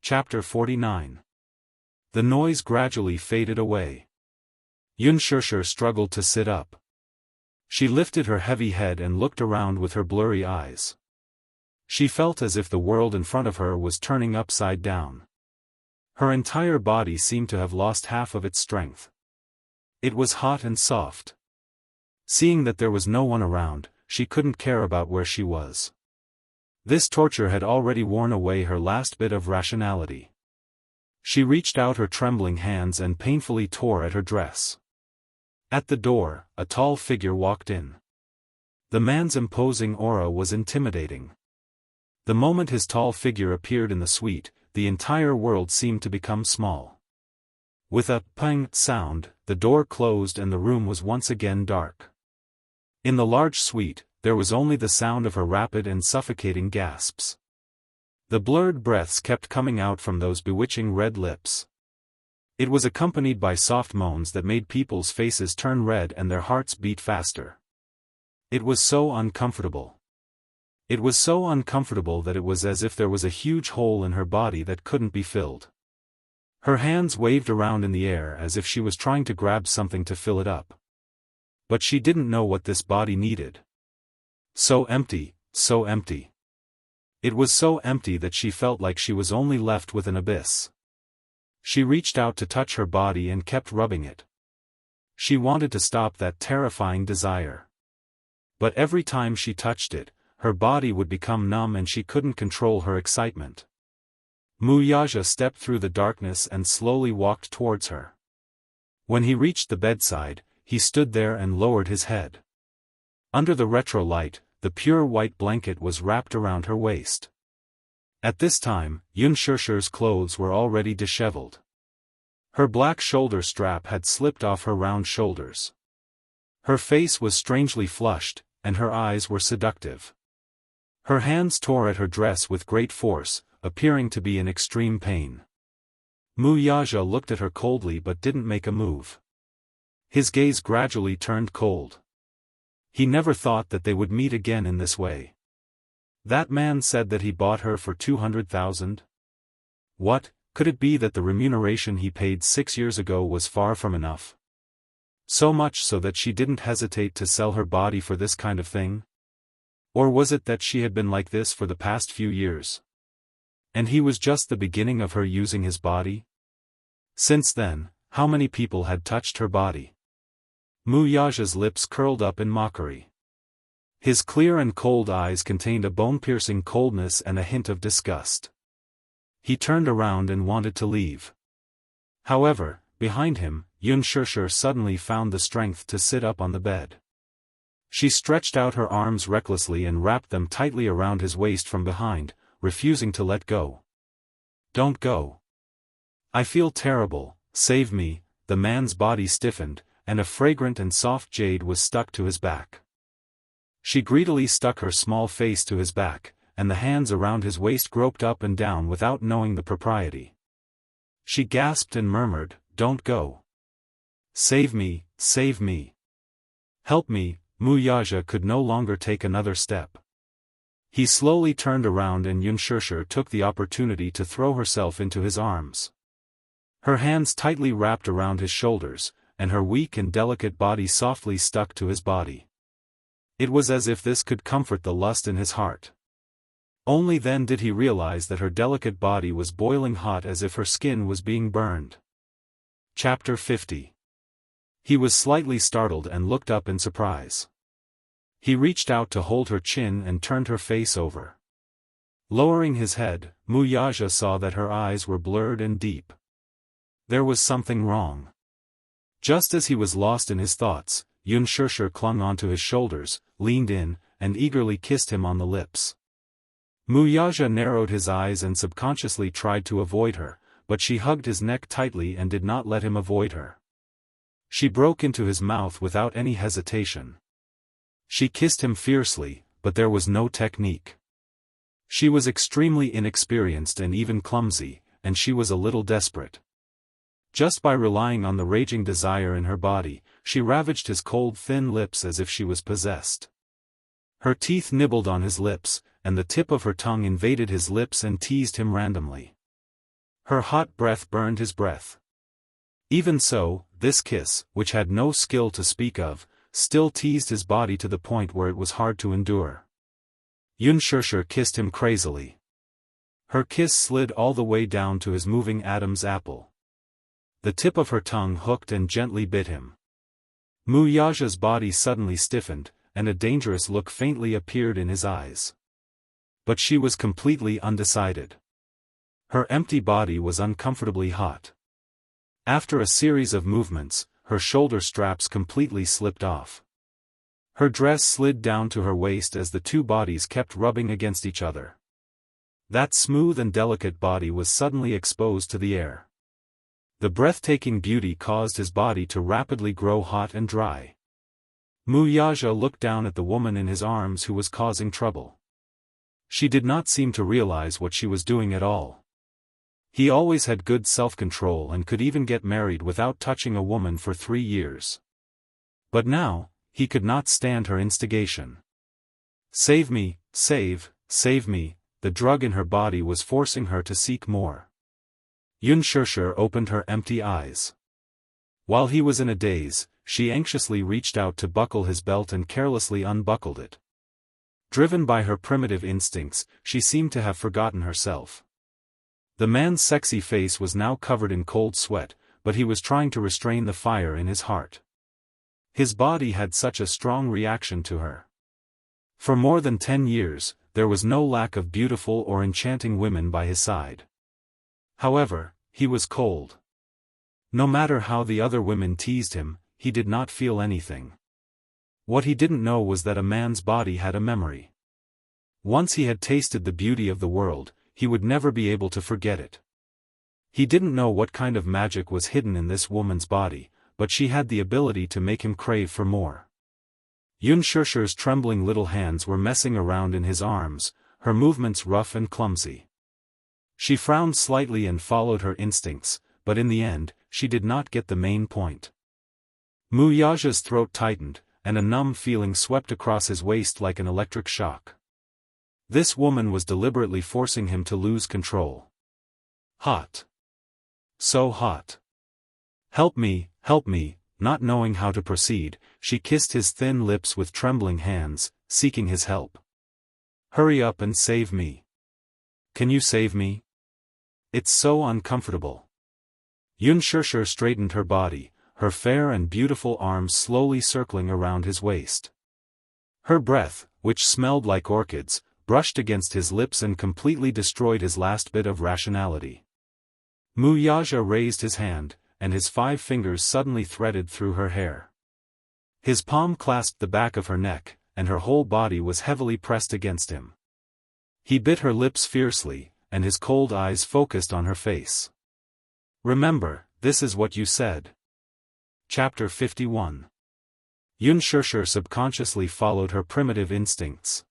Chapter 49. The noise gradually faded away. Yunshursher struggled to sit up. She lifted her heavy head and looked around with her blurry eyes. She felt as if the world in front of her was turning upside down. Her entire body seemed to have lost half of its strength. It was hot and soft. Seeing that there was no one around, she couldn't care about where she was. This torture had already worn away her last bit of rationality. She reached out her trembling hands and painfully tore at her dress. At the door, a tall figure walked in. The man's imposing aura was intimidating. The moment his tall figure appeared in the suite, the entire world seemed to become small. With a pang sound, the door closed and the room was once again dark. In the large suite, there was only the sound of her rapid and suffocating gasps. The blurred breaths kept coming out from those bewitching red lips. It was accompanied by soft moans that made people's faces turn red and their hearts beat faster. It was so uncomfortable. It was so uncomfortable that it was as if there was a huge hole in her body that couldn't be filled. Her hands waved around in the air as if she was trying to grab something to fill it up. But she didn't know what this body needed. So empty, so empty. It was so empty that she felt like she was only left with an abyss. She reached out to touch her body and kept rubbing it. She wanted to stop that terrifying desire. But every time she touched it, her body would become numb and she couldn't control her excitement. Wuxia stepped through the darkness and slowly walked towards her. When he reached the bedside, he stood there and lowered his head. Under the retro light, the pure white blanket was wrapped around her waist. At this time, Yunshursher's clothes were already disheveled. Her black shoulder strap had slipped off her round shoulders. Her face was strangely flushed, and her eyes were seductive. Her hands tore at her dress with great force, appearing to be in extreme pain. Wuxia looked at her coldly but didn't make a move. His gaze gradually turned cold. He never thought that they would meet again in this way. That man said that he bought her for 200,000? What, could it be that the remuneration he paid 6 years ago was far from enough? So much so that she didn't hesitate to sell her body for this kind of thing? Or was it that she had been like this for the past few years? And he was just the beginning of her using his body? Since then, how many people had touched her body? Wuxia's lips curled up in mockery. His clear and cold eyes contained a bone-piercing coldness and a hint of disgust. He turned around and wanted to leave. However, behind him, Yunshursher suddenly found the strength to sit up on the bed. She stretched out her arms recklessly and wrapped them tightly around his waist from behind, refusing to let go. "Don't go. I feel terrible, save me." The man's body stiffened, and a fragrant and soft jade was stuck to his back. She greedily stuck her small face to his back, and the hands around his waist groped up and down without knowing the propriety. She gasped and murmured, "Don't go. Save me, save me. Help me." Wuxia could no longer take another step. He slowly turned around and Yunshursher took the opportunity to throw herself into his arms. Her hands tightly wrapped around his shoulders, and her weak and delicate body softly stuck to his body. It was as if this could comfort the lust in his heart. Only then did he realize that her delicate body was boiling hot as if her skin was being burned. Chapter 50. He was slightly startled and looked up in surprise. He reached out to hold her chin and turned her face over. Lowering his head, Wuxia saw that her eyes were blurred and deep. There was something wrong. Just as he was lost in his thoughts, Yunshursher clung onto his shoulders, leaned in, and eagerly kissed him on the lips. Wuxia narrowed his eyes and subconsciously tried to avoid her, but she hugged his neck tightly and did not let him avoid her. She broke into his mouth without any hesitation. She kissed him fiercely, but there was no technique. She was extremely inexperienced and even clumsy, and she was a little desperate. Just by relying on the raging desire in her body, she ravaged his cold thin lips as if she was possessed. Her teeth nibbled on his lips, and the tip of her tongue invaded his lips and teased him randomly. Her hot breath burned his breath. Even so, this kiss, which had no skill to speak of, still teased his body to the point where it was hard to endure. Unspoken kissed him crazily. Her kiss slid all the way down to his moving Adam's apple. The tip of her tongue hooked and gently bit him. Wuxia's body suddenly stiffened, and a dangerous look faintly appeared in his eyes. But she was completely undecided. Her empty body was uncomfortably hot. After a series of movements, her shoulder straps completely slipped off. Her dress slid down to her waist as the two bodies kept rubbing against each other. That smooth and delicate body was suddenly exposed to the air. The breathtaking beauty caused his body to rapidly grow hot and dry. Wuxia looked down at the woman in his arms who was causing trouble. She did not seem to realize what she was doing at all. He always had good self-control and could even get married without touching a woman for 3 years. But now, he could not stand her instigation. Save me, save me, the drug in her body was forcing her to seek more. Unspoken opened her empty eyes. While he was in a daze, she anxiously reached out to buckle his belt and carelessly unbuckled it. Driven by her primitive instincts, she seemed to have forgotten herself. The man's sexy face was now covered in cold sweat, but he was trying to restrain the fire in his heart. His body had such a strong reaction to her. For more than 10 years, there was no lack of beautiful or enchanting women by his side. However, he was cold. No matter how the other women teased him, he did not feel anything. What he didn't know was that a man's body had a memory. Once he had tasted the beauty of the world, he would never be able to forget it. He didn't know what kind of magic was hidden in this woman's body, but she had the ability to make him crave for more. Unspoken's trembling little hands were messing around in his arms, her movements rough and clumsy. She frowned slightly and followed her instincts, but in the end, she did not get the main point. Wuxia's throat tightened, and a numb feeling swept across his waist like an electric shock. This woman was deliberately forcing him to lose control. Hot. So hot. Help me, not knowing how to proceed, she kissed his thin lips with trembling hands, seeking his help. Hurry up and save me. Can you save me? It's so uncomfortable. Unspoken straightened her body, her fair and beautiful arms slowly circling around his waist. Her breath, which smelled like orchids, brushed against his lips and completely destroyed his last bit of rationality. Wuxia raised his hand, and his 5 fingers suddenly threaded through her hair. His palm clasped the back of her neck, and her whole body was heavily pressed against him. He bit her lips fiercely, and his cold eyes focused on her face. Remember, this is what you said. Chapter 51. Unspoken subconsciously followed her primitive instincts.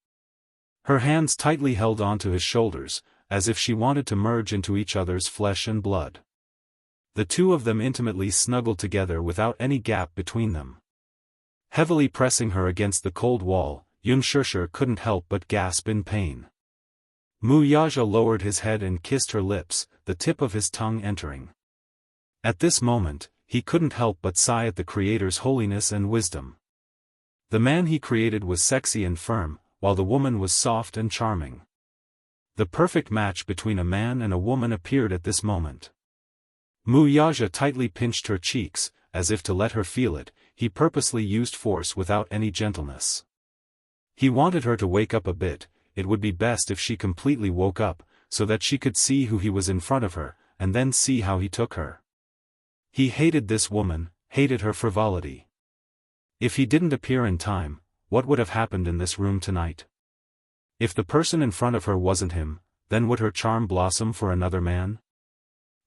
Her hands tightly held onto his shoulders, as if she wanted to merge into each other's flesh and blood. The two of them intimately snuggled together without any gap between them. Heavily pressing her against the cold wall, Unspoken couldn't help but gasp in pain. Wuxia lowered his head and kissed her lips, the tip of his tongue entering. At this moment, he couldn't help but sigh at the Creator's holiness and wisdom. The man he created was sexy and firm, while the woman was soft and charming. The perfect match between a man and a woman appeared at this moment. Wuxia tightly pinched her cheeks, as if to let her feel it. He purposely used force without any gentleness. He wanted her to wake up a bit. It would be best if she completely woke up, so that she could see who he was in front of her, and then see how he took her. He hated this woman, hated her frivolity. If he didn't appear in time, what would have happened in this room tonight? If the person in front of her wasn't him, then would her charm blossom for another man?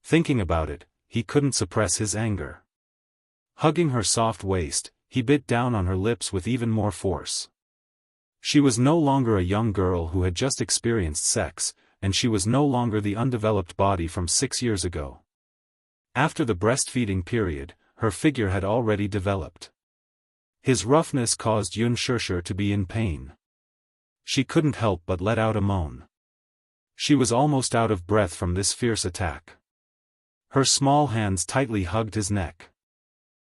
Thinking about it, he couldn't suppress his anger. Hugging her soft waist, he bit down on her lips with even more force. She was no longer a young girl who had just experienced sex, and she was no longer the undeveloped body from 6 years ago. After the breastfeeding period, her figure had already developed. His roughness caused Unspoken to be in pain. She couldn't help but let out a moan. She was almost out of breath from this fierce attack. Her small hands tightly hugged his neck.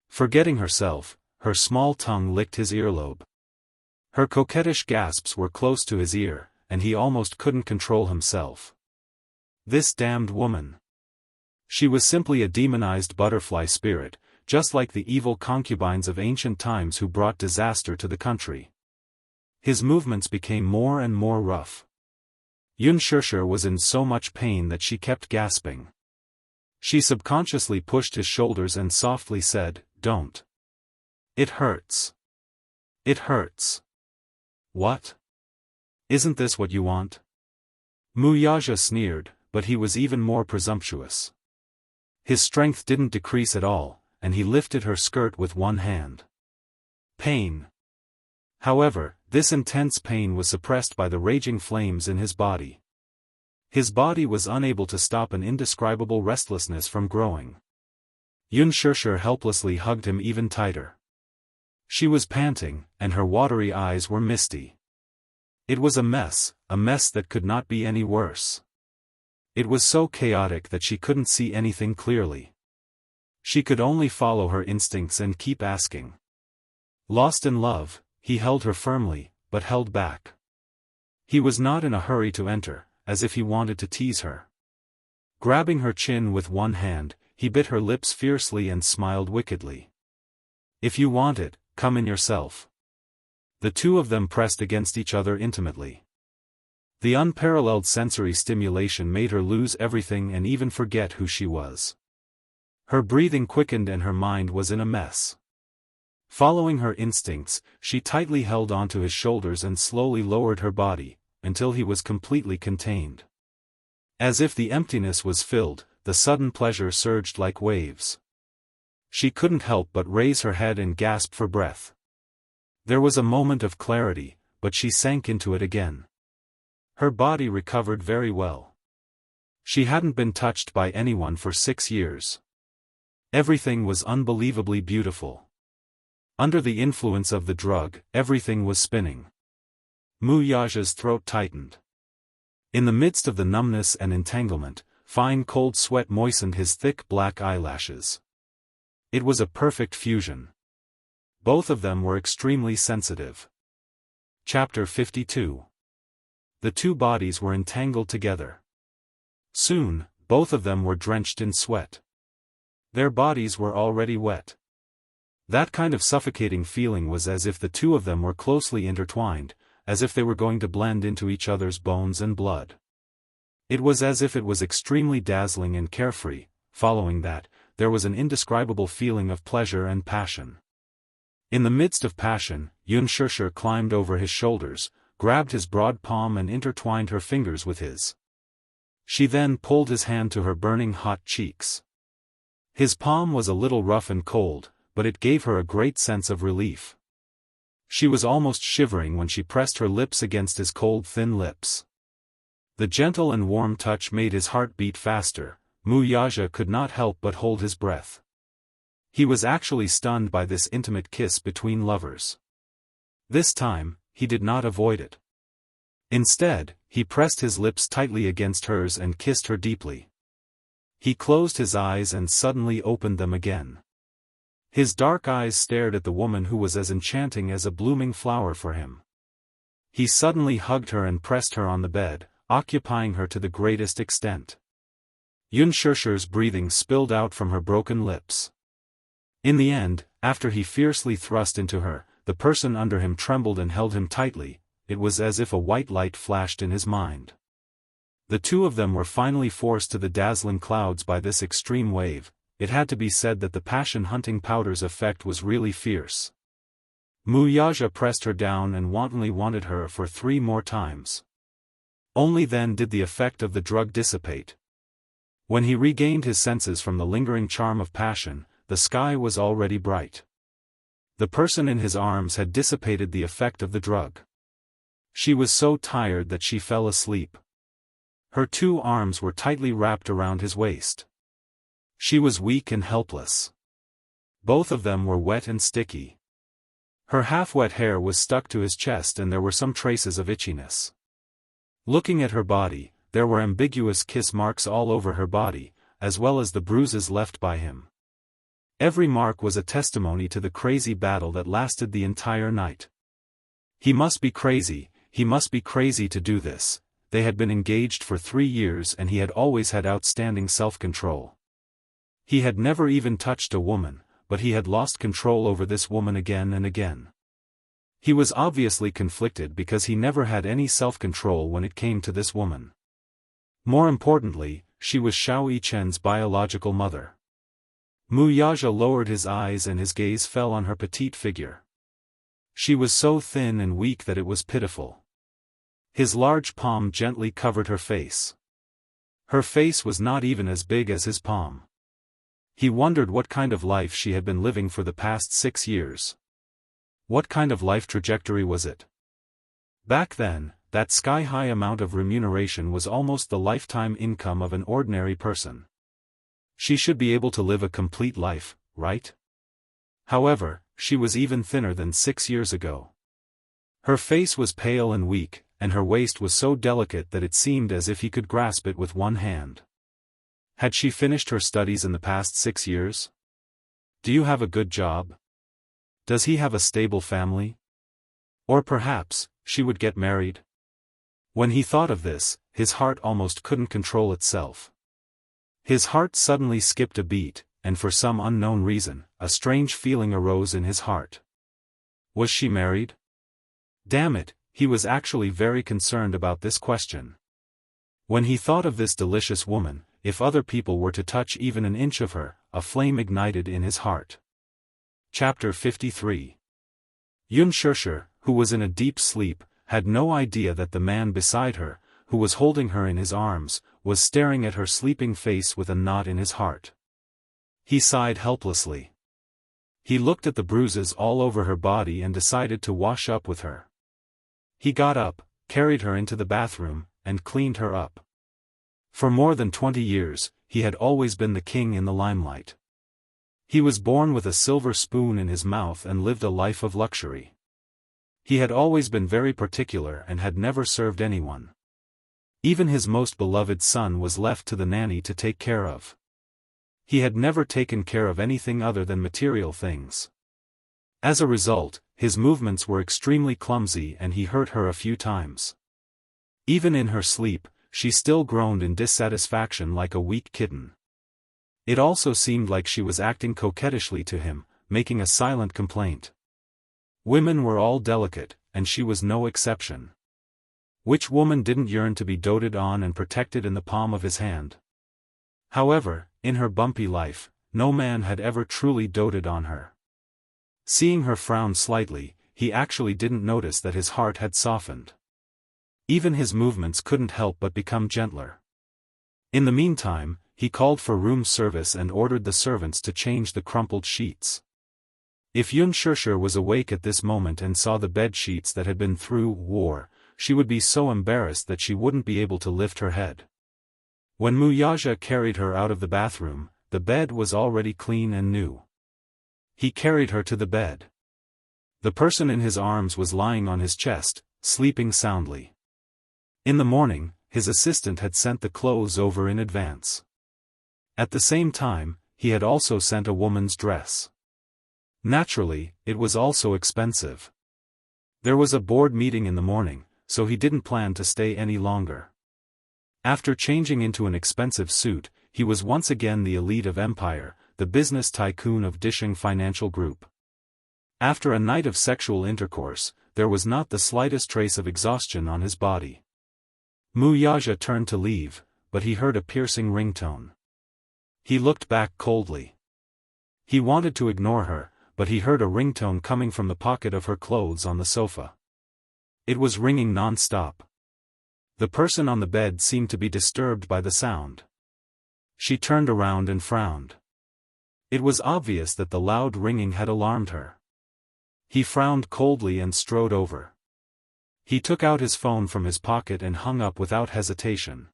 Forgetting herself, her small tongue licked his earlobe. Her coquettish gasps were close to his ear, and he almost couldn't control himself. This damned woman. She was simply a demonized butterfly spirit, just like the evil concubines of ancient times who brought disaster to the country. His movements became more and more rough. Unspoken was in so much pain that she kept gasping. She subconsciously pushed his shoulders and softly said, "Don't. It hurts. It hurts." "What? Isn't this what you want?" Wuxia sneered, but he was even more presumptuous. His strength didn't decrease at all, and he lifted her skirt with one hand. Pain. However, this intense pain was suppressed by the raging flames in his body. His body was unable to stop an indescribable restlessness from growing. Unspoken helplessly hugged him even tighter. She was panting, and her watery eyes were misty. It was a mess that could not be any worse. It was so chaotic that she couldn't see anything clearly. She could only follow her instincts and keep asking. Lost in love, he held her firmly, but held back. He was not in a hurry to enter, as if he wanted to tease her. Grabbing her chin with one hand, he bit her lips fiercely and smiled wickedly. "If you want it, come in yourself." The two of them pressed against each other intimately. The unparalleled sensory stimulation made her lose everything and even forget who she was. Her breathing quickened and her mind was in a mess. Following her instincts, she tightly held onto his shoulders and slowly lowered her body, until he was completely contained. As if the emptiness was filled, the sudden pleasure surged like waves. She couldn't help but raise her head and gasp for breath. There was a moment of clarity, but she sank into it again. Her body recovered very well. She hadn't been touched by anyone for 6 years. Everything was unbelievably beautiful. Under the influence of the drug, everything was spinning. Wuxia's throat tightened. In the midst of the numbness and entanglement, fine cold sweat moistened his thick black eyelashes. It was a perfect fusion. Both of them were extremely sensitive. Chapter 52. The two bodies were entangled together. Soon, both of them were drenched in sweat. Their bodies were already wet. That kind of suffocating feeling was as if the two of them were closely intertwined, as if they were going to blend into each other's bones and blood. It was as if it was extremely dazzling and carefree. Following that, there was an indescribable feeling of pleasure and passion. In the midst of passion, Unspoken climbed over his shoulders, grabbed his broad palm and intertwined her fingers with his. She then pulled his hand to her burning hot cheeks. His palm was a little rough and cold, but it gave her a great sense of relief. She was almost shivering when she pressed her lips against his cold thin lips. The gentle and warm touch made his heart beat faster. Wuxia could not help but hold his breath. He was actually stunned by this intimate kiss between lovers. This time, he did not avoid it. Instead, he pressed his lips tightly against hers and kissed her deeply. He closed his eyes and suddenly opened them again. His dark eyes stared at the woman who was as enchanting as a blooming flower for him. He suddenly hugged her and pressed her on the bed, occupying her to the greatest extent. Unspoken's breathing spilled out from her broken lips. In the end, after he fiercely thrust into her, the person under him trembled and held him tightly. It was as if a white light flashed in his mind. The two of them were finally forced to the dazzling clouds by this extreme wave. It had to be said that the passion-hunting powder's effect was really fierce. Wuxia pressed her down and wantonly wanted her for 3 more times. Only then did the effect of the drug dissipate. When he regained his senses from the lingering charm of passion, the sky was already bright. The person in his arms had dissipated the effect of the drug. She was so tired that she fell asleep. Her 2 arms were tightly wrapped around his waist. She was weak and helpless. Both of them were wet and sticky. Her half-wet hair was stuck to his chest and there were some traces of itchiness. Looking at her body, there were ambiguous kiss marks all over her body, as well as the bruises left by him. Every mark was a testimony to the crazy battle that lasted the entire night. He must be crazy to do this. They had been engaged for 3 years and he had always had outstanding self-control. He had never even touched a woman, but he had lost control over this woman again and again. He was obviously conflicted because he never had any self-control when it came to this woman. More importantly, she was Xiao Yichen's biological mother. Mu Yaja lowered his eyes and his gaze fell on her petite figure. She was so thin and weak that it was pitiful. His large palm gently covered her face. Her face was not even as big as his palm. He wondered what kind of life she had been living for the past 6 years. What kind of life trajectory was it? Back then, that sky-high amount of remuneration was almost the lifetime income of an ordinary person. She should be able to live a complete life, right? However, she was even thinner than 6 years ago. Her face was pale and weak, and her waist was so delicate that it seemed as if he could grasp it with one hand. Had she finished her studies in the past 6 years? Do you have a good job? Does he have a stable family? Or perhaps, she would get married? When he thought of this, his heart almost couldn't control itself. His heart suddenly skipped a beat, and for some unknown reason, a strange feeling arose in his heart. Was she married? Damn it, he was actually very concerned about this question. When he thought of this delicious woman, if other people were to touch even an inch of her, a flame ignited in his heart. Chapter 53. Yunshusher, who was in a deep sleep, had no idea that the man beside her, who was holding her in his arms, was staring at her sleeping face with a knot in his heart. He sighed helplessly. He looked at the bruises all over her body and decided to wash up with her. He got up, carried her into the bathroom, and cleaned her up. For more than 20 years, he had always been the king in the limelight. He was born with a silver spoon in his mouth and lived a life of luxury. He had always been very particular and had never served anyone. Even his most beloved son was left to the nanny to take care of. He had never taken care of anything other than material things. As a result, his movements were extremely clumsy and he hurt her a few times. Even in her sleep, she still groaned in dissatisfaction like a weak kitten. It also seemed like she was acting coquettishly to him, making a silent complaint. Women were all delicate, and she was no exception. Which woman didn't yearn to be doted on and protected in the palm of his hand? However, in her bumpy life, no man had ever truly doted on her. Seeing her frown slightly, he actually didn't notice that his heart had softened. Even his movements couldn't help but become gentler. In the meantime, he called for room service and ordered the servants to change the crumpled sheets. If Yunshusher was awake at this moment and saw the bed sheets that had been through war, she would be so embarrassed that she wouldn't be able to lift her head. When Mu Yaja carried her out of the bathroom, the bed was already clean and new. He carried her to the bed. The person in his arms was lying on his chest, sleeping soundly. In the morning, his assistant had sent the clothes over in advance. At the same time, he had also sent a woman's dress. Naturally, it was also expensive. There was a board meeting in the morning, so he didn't plan to stay any longer. After changing into an expensive suit, he was once again the elite of Empire, the business tycoon of Disheng Financial Group. After a night of sexual intercourse, there was not the slightest trace of exhaustion on his body. Mu Yaja turned to leave, but he heard a piercing ringtone. He looked back coldly. He wanted to ignore her, but he heard a ringtone coming from the pocket of her clothes on the sofa. It was ringing non-stop. The person on the bed seemed to be disturbed by the sound. She turned around and frowned. It was obvious that the loud ringing had alarmed her. He frowned coldly and strode over. He took out his phone from his pocket and hung up without hesitation.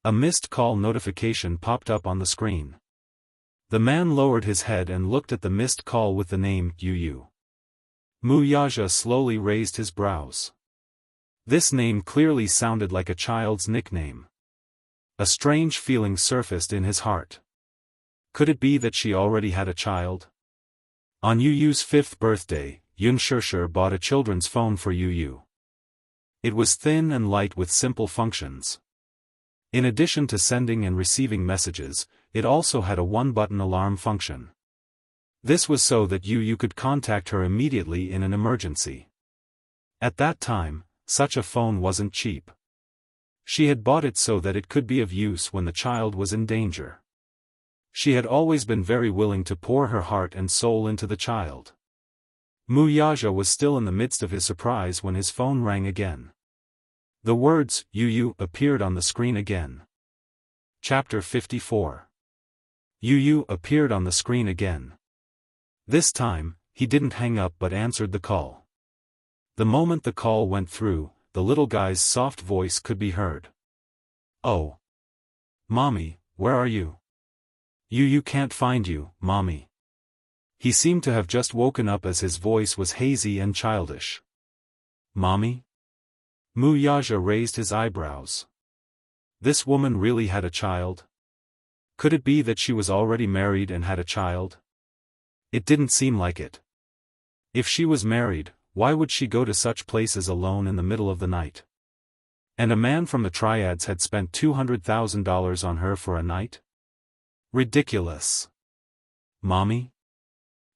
A missed call notification popped up on the screen. The man lowered his head and looked at the missed call with the name Yu. Mu Yaja slowly raised his brows. This name clearly sounded like a child's nickname. A strange feeling surfaced in his heart. Could it be that she already had a child? On Yu Yu's 5th birthday, Xianxia bought a children's phone for Yu Yu. It was thin and light with simple functions. In addition to sending and receiving messages, it also had a one-button alarm function. This was so that Yu Yu could contact her immediately in an emergency. At that time, such a phone wasn't cheap. She had bought it so that it could be of use when the child was in danger. She had always been very willing to pour her heart and soul into the child. Wuxia was still in the midst of his surprise when his phone rang again. The words, Yu Yu, appeared on the screen again. Chapter 54. Yu Yu appeared on the screen again. This time, he didn't hang up but answered the call. The moment the call went through, the little guy's soft voice could be heard. "Oh. Mommy, where are you? Yu Yu can't find you, Mommy." He seemed to have just woken up as his voice was hazy and childish. "Mommy?" Wuxia raised his eyebrows. This woman really had a child? Could it be that she was already married and had a child? It didn't seem like it. If she was married, why would she go to such places alone in the middle of the night? And a man from the Triads had spent $200,000 on her for a night? Ridiculous. "Mommy?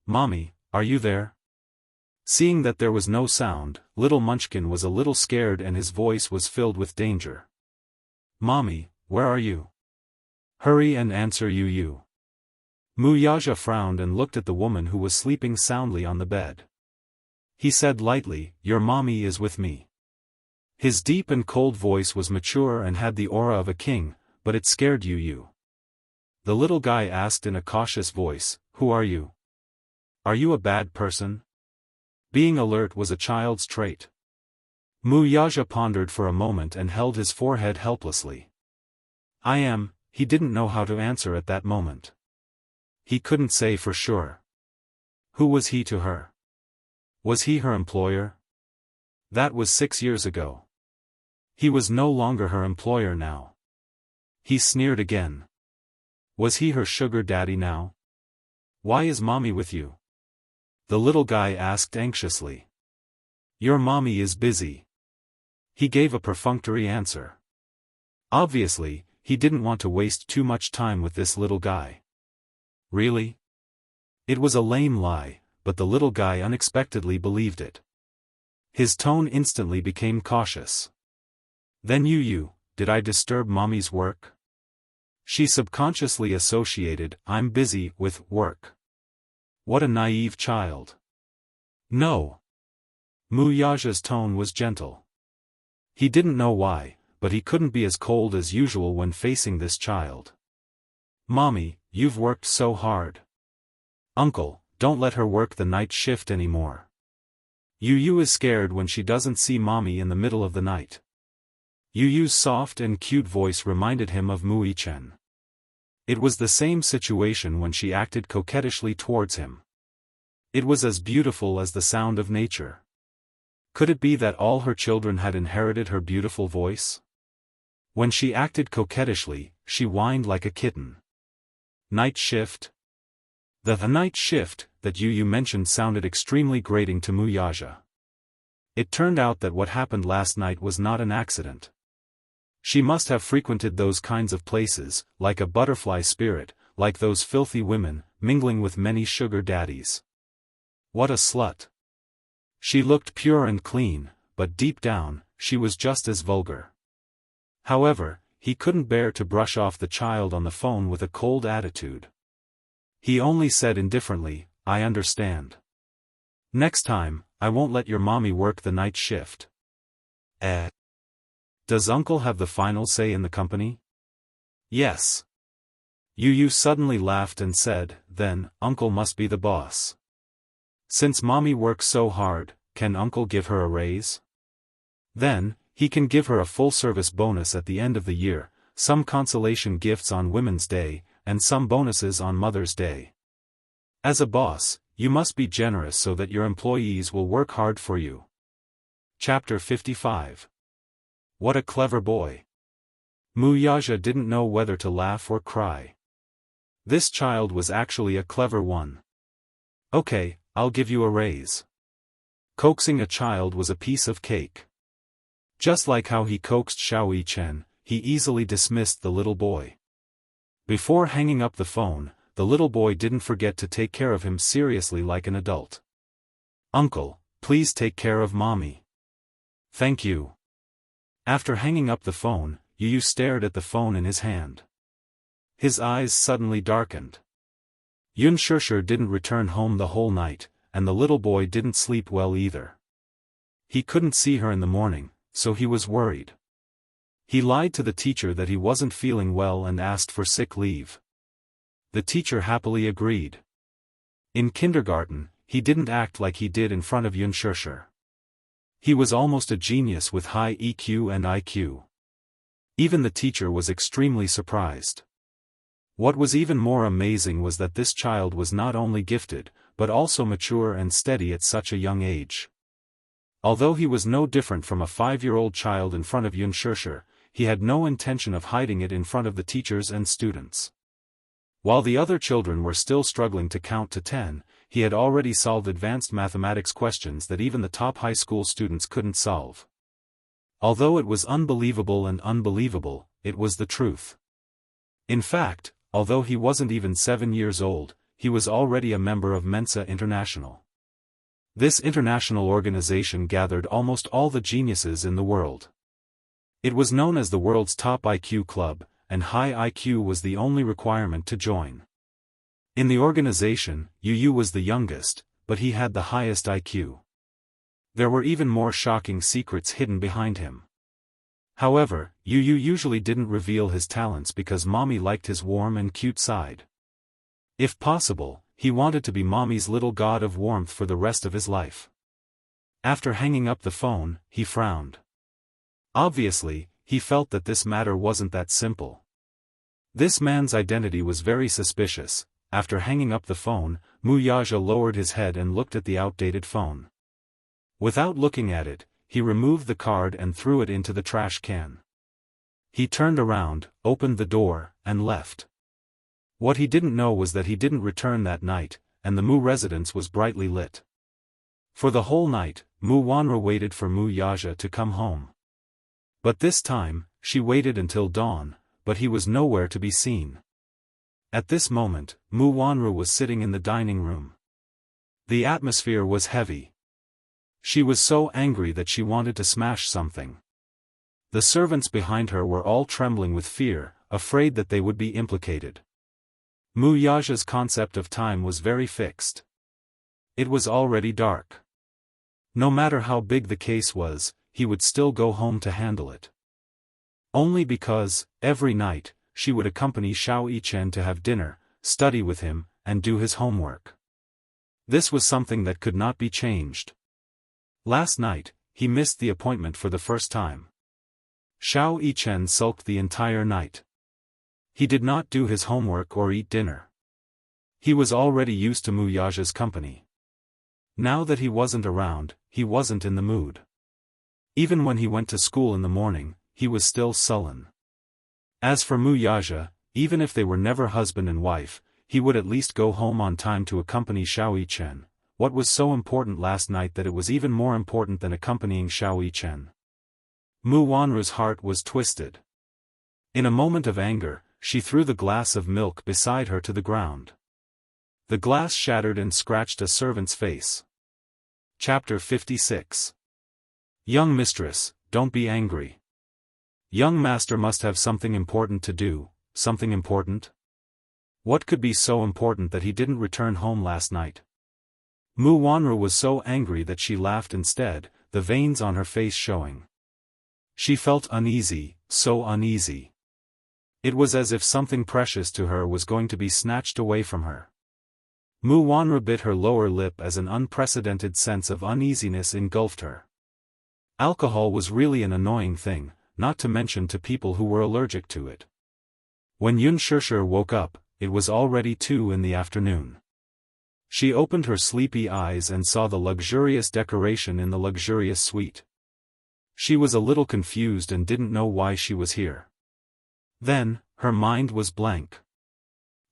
Mommy, are you there?" Seeing that there was no sound, little Munchkin was a little scared and his voice was filled with danger. "Mommy, where are you? Hurry and answer Yu Yu." Wuxia frowned and looked at the woman who was sleeping soundly on the bed. He said lightly, "Your mommy is with me." His deep and cold voice was mature and had the aura of a king, but it scared Yu Yu. The little guy asked in a cautious voice, "Who are you? Are you a bad person?" Being alert was a child's trait. Wuxia pondered for a moment and held his forehead helplessly. "I am," he didn't know how to answer at that moment. He couldn't say for sure. Who was he to her? Was he her employer? That was 6 years ago. He was no longer her employer now. He sneered again. Was he her sugar daddy now? "Why is Mommy with you?" the little guy asked anxiously. "Your mommy is busy." He gave a perfunctory answer. Obviously, he didn't want to waste too much time with this little guy. Really? It was a lame lie, but the little guy unexpectedly believed it. His tone instantly became cautious. "Then Yu, did I disturb Mommy's work?" She subconsciously associated "I'm busy" with work. What a naive child. "No." Wuxia's tone was gentle. He didn't know why, but he couldn't be as cold as usual when facing this child. "Mommy, you've worked so hard. Uncle, don't let her work the night shift anymore. Yu is scared when she doesn't see Mommy in the middle of the night." Yu's soft and cute voice reminded him of Muichen. It was the same situation when she acted coquettishly towards him. It was as beautiful as the sound of nature. Could it be that all her children had inherited her beautiful voice? When she acted coquettishly, she whined like a kitten. Night shift? The night shift that Yu mentioned sounded extremely grating to Wuxia. It turned out that what happened last night was not an accident. She must have frequented those kinds of places, like a butterfly spirit, like those filthy women, mingling with many sugar daddies. What a slut. She looked pure and clean, but deep down, she was just as vulgar. However, he couldn't bear to brush off the child on the phone with a cold attitude. He only said indifferently, "I understand. Next time, I won't let your mommy work the night shift." Does Uncle have the final say in the company? Yes. Yu suddenly laughed and said, "Then, Uncle must be the boss. Since Mommy works so hard, can Uncle give her a raise? Then, he can give her a full-service bonus at the end of the year, some consolation gifts on Women's Day, and some bonuses on Mother's Day. As a boss, you must be generous so that your employees will work hard for you." Chapter 55. What a clever boy. Wuxia didn't know whether to laugh or cry. This child was actually a clever one. Okay, I'll give you a raise. Coaxing a child was a piece of cake. Just like how he coaxed Xianxia, he easily dismissed the little boy. Before hanging up the phone, the little boy didn't forget to take care of him seriously like an adult. Uncle, please take care of mommy. Thank you. After hanging up the phone, Yu stared at the phone in his hand. His eyes suddenly darkened. Unspoken didn't return home the whole night, and the little boy didn't sleep well either. He couldn't see her in the morning, so he was worried. He lied to the teacher that he wasn't feeling well and asked for sick leave. The teacher happily agreed. In kindergarten, he didn't act like he did in front of Unspoken. He was almost a genius with high EQ and IQ. Even the teacher was extremely surprised. What was even more amazing was that this child was not only gifted, but also mature and steady at such a young age. Although he was no different from a 5-year-old child in front of Unspoken, he had no intention of hiding it in front of the teachers and students. While the other children were still struggling to count to 10, he had already solved advanced mathematics questions that even the top high school students couldn't solve. Although it was unbelievable and unbelievable, it was the truth. In fact, although he wasn't even 7 years old, he was already a member of Mensa International. This international organization gathered almost all the geniuses in the world. It was known as the world's top IQ club, and high IQ was the only requirement to join. In the organization, Yu was the youngest, but he had the highest IQ. There were even more shocking secrets hidden behind him. However, Yu usually didn't reveal his talents because mommy liked his warm and cute side. If possible, he wanted to be mommy's little god of warmth for the rest of his life. After hanging up the phone, he frowned. Obviously, he felt that this matter wasn't that simple. This man's identity was very suspicious. After hanging up the phone, Wuxia lowered his head and looked at the outdated phone. Without looking at it, he removed the card and threw it into the trash can. He turned around, opened the door, and left. What he didn't know was that he didn't return that night, and the Mu residence was brightly lit. For the whole night, Wuxia waited for Wuxia to come home. But this time, she waited until dawn, but he was nowhere to be seen. At this moment, Wuxia was sitting in the dining room. The atmosphere was heavy. She was so angry that she wanted to smash something. The servants behind her were all trembling with fear, afraid that they would be implicated. Wuxia's concept of time was very fixed. It was already dark. No matter how big the case was, he would still go home to handle it. Only because, every night, she would accompany Xianxia to have dinner, study with him, and do his homework. This was something that could not be changed. Last night, he missed the appointment for the first time. Xianxia sulked the entire night. He did not do his homework or eat dinner. He was already used to Wuxia's company. Now that he wasn't around, he wasn't in the mood. Even when he went to school in the morning, he was still sullen. As for Wuxia, even if they were never husband and wife, he would at least go home on time to accompany Xianxia. What was so important last night that it was even more important than accompanying Xianxia? Wuxia's heart was twisted. In a moment of anger, she threw the glass of milk beside her to the ground. The glass shattered and scratched a servant's face. Chapter 56. Young mistress, don't be angry. Young master must have something important to do. Something important? What could be so important that he didn't return home last night? Wuxia was so angry that she laughed instead, the veins on her face showing. She felt uneasy, so uneasy. It was as if something precious to her was going to be snatched away from her. Wuxia bit her lower lip as an unprecedented sense of uneasiness engulfed her. Alcohol was really an annoying thing, not to mention to people who were allergic to it. When Unspoken woke up, it was already 2 in the afternoon. She opened her sleepy eyes and saw the luxurious decoration in the luxurious suite. She was a little confused and didn't know why she was here. Then, her mind was blank.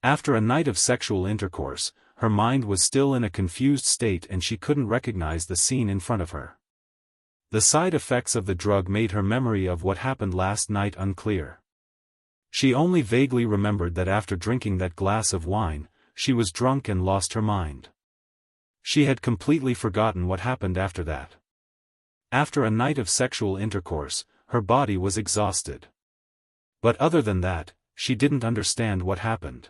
After a night of sexual intercourse, her mind was still in a confused state and she couldn't recognize the scene in front of her. The side effects of the drug made her memory of what happened last night unclear. She only vaguely remembered that after drinking that glass of wine, she was drunk and lost her mind. She had completely forgotten what happened after that. After a night of sexual intercourse, her body was exhausted. But other than that, she didn't understand what happened.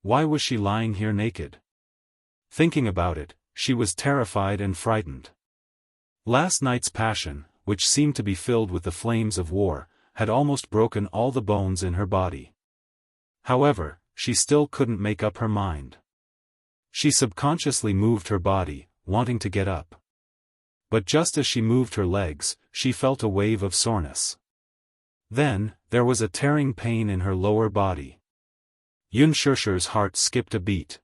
Why was she lying here naked? Thinking about it, she was terrified and frightened. Last night's passion, which seemed to be filled with the flames of war, had almost broken all the bones in her body. However, she still couldn't make up her mind. She subconsciously moved her body, wanting to get up. But just as she moved her legs, she felt a wave of soreness. Then, there was a tearing pain in her lower body. Yunshirshi's heart skipped a beat.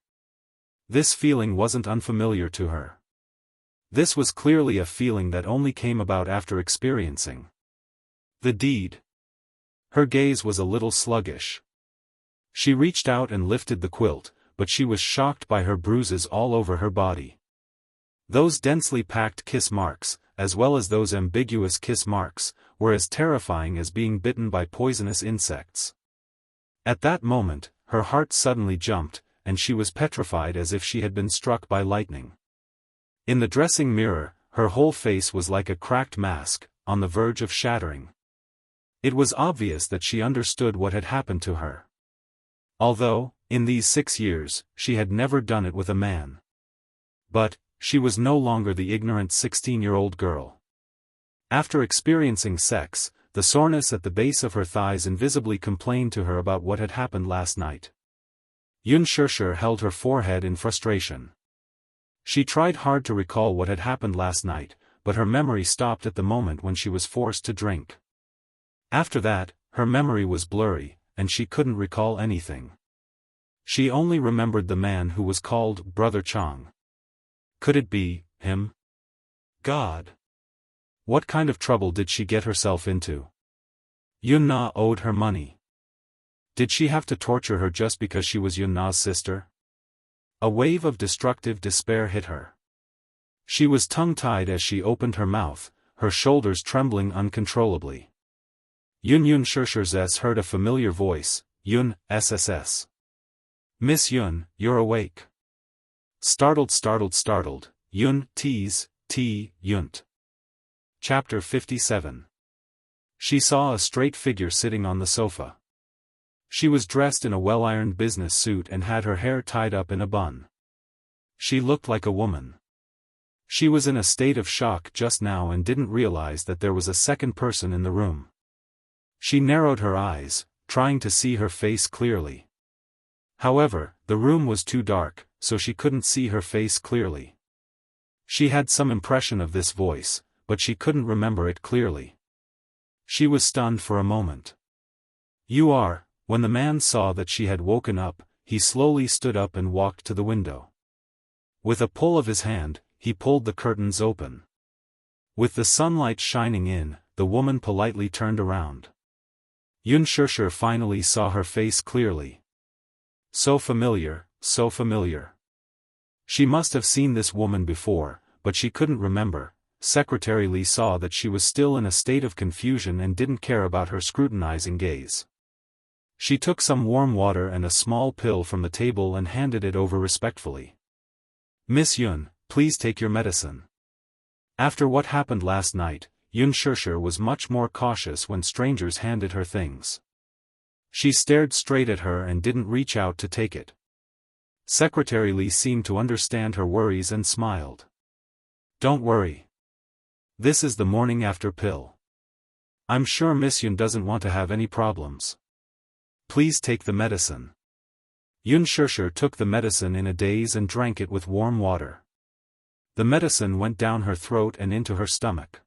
This feeling wasn't unfamiliar to her. This was clearly a feeling that only came about after experiencing the deed. Her gaze was a little sluggish. She reached out and lifted the quilt, but she was shocked by her bruises all over her body. Those densely packed kiss marks, as well as those ambiguous kiss marks, were as terrifying as being bitten by poisonous insects. At that moment, her heart suddenly jumped, and she was petrified as if she had been struck by lightning. In the dressing mirror, her whole face was like a cracked mask, on the verge of shattering. It was obvious that she understood what had happened to her. Although, in these 6 years, she had never done it with a man. But, she was no longer the ignorant 16-year-old girl. After experiencing sex, the soreness at the base of her thighs invisibly complained to her about what had happened last night. Yunshirsher held her forehead in frustration. She tried hard to recall what had happened last night, but her memory stopped at the moment when she was forced to drink. After that, her memory was blurry, and she couldn't recall anything. She only remembered the man who was called Brother Chang. Could it be him? God! What kind of trouble did she get herself into? Yun Na owed her money. Did she have to torture her just because she was Yun Na's sister? A wave of destructive despair hit her. She was tongue-tied as she opened her mouth, her shoulders trembling uncontrollably. Yun Shirshirs heard a familiar voice, Yun, SSS. Miss Yun, you're awake. Startled, Yun, Yunt. Chapter 57. She saw a straight figure sitting on the sofa. She was dressed in a well-ironed business suit and had her hair tied up in a bun. She looked like a woman. She was in a state of shock just now and didn't realize that there was a second person in the room. She narrowed her eyes, trying to see her face clearly. However, the room was too dark, so she couldn't see her face clearly. She had some impression of this voice, but she couldn't remember it clearly. She was stunned for a moment. You are. When the man saw that she had woken up, he slowly stood up and walked to the window. With a pull of his hand, he pulled the curtains open. With the sunlight shining in, the woman politely turned around. Yunshirsher finally saw her face clearly. So familiar, so familiar. She must have seen this woman before, but she couldn't remember. Secretary Li saw that she was still in a state of confusion and didn't care about her scrutinizing gaze. She took some warm water and a small pill from the table and handed it over respectfully. Miss Yun, please take your medicine. After what happened last night, Yunshirsher was much more cautious when strangers handed her things. She stared straight at her and didn't reach out to take it. Secretary Li seemed to understand her worries and smiled. Don't worry. This is the morning after pill. I'm sure Miss Yun doesn't want to have any problems. Please take the medicine. Yunshirsher took the medicine in a daze and drank it with warm water. The medicine went down her throat and into her stomach.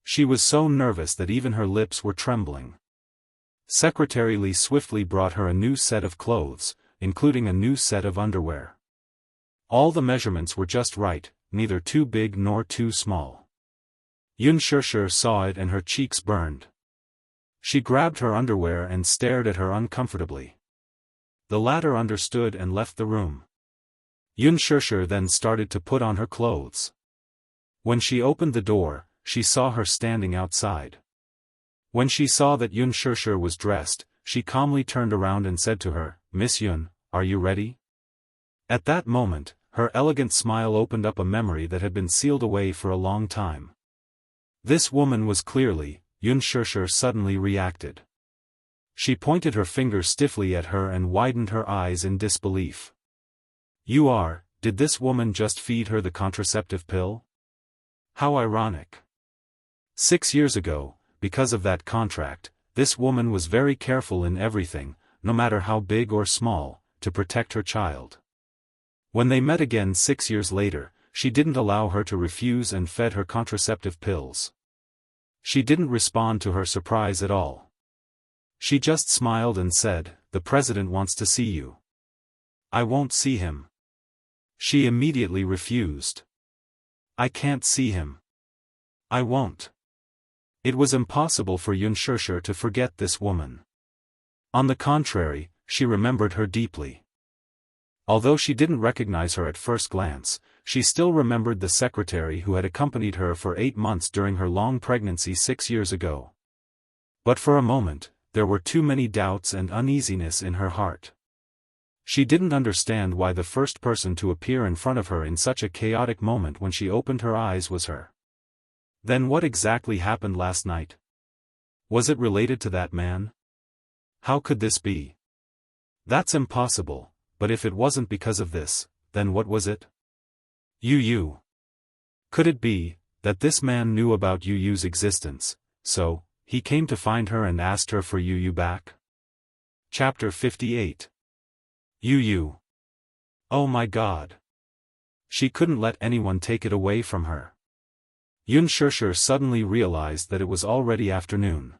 She was so nervous that even her lips were trembling. Secretary Li swiftly brought her a new set of clothes, including a new set of underwear. All the measurements were just right, neither too big nor too small. Yunshirsher saw it and her cheeks burned. She grabbed her underwear and stared at her uncomfortably. The latter understood and left the room. Unspoken then started to put on her clothes. When she opened the door, she saw her standing outside. When she saw that Unspoken was dressed, she calmly turned around and said to her, "Miss Yun, are you ready?" At that moment, her elegant smile opened up a memory that had been sealed away for a long time. This woman was clearly, Unspoken suddenly reacted. She pointed her finger stiffly at her and widened her eyes in disbelief. Did this woman just feed her the contraceptive pill? How ironic. 6 years ago, because of that contract, this woman was very careful in everything, no matter how big or small, to protect her child. When they met again 6 years later, she didn't allow her to refuse and fed her contraceptive pills. She didn't respond to her surprise at all. She just smiled and said, "The president wants to see you." "I won't see him." She immediately refused. "I can't see him. I won't." It was impossible for Unspoken to forget this woman. On the contrary, she remembered her deeply. Although she didn't recognize her at first glance, she still remembered the secretary who had accompanied her for 8 months during her long pregnancy 6 years ago. But for a moment, there were too many doubts and uneasiness in her heart. She didn't understand why the first person to appear in front of her in such a chaotic moment when she opened her eyes was her. Then what exactly happened last night? Was it related to that man? How could this be? That's impossible, but if it wasn't because of this, then what was it? Yu. Could it be that this man knew about Yu's existence, so he came to find her and asked her for Yu back? Chapter 58. Yu. Oh my God. She couldn't let anyone take it away from her. Unspoken suddenly realized that it was already afternoon.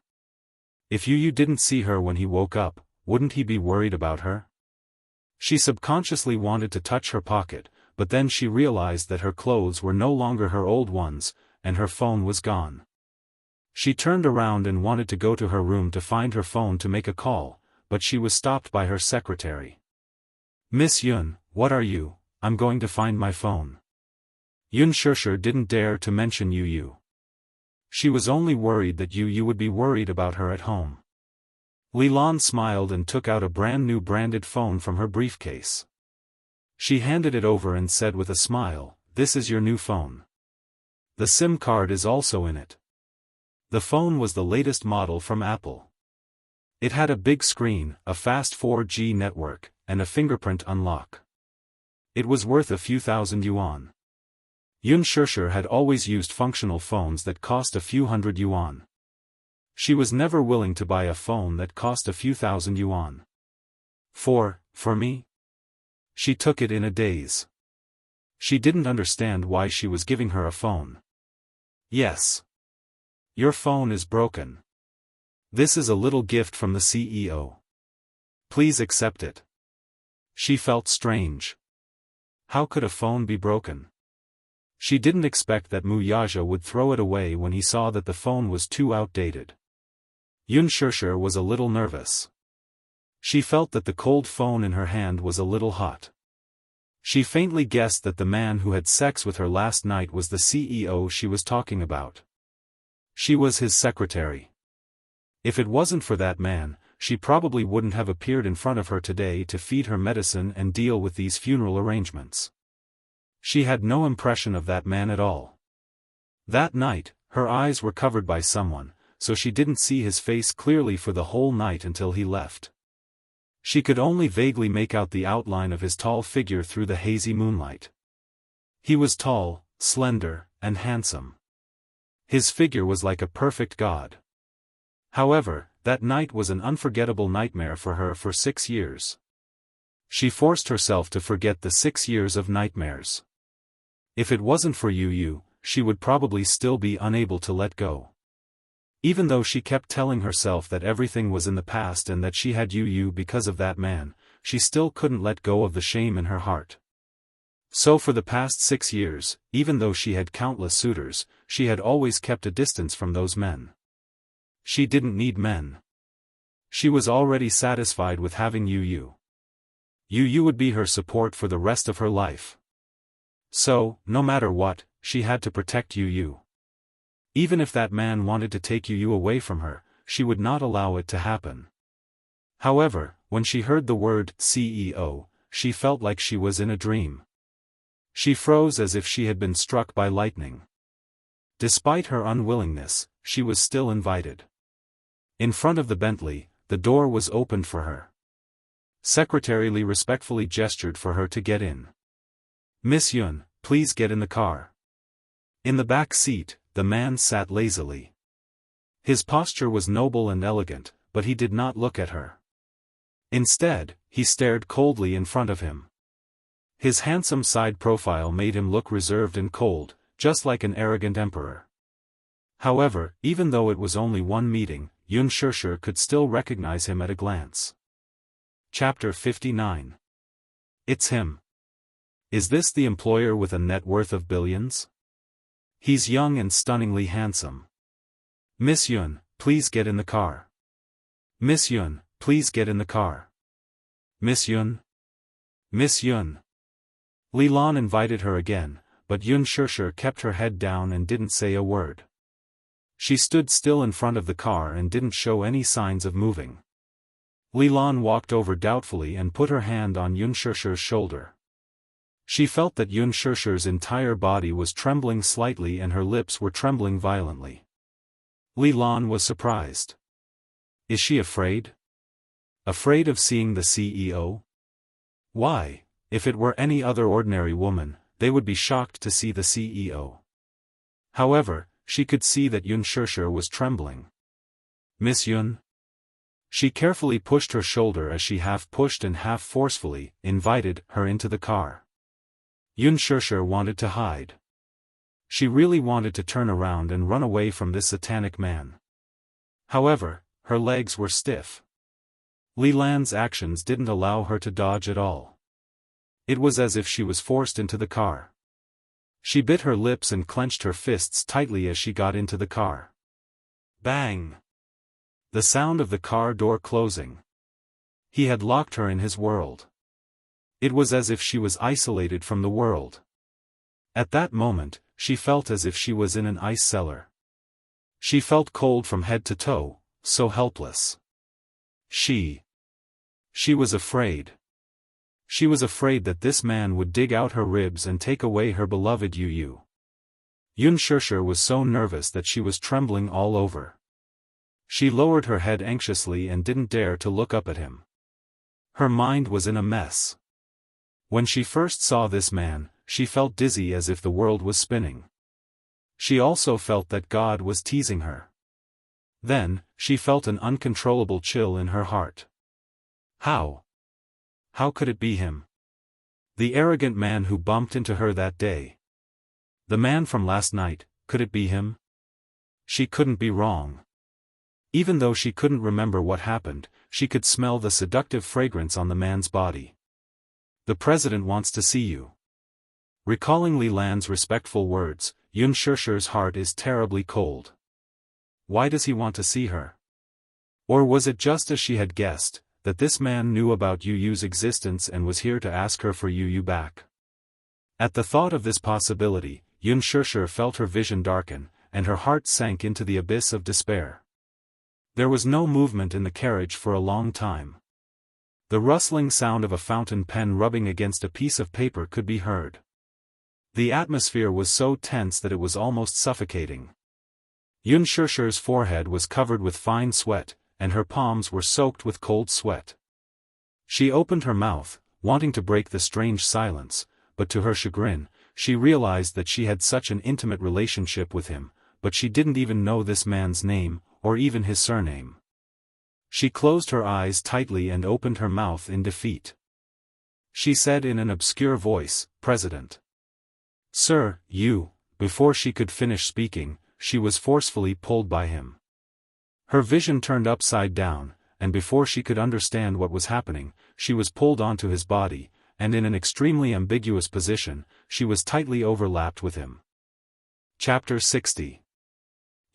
If Yu didn't see her when he woke up, wouldn't he be worried about her? She subconsciously wanted to touch her pocket, but then she realized that her clothes were no longer her old ones, and her phone was gone. She turned around and wanted to go to her room to find her phone to make a call, but she was stopped by her secretary. "Miss Yun, what are you? I'm going to find my phone." Unspoken didn't dare to mention Yu. She was only worried that Yu would be worried about her at home. Lilan smiled and took out a brand new branded phone from her briefcase. She handed it over and said with a smile, "This is your new phone. The SIM card is also in it." The phone was the latest model from Apple. It had a big screen, a fast 4G network, and a fingerprint unlock. It was worth a few thousand yuan. Unspoken had always used functional phones that cost a few hundred yuan. She was never willing to buy a phone that cost a few thousand yuan. For me? She took it in a daze. She didn't understand why she was giving her a phone. "Yes. Your phone is broken. This is a little gift from the CEO. Please accept it." She felt strange. How could a phone be broken? She didn't expect that Wuxia would throw it away when he saw that the phone was too outdated. Unspoken was a little nervous. She felt that the cold phone in her hand was a little hot. She faintly guessed that the man who had sex with her last night was the CEO she was talking about. She was his secretary. If it wasn't for that man, she probably wouldn't have appeared in front of her today to feed her medicine and deal with these funeral arrangements. She had no impression of that man at all. That night, her eyes were covered by someone, so she didn't see his face clearly for the whole night until he left. She could only vaguely make out the outline of his tall figure through the hazy moonlight. He was tall, slender, and handsome. His figure was like a perfect god. However, that night was an unforgettable nightmare for her for 6 years. She forced herself to forget the 6 years of nightmares. If it wasn't for Yu, she would probably still be unable to let go. Even though she kept telling herself that everything was in the past and that she had Yu because of that man, she still couldn't let go of the shame in her heart. So for the past 6 years, even though she had countless suitors, she had always kept a distance from those men. She didn't need men. She was already satisfied with having Yu. Yu would be her support for the rest of her life. So, no matter what, she had to protect Yu. Even if that man wanted to take Yu away from her, she would not allow it to happen. However, when she heard the word CEO, she felt like she was in a dream. She froze as if she had been struck by lightning. Despite her unwillingness, she was still invited. In front of the Bentley, the door was opened for her. Secretary Li respectfully gestured for her to get in. "Miss Yun, please get in the car." In the back seat, the man sat lazily. His posture was noble and elegant, but he did not look at her. Instead, he stared coldly in front of him. His handsome side profile made him look reserved and cold, just like an arrogant emperor. However, even though it was only one meeting, Unspoken could still recognize him at a glance. Chapter 59. It's him. Is this the employer with a net worth of billions? He's young and stunningly handsome. "Miss Yun, please get in the car." "Miss Yun, please get in the car." "Miss Yun? Miss Yun." Li Lan invited her again, but Unspoken kept her head down and didn't say a word. She stood still in front of the car and didn't show any signs of moving. Li Lan walked over doubtfully and put her hand on Unspoken's shoulder. She felt that Unspoken's entire body was trembling slightly and her lips were trembling violently. Li Lan was surprised. Is she afraid? Afraid of seeing the CEO? Why, if it were any other ordinary woman, they would be shocked to see the CEO. However, she could see that Unspoken was trembling. "Miss Yun?" She carefully pushed her shoulder as she half pushed and half forcefully invited her into the car. Unspoken wanted to hide. She really wanted to turn around and run away from this satanic man. However, her legs were stiff. Li Lan's actions didn't allow her to dodge at all. It was as if she was forced into the car. She bit her lips and clenched her fists tightly as she got into the car. Bang! The sound of the car door closing. He had locked her in his world. It was as if she was isolated from the world. At that moment, she felt as if she was in an ice cellar. She felt cold from head to toe, so helpless. She was afraid. She was afraid that this man would dig out her ribs and take away her beloved Yu. Unspoken was so nervous that she was trembling all over. She lowered her head anxiously and didn't dare to look up at him. Her mind was in a mess. When she first saw this man, she felt dizzy as if the world was spinning. She also felt that God was teasing her. Then, she felt an uncontrollable chill in her heart. How could it be him? The arrogant man who bumped into her that day. The man from last night, could it be him? She couldn't be wrong. Even though she couldn't remember what happened, she could smell the seductive fragrance on the man's body. "The president wants to see you." Recalling Li Lan's respectful words, Unspoken's heart is terribly cold. Why does he want to see her? Or was it just as she had guessed, that this man knew about Yu's existence and was here to ask her for Yu back? At the thought of this possibility, Unspoken felt her vision darken, and her heart sank into the abyss of despair. There was no movement in the carriage for a long time. The rustling sound of a fountain pen rubbing against a piece of paper could be heard. The atmosphere was so tense that it was almost suffocating. Unspoken's forehead was covered with fine sweat, and her palms were soaked with cold sweat. She opened her mouth, wanting to break the strange silence, but to her chagrin, she realized that she had such an intimate relationship with him, but she didn't even know this man's name, or even his surname. She closed her eyes tightly and opened her mouth in defeat. She said in an obscure voice, "President." "Sir, you," before she could finish speaking, she was forcefully pulled by him. Her vision turned upside down, and before she could understand what was happening, she was pulled onto his body, and in an extremely ambiguous position, she was tightly overlapped with him. Chapter 60.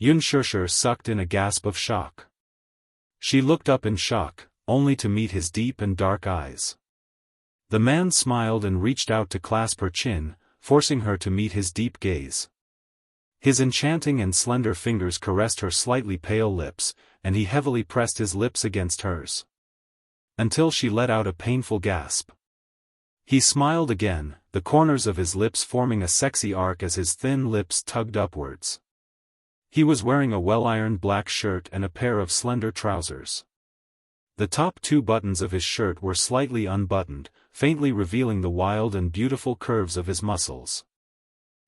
Unspoken sucked in a gasp of shock. She looked up in shock, only to meet his deep and dark eyes. The man smiled and reached out to clasp her chin, forcing her to meet his deep gaze. His enchanting and slender fingers caressed her slightly pale lips, and he heavily pressed his lips against hers. Until she let out a painful gasp. He smiled again, the corners of his lips forming a sexy arc as his thin lips tugged upwards. He was wearing a well-ironed black shirt and a pair of slender trousers. The top 2 buttons of his shirt were slightly unbuttoned, faintly revealing the wild and beautiful curves of his muscles.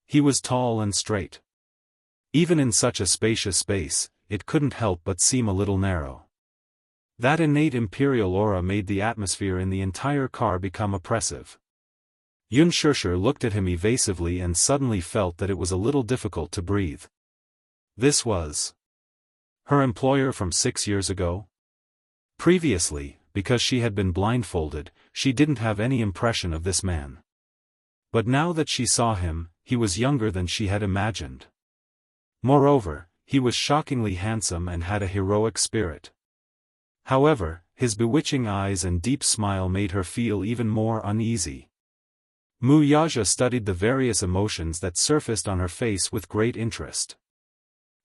He was tall and straight. Even in such a spacious space, it couldn't help but seem a little narrow. That innate imperial aura made the atmosphere in the entire car become oppressive. Unspoken looked at him evasively and suddenly felt that it was a little difficult to breathe. This was her employer from 6 years ago? Previously, because she had been blindfolded, she didn't have any impression of this man. But now that she saw him, he was younger than she had imagined. Moreover, he was shockingly handsome and had a heroic spirit. However, his bewitching eyes and deep smile made her feel even more uneasy. Wuxia studied the various emotions that surfaced on her face with great interest.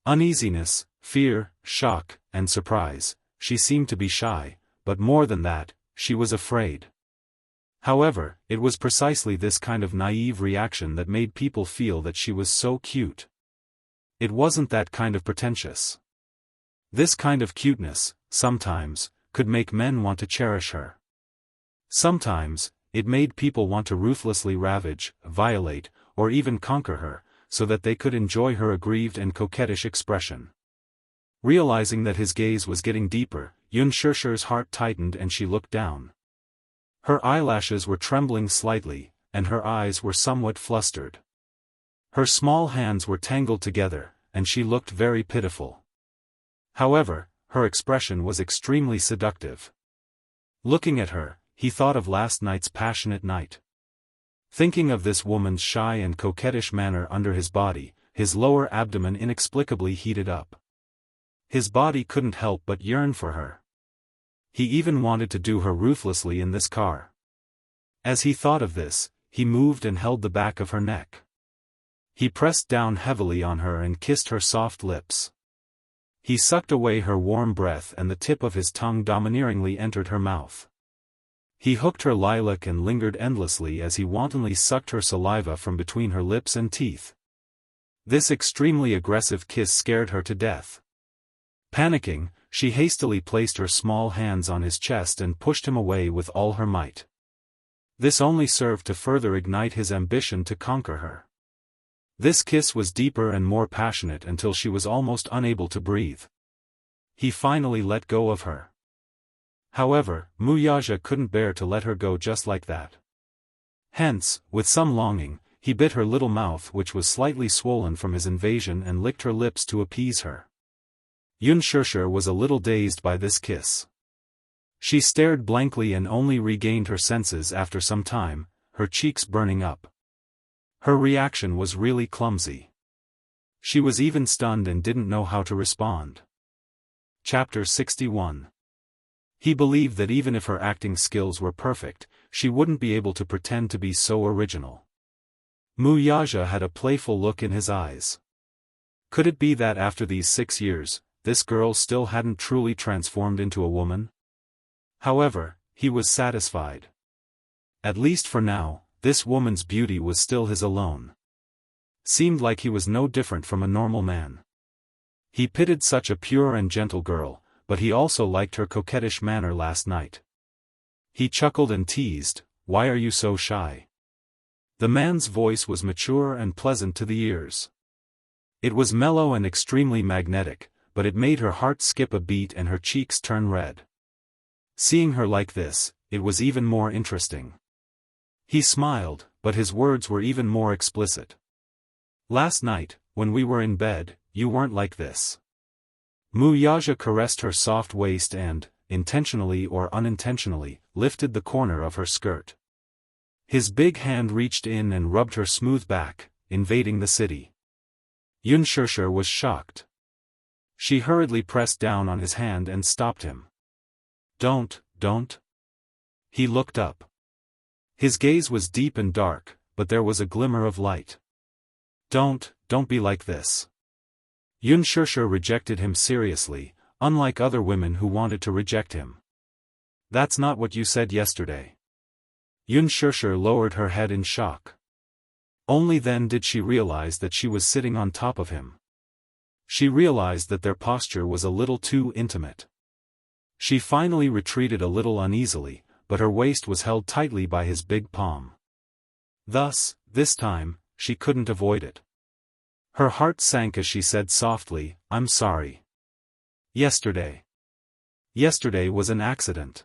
Uneasiness, fear, shock, and surprise. She seemed to be shy, but more than that, she was afraid. However, it was precisely this kind of naive reaction that made people feel that she was so cute. It wasn't that kind of pretentious. This kind of cuteness, sometimes, could make men want to cherish her. Sometimes, it made people want to ruthlessly ravage, violate, or even conquer her, so that they could enjoy her aggrieved and coquettish expression. Realizing that his gaze was getting deeper, Unspoken's heart tightened and she looked down. Her eyelashes were trembling slightly, and her eyes were somewhat flustered. Her small hands were tangled together, and she looked very pitiful. However, her expression was extremely seductive. Looking at her, he thought of last night's passionate night. Thinking of this woman's shy and coquettish manner under his body, his lower abdomen inexplicably heated up. His body couldn't help but yearn for her. He even wanted to do her ruthlessly in this car. As he thought of this, he moved and held the back of her neck. He pressed down heavily on her and kissed her soft lips. He sucked away her warm breath and the tip of his tongue domineeringly entered her mouth. He hooked her lilac and lingered endlessly as he wantonly sucked her saliva from between her lips and teeth. This extremely aggressive kiss scared her to death. Panicking, she hastily placed her small hands on his chest and pushed him away with all her might. This only served to further ignite his ambition to conquer her. This kiss was deeper and more passionate until she was almost unable to breathe. He finally let go of her. However, Wuxia couldn't bear to let her go just like that. Hence, with some longing, he bit her little mouth which was slightly swollen from his invasion and licked her lips to appease her. Unspoken was a little dazed by this kiss. She stared blankly and only regained her senses after some time, her cheeks burning up. Her reaction was really clumsy. She was even stunned and didn't know how to respond. Chapter 61. He believed that even if her acting skills were perfect, she wouldn't be able to pretend to be so original. Wuxia had a playful look in his eyes. Could it be that after these 6 years, this girl still hadn't truly transformed into a woman? However, he was satisfied. At least for now, this woman's beauty was still his alone. Seemed like he was no different from a normal man. He pitied such a pure and gentle girl, but he also liked her coquettish manner last night. He chuckled and teased, "Why are you so shy?" The man's voice was mature and pleasant to the ears. It was mellow and extremely magnetic, but it made her heart skip a beat and her cheeks turn red. Seeing her like this, it was even more interesting. He smiled, but his words were even more explicit. "Last night, when we were in bed, you weren't like this." Wuxia caressed her soft waist and, intentionally or unintentionally, lifted the corner of her skirt. His big hand reached in and rubbed her smooth back, invading the city. Unspoken was shocked. She hurriedly pressed down on his hand and stopped him. Don't. He looked up. His gaze was deep and dark, but there was a glimmer of light. Don't be like this. Unspoken rejected him seriously, unlike other women who wanted to reject him. That's not what you said yesterday. Unspoken lowered her head in shock. Only then did she realize that she was sitting on top of him. She realized that their posture was a little too intimate. She finally retreated a little uneasily, but her waist was held tightly by his big palm. Thus, this time, she couldn't avoid it. Her heart sank as she said softly, I'm sorry. Yesterday was an accident.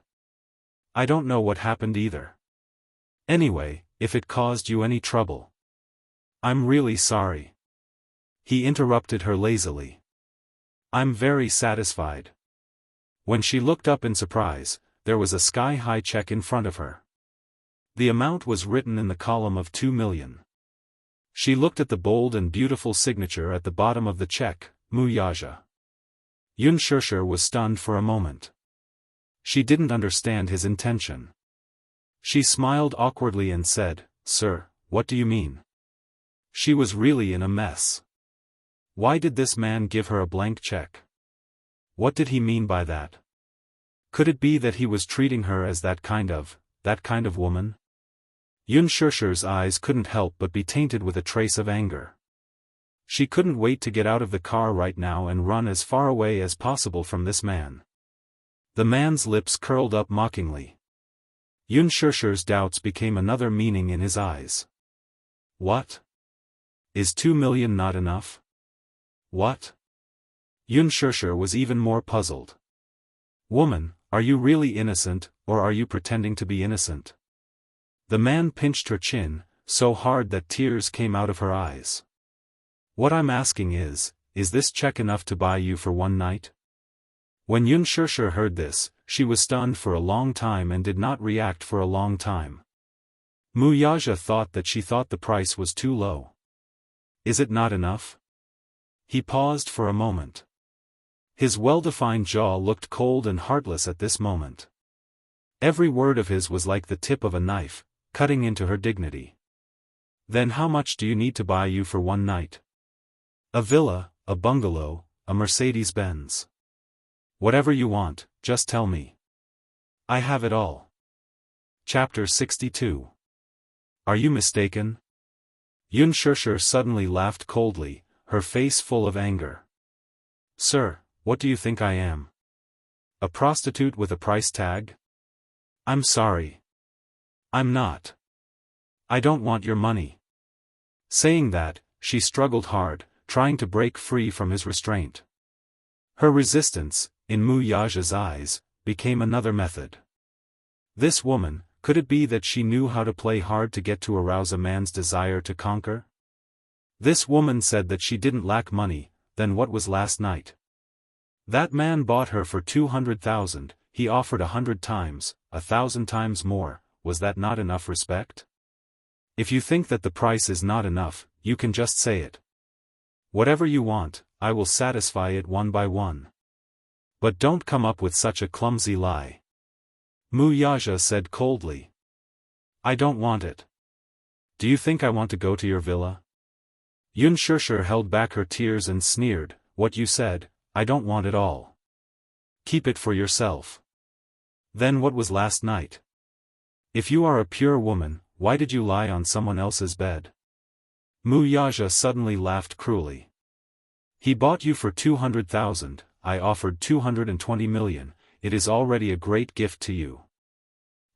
I don't know what happened either. Anyway, if it caused you any trouble. I'm really sorry. He interrupted her lazily. I'm very satisfied. When she looked up in surprise, there was a sky-high check in front of her. The amount was written in the column of 2 million. She looked at the bold and beautiful signature at the bottom of the check, Wuxia. Xianxia was stunned for a moment. She didn't understand his intention. She smiled awkwardly and said, Sir, what do you mean? She was really in a mess. Why did this man give her a blank check? What did he mean by that? Could it be that he was treating her as that kind of woman? Unspoken's eyes couldn't help but be tainted with a trace of anger. She couldn't wait to get out of the car right now and run as far away as possible from this man. The man's lips curled up mockingly. Unspoken's doubts became another meaning in his eyes. What? Is 2 million not enough? What? Unspoken was even more puzzled. Woman, are you really innocent, or are you pretending to be innocent? The man pinched her chin, so hard that tears came out of her eyes. What I'm asking is this check enough to buy you for one night? When Unspoken heard this, she was stunned for a long time and did not react for a long time. Wuxia thought the price was too low. Is it not enough? He paused for a moment. His well-defined jaw looked cold and heartless at this moment. Every word of his was like the tip of a knife, cutting into her dignity. Then how much do you need to buy you for one night? A villa, a bungalow, a Mercedes-Benz. Whatever you want, just tell me. I have it all. Chapter 62. Are you mistaken? Unspoken suddenly laughed coldly, her face full of anger. Sir, what do you think I am? A prostitute with a price tag? I'm sorry. I'm not. I don't want your money. Saying that, she struggled hard, trying to break free from his restraint. Her resistance, in Wuxia's eyes, became another method. This woman, could it be that she knew how to play hard to get to arouse a man's desire to conquer? This woman said that she didn't lack money, then what was last night? That man bought her for 200,000, he offered 100 times, 1,000 times more, was that not enough respect? If you think that the price is not enough, you can just say it. Whatever you want, I will satisfy it one by one. But don't come up with such a clumsy lie. Wuxia said coldly. I don't want it. Do you think I want to go to your villa? Unspoken held back her tears and sneered, what you said, I don't want it all. Keep it for yourself. Then what was last night? If you are a pure woman, why did you lie on someone else's bed? Wuxia suddenly laughed cruelly. He bought you for 200,000, I offered 220 million, it is already a great gift to you.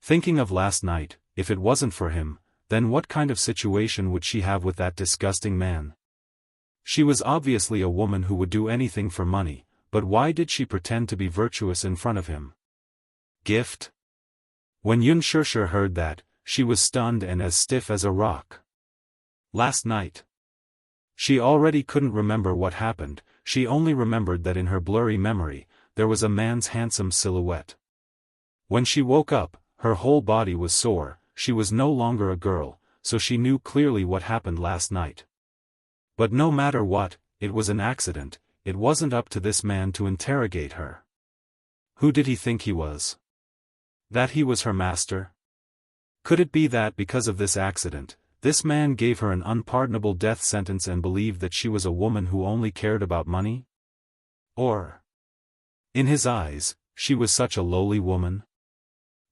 Thinking of last night, if it wasn't for him, then what kind of situation would she have with that disgusting man? She was obviously a woman who would do anything for money, but why did she pretend to be virtuous in front of him? Gift? When Unspoken heard that, she was stunned and as stiff as a rock. Last night. She already couldn't remember what happened, she only remembered that in her blurry memory, there was a man's handsome silhouette. When she woke up, her whole body was sore, she was no longer a girl, so she knew clearly what happened last night. But no matter what, it was an accident, it wasn't up to this man to interrogate her. Who did he think he was? That he was her master? Could it be that because of this accident, this man gave her an unpardonable death sentence and believed that she was a woman who only cared about money? Or, in his eyes, she was such a lowly woman?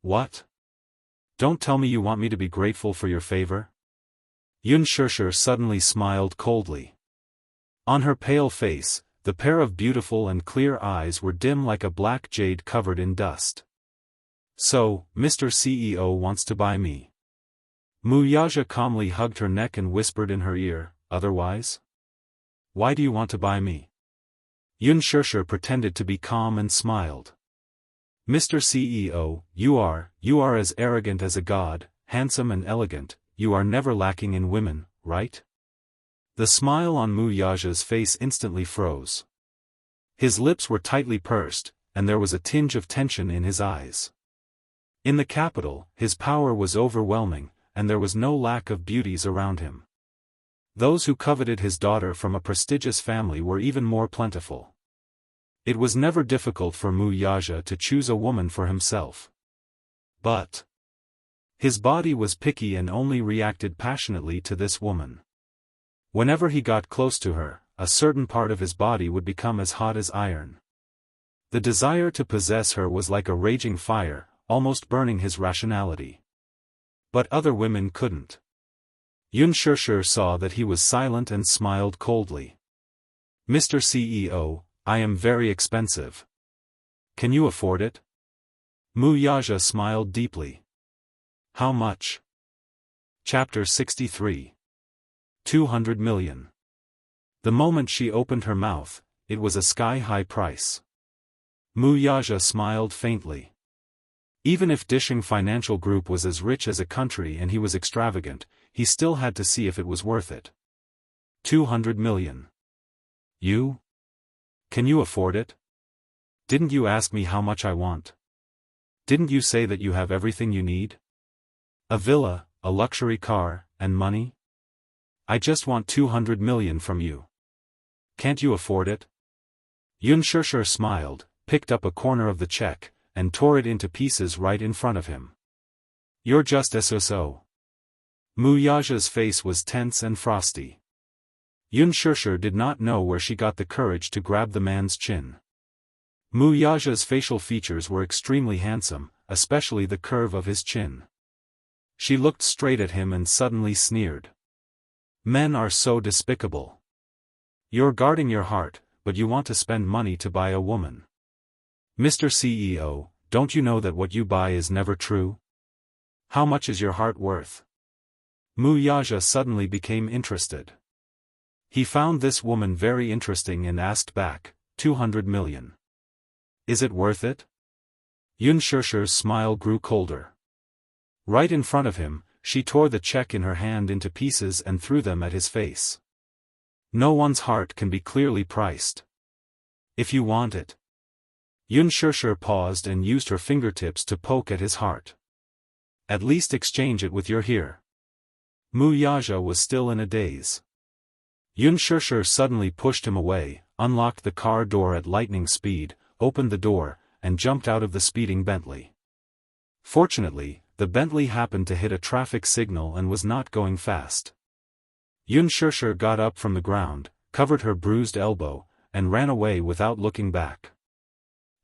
What? Don't tell me you want me to be grateful for your favor? Xianxia suddenly smiled coldly. On her pale face, the pair of beautiful and clear eyes were dim like a black jade covered in dust. So, Mr. CEO wants to buy me. Wuxia calmly hugged her neck and whispered in her ear, otherwise? Why do you want to buy me? Xianxia pretended to be calm and smiled. Mr. CEO, you are as arrogant as a god, handsome and elegant, you are never lacking in women, right? The smile on Wuxia's face instantly froze. His lips were tightly pursed, and there was a tinge of tension in his eyes. In the capital, his power was overwhelming, and there was no lack of beauties around him. Those who coveted his daughter from a prestigious family were even more plentiful. It was never difficult for Wuxia to choose a woman for himself. But his body was picky and only reacted passionately to this woman. Whenever he got close to her, a certain part of his body would become as hot as iron. The desire to possess her was like a raging fire, almost burning his rationality. But other women couldn't. Xianxia saw that he was silent and smiled coldly. Mr. CEO, I am very expensive. Can you afford it? Wuxia smiled deeply. How much? Chapter 63. 200 million. The moment she opened her mouth, it was a sky-high price. Wuxia smiled faintly. Even if Disheng Financial Group was as rich as a country and he was extravagant, he still had to see if it was worth it. 200 million. You? Can you afford it? Didn't you ask me how much I want? Didn't you say that you have everything you need? A villa, a luxury car, and money? I just want 200 million from you. Can't you afford it? Xianxia smiled, picked up a corner of the check, and tore it into pieces right in front of him. You're just SSO. Wuxia's face was tense and frosty. Xianxia did not know where she got the courage to grab the man's chin. Wuxia's facial features were extremely handsome, especially the curve of his chin. She looked straight at him and suddenly sneered. Men are so despicable. You're guarding your heart, but you want to spend money to buy a woman. Mr. CEO, don't you know that what you buy is never true? How much is your heart worth? Wuxia suddenly became interested. He found this woman very interesting and asked back, 200 million. Is it worth it? Xianxia's smile grew colder. Right in front of him, she tore the check in her hand into pieces and threw them at his face. No one's heart can be clearly priced. If you want it. Xianxia paused and used her fingertips to poke at his heart. At least exchange it with your here. Wuxia was still in a daze. Xianxia suddenly pushed him away, unlocked the car door at lightning speed, opened the door, and jumped out of the speeding Bentley. Fortunately, the Bentley happened to hit a traffic signal and was not going fast. Xianxia got up from the ground, covered her bruised elbow, and ran away without looking back.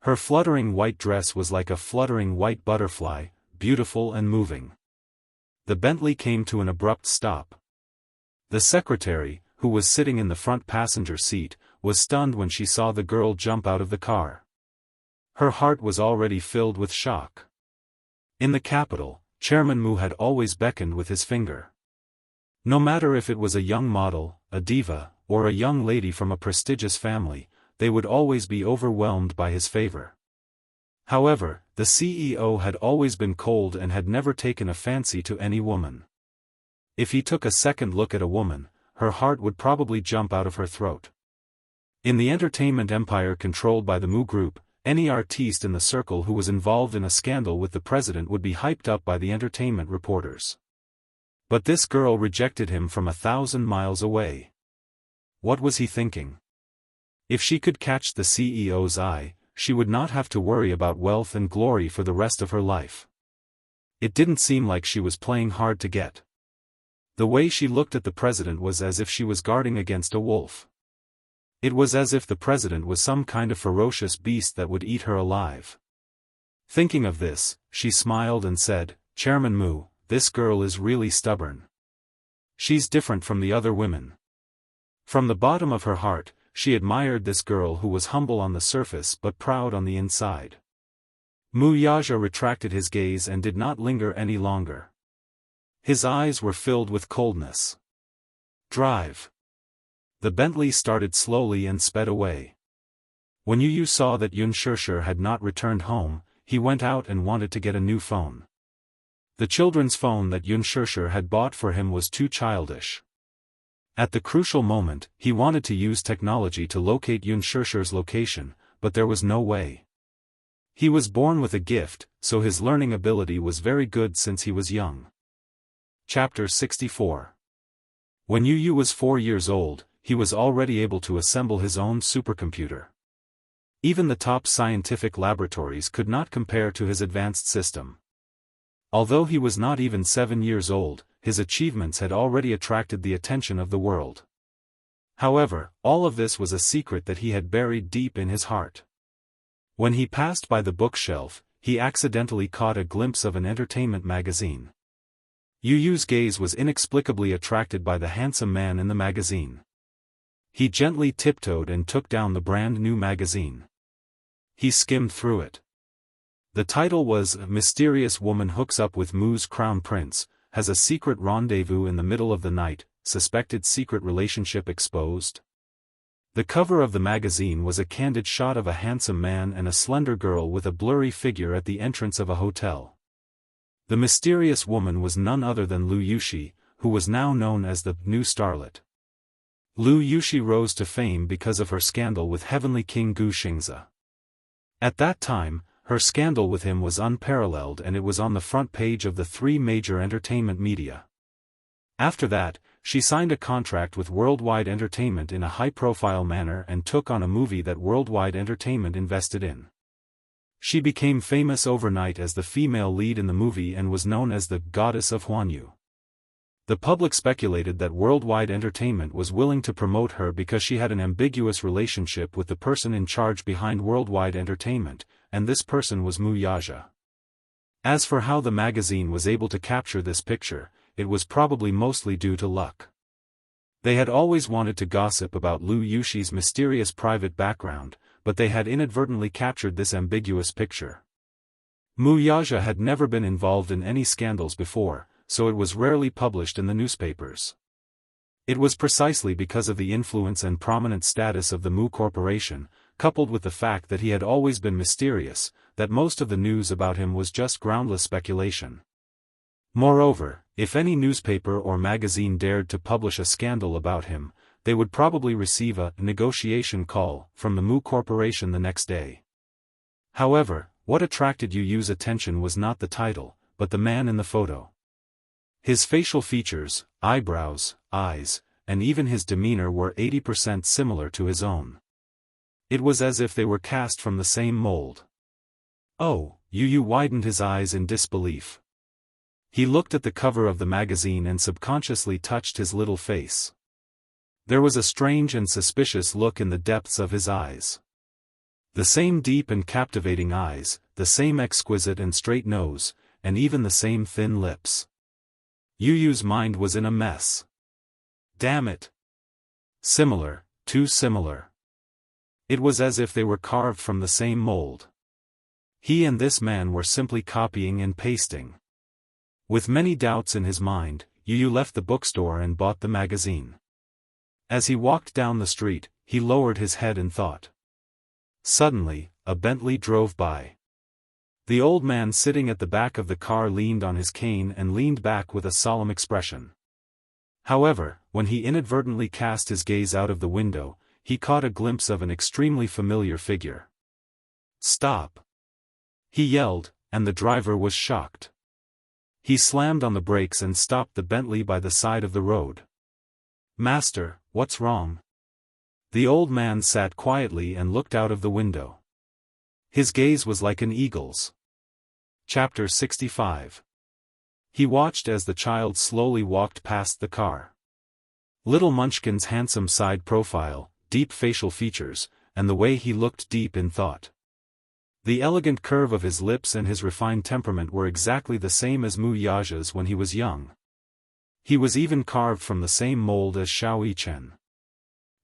Her fluttering white dress was like a fluttering white butterfly, beautiful and moving. The Bentley came to an abrupt stop. The secretary, who was sitting in the front passenger seat, was stunned when she saw the girl jump out of the car. Her heart was already filled with shock. In the capital, Chairman Mu had always beckoned with his finger. No matter if it was a young model, a diva, or a young lady from a prestigious family, they would always be overwhelmed by his favor. However, the CEO had always been cold and had never taken a fancy to any woman. If he took a second look at a woman, her heart would probably jump out of her throat. In the entertainment empire controlled by the Mu Group, any artiste in the circle who was involved in a scandal with the president would be hyped up by the entertainment reporters. But this girl rejected him from 1,000 miles away. What was he thinking? If she could catch the CEO's eye, she would not have to worry about wealth and glory for the rest of her life. It didn't seem like she was playing hard to get. The way she looked at the president was as if she was guarding against a wolf. It was as if the president was some kind of ferocious beast that would eat her alive. Thinking of this, she smiled and said, "Chairman Mu, this girl is really stubborn. She's different from the other women." From the bottom of her heart, she admired this girl who was humble on the surface but proud on the inside. Mu Yaja retracted his gaze and did not linger any longer. His eyes were filled with coldness. "Drive." The Bentley started slowly and sped away. When Yu saw that Yunshishir had not returned home, he went out and wanted to get a new phone. The children's phone that Yunshishir had bought for him was too childish. At the crucial moment, he wanted to use technology to locate Yunshishir's location, but there was no way. He was born with a gift, so his learning ability was very good since he was young. Chapter 64. When Yu was 4 years old, he was already able to assemble his own supercomputer. Even the top scientific laboratories could not compare to his advanced system. Although he was not even 7 years old, his achievements had already attracted the attention of the world. However, all of this was a secret that he had buried deep in his heart. When he passed by the bookshelf, he accidentally caught a glimpse of an entertainment magazine. Yu's gaze was inexplicably attracted by the handsome man in the magazine. He gently tiptoed and took down the brand new magazine. He skimmed through it. The title was "A Mysterious Woman Hooks Up with Mu's Crown Prince, Has a Secret Rendezvous in the Middle of the Night, Suspected Secret Relationship Exposed." The cover of the magazine was a candid shot of a handsome man and a slender girl with a blurry figure at the entrance of a hotel. The mysterious woman was none other than Lu Yushi, who was now known as the new starlet. Lu Yushi rose to fame because of her scandal with Heavenly King Gu Xingzi. At that time, her scandal with him was unparalleled and it was on the front page of the 3 major entertainment media. After that, she signed a contract with Worldwide Entertainment in a high-profile manner and took on a movie that Worldwide Entertainment invested in. She became famous overnight as the female lead in the movie and was known as the Goddess of Huanyu. The public speculated that Worldwide Entertainment was willing to promote her because she had an ambiguous relationship with the person in charge behind Worldwide Entertainment, and this person was Mu Yaja. As for how the magazine was able to capture this picture, it was probably mostly due to luck. They had always wanted to gossip about Lu Yushi's mysterious private background, but they had inadvertently captured this ambiguous picture. Mu Yaja had never been involved in any scandals before, so it was rarely published in the newspapers. It was precisely because of the influence and prominent status of the Mu Corporation, coupled with the fact that he had always been mysterious, that most of the news about him was just groundless speculation. Moreover, if any newspaper or magazine dared to publish a scandal about him, they would probably receive a negotiation call from the Mu Corporation the next day. However, what attracted Yu's attention was not the title, but the man in the photo. His facial features, eyebrows, eyes, and even his demeanor were 80% similar to his own. It was as if they were cast from the same mold. Oh, Yu widened his eyes in disbelief. He looked at the cover of the magazine and subconsciously touched his little face. There was a strange and suspicious look in the depths of his eyes. The same deep and captivating eyes, the same exquisite and straight nose, and even the same thin lips. Yu's mind was in a mess. Damn it! Similar, too similar. It was as if they were carved from the same mold. He and this man were simply copying and pasting. With many doubts in his mind, Yu left the bookstore and bought the magazine. As he walked down the street, he lowered his head and thought. Suddenly, a Bentley drove by. The old man sitting at the back of the car leaned on his cane and leaned back with a solemn expression. However, when he inadvertently cast his gaze out of the window, he caught a glimpse of an extremely familiar figure. "Stop!" he yelled, and the driver was shocked. He slammed on the brakes and stopped the Bentley by the side of the road. "Master, what's wrong?" The old man sat quietly and looked out of the window. His gaze was like an eagle's. Chapter 65. He watched as the child slowly walked past the car. Little Munchkin's handsome side profile, deep facial features, and the way he looked deep in thought. The elegant curve of his lips and his refined temperament were exactly the same as Mu Yaja's when he was young. He was even carved from the same mold as Xiao Yichen.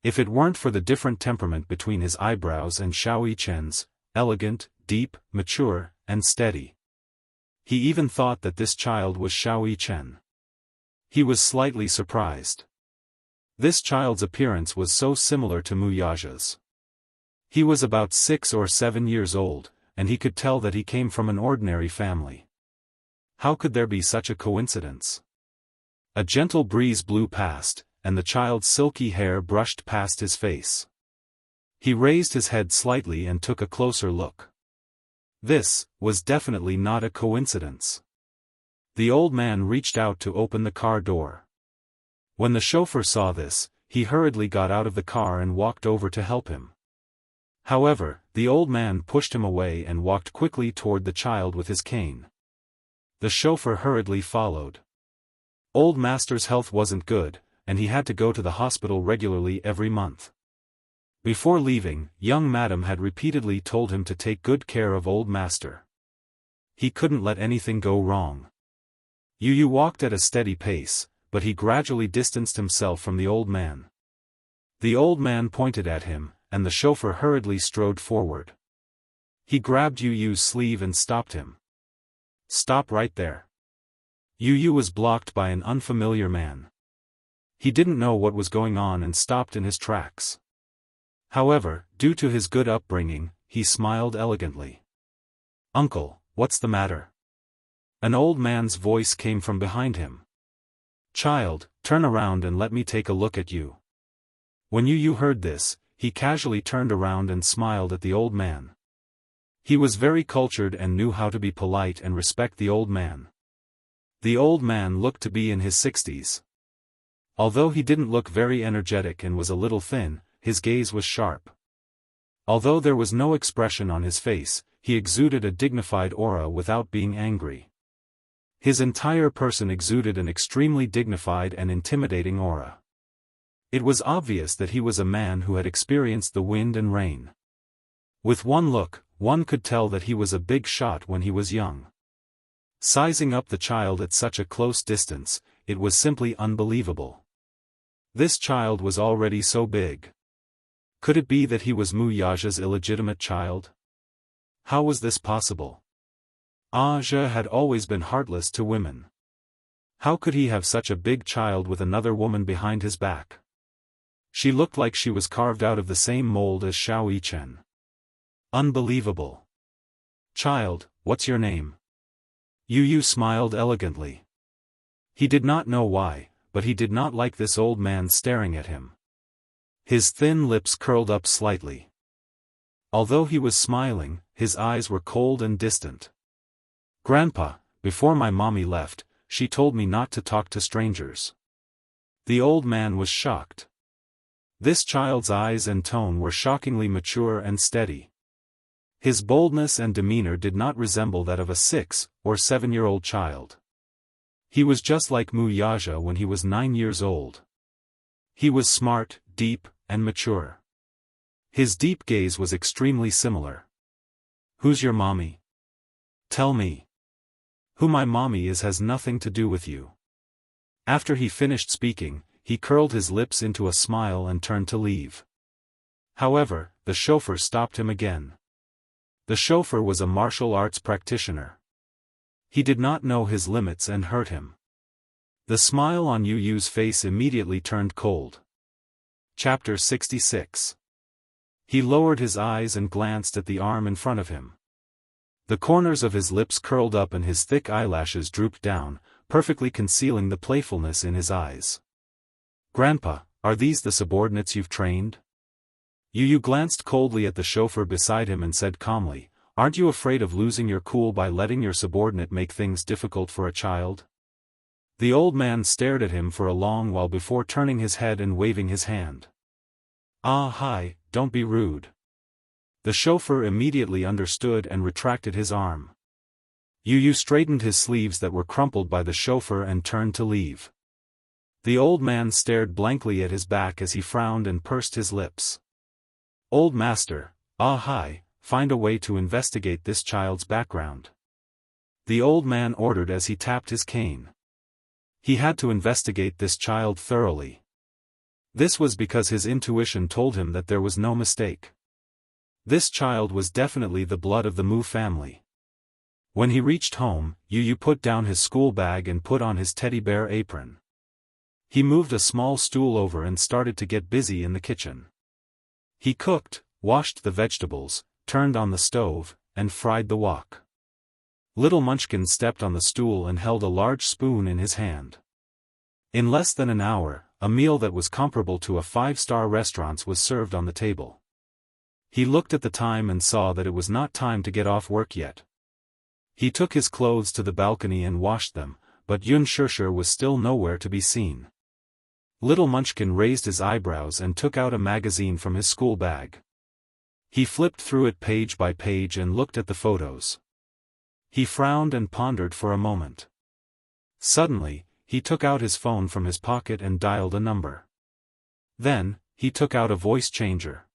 If it weren't for the different temperament between his eyebrows and Xiao Yichen's, elegant, deep, mature, and steady. He even thought that this child was Xiao Yichen. He was slightly surprised. This child's appearance was so similar to Mu Yaja's. He was about 6 or 7 years old, and he could tell that he came from an ordinary family. How could there be such a coincidence? A gentle breeze blew past, and the child's silky hair brushed past his face. He raised his head slightly and took a closer look. This was definitely not a coincidence. The old man reached out to open the car door. When the chauffeur saw this, he hurriedly got out of the car and walked over to help him. However, the old man pushed him away and walked quickly toward the child with his cane. The chauffeur hurriedly followed. Old Master's health wasn't good, and he had to go to the hospital regularly every month. Before leaving, young Madam had repeatedly told him to take good care of Old Master. He couldn't let anything go wrong. Yu walked at a steady pace, but he gradually distanced himself from the old man. The old man pointed at him, and the chauffeur hurriedly strode forward. He grabbed Yu's sleeve and stopped him. "Stop right there." Yu was blocked by an unfamiliar man. He didn't know what was going on and stopped in his tracks. However, due to his good upbringing, he smiled elegantly. "Uncle, what's the matter?" An old man's voice came from behind him. "Child, turn around and let me take a look at you." When Yu heard this, he casually turned around and smiled at the old man. He was very cultured and knew how to be polite and respect the old man. The old man looked to be in his 60s. Although he didn't look very energetic and was a little thin, his gaze was sharp. Although there was no expression on his face, he exuded a dignified aura without being angry. His entire person exuded an extremely dignified and intimidating aura. It was obvious that he was a man who had experienced the wind and rain. With one look, one could tell that he was a big shot when he was young. Sizing up the child at such a close distance, it was simply unbelievable. This child was already so big. Could it be that he was Mu Yaja's illegitimate child? How was this possible? Aja had always been heartless to women. How could he have such a big child with another woman behind his back? She looked like she was carved out of the same mold as Xiao Yichen. Unbelievable. "Child, what's your name?" Yu smiled elegantly. He did not know why, but he did not like this old man staring at him. His thin lips curled up slightly. Although he was smiling, his eyes were cold and distant. "Grandpa, before my mommy left, she told me not to talk to strangers." The old man was shocked. This child's eyes and tone were shockingly mature and steady. His boldness and demeanor did not resemble that of a 6 or 7-year-old child. He was just like Mu Yaja when he was 9 years old. He was smart, deep, and mature. His deep gaze was extremely similar. "Who's your mommy? Tell me. Who my mommy is has nothing to do with you." After he finished speaking, he curled his lips into a smile and turned to leave. However, the chauffeur stopped him again. The chauffeur was a martial arts practitioner. He did not know his limits and hurt him. The smile on Yu's face immediately turned cold. Chapter 66. He lowered his eyes and glanced at the arm in front of him. The corners of his lips curled up and his thick eyelashes drooped down, perfectly concealing the playfulness in his eyes. "Grandpa, are these the subordinates you've trained?" Yu glanced coldly at the chauffeur beside him and said calmly, "Aren't you afraid of losing your cool by letting your subordinate make things difficult for a child?" The old man stared at him for a long while before turning his head and waving his hand. Ah, hi, don't be rude. The chauffeur immediately understood and retracted his arm. Yu straightened his sleeves that were crumpled by the chauffeur and turned to leave. The old man stared blankly at his back as he frowned and pursed his lips. Old master, ah hi, find a way to investigate this child's background. The old man ordered as he tapped his cane. He had to investigate this child thoroughly. This was because his intuition told him that there was no mistake. This child was definitely the blood of the Mu family. When he reached home, Yu put down his school bag and put on his teddy bear apron. He moved a small stool over and started to get busy in the kitchen. He cooked, washed the vegetables, turned on the stove, and fried the wok. Little Munchkin stepped on the stool and held a large spoon in his hand. In less than an hour, a meal that was comparable to a 5-star restaurant's was served on the table. He looked at the time and saw that it was not time to get off work yet. He took his clothes to the balcony and washed them, but Unspoken was still nowhere to be seen. Little Munchkin raised his eyebrows and took out a magazine from his school bag. He flipped through it page by page and looked at the photos. He frowned and pondered for a moment. Suddenly, he took out his phone from his pocket and dialed a number. Then, he took out a voice changer.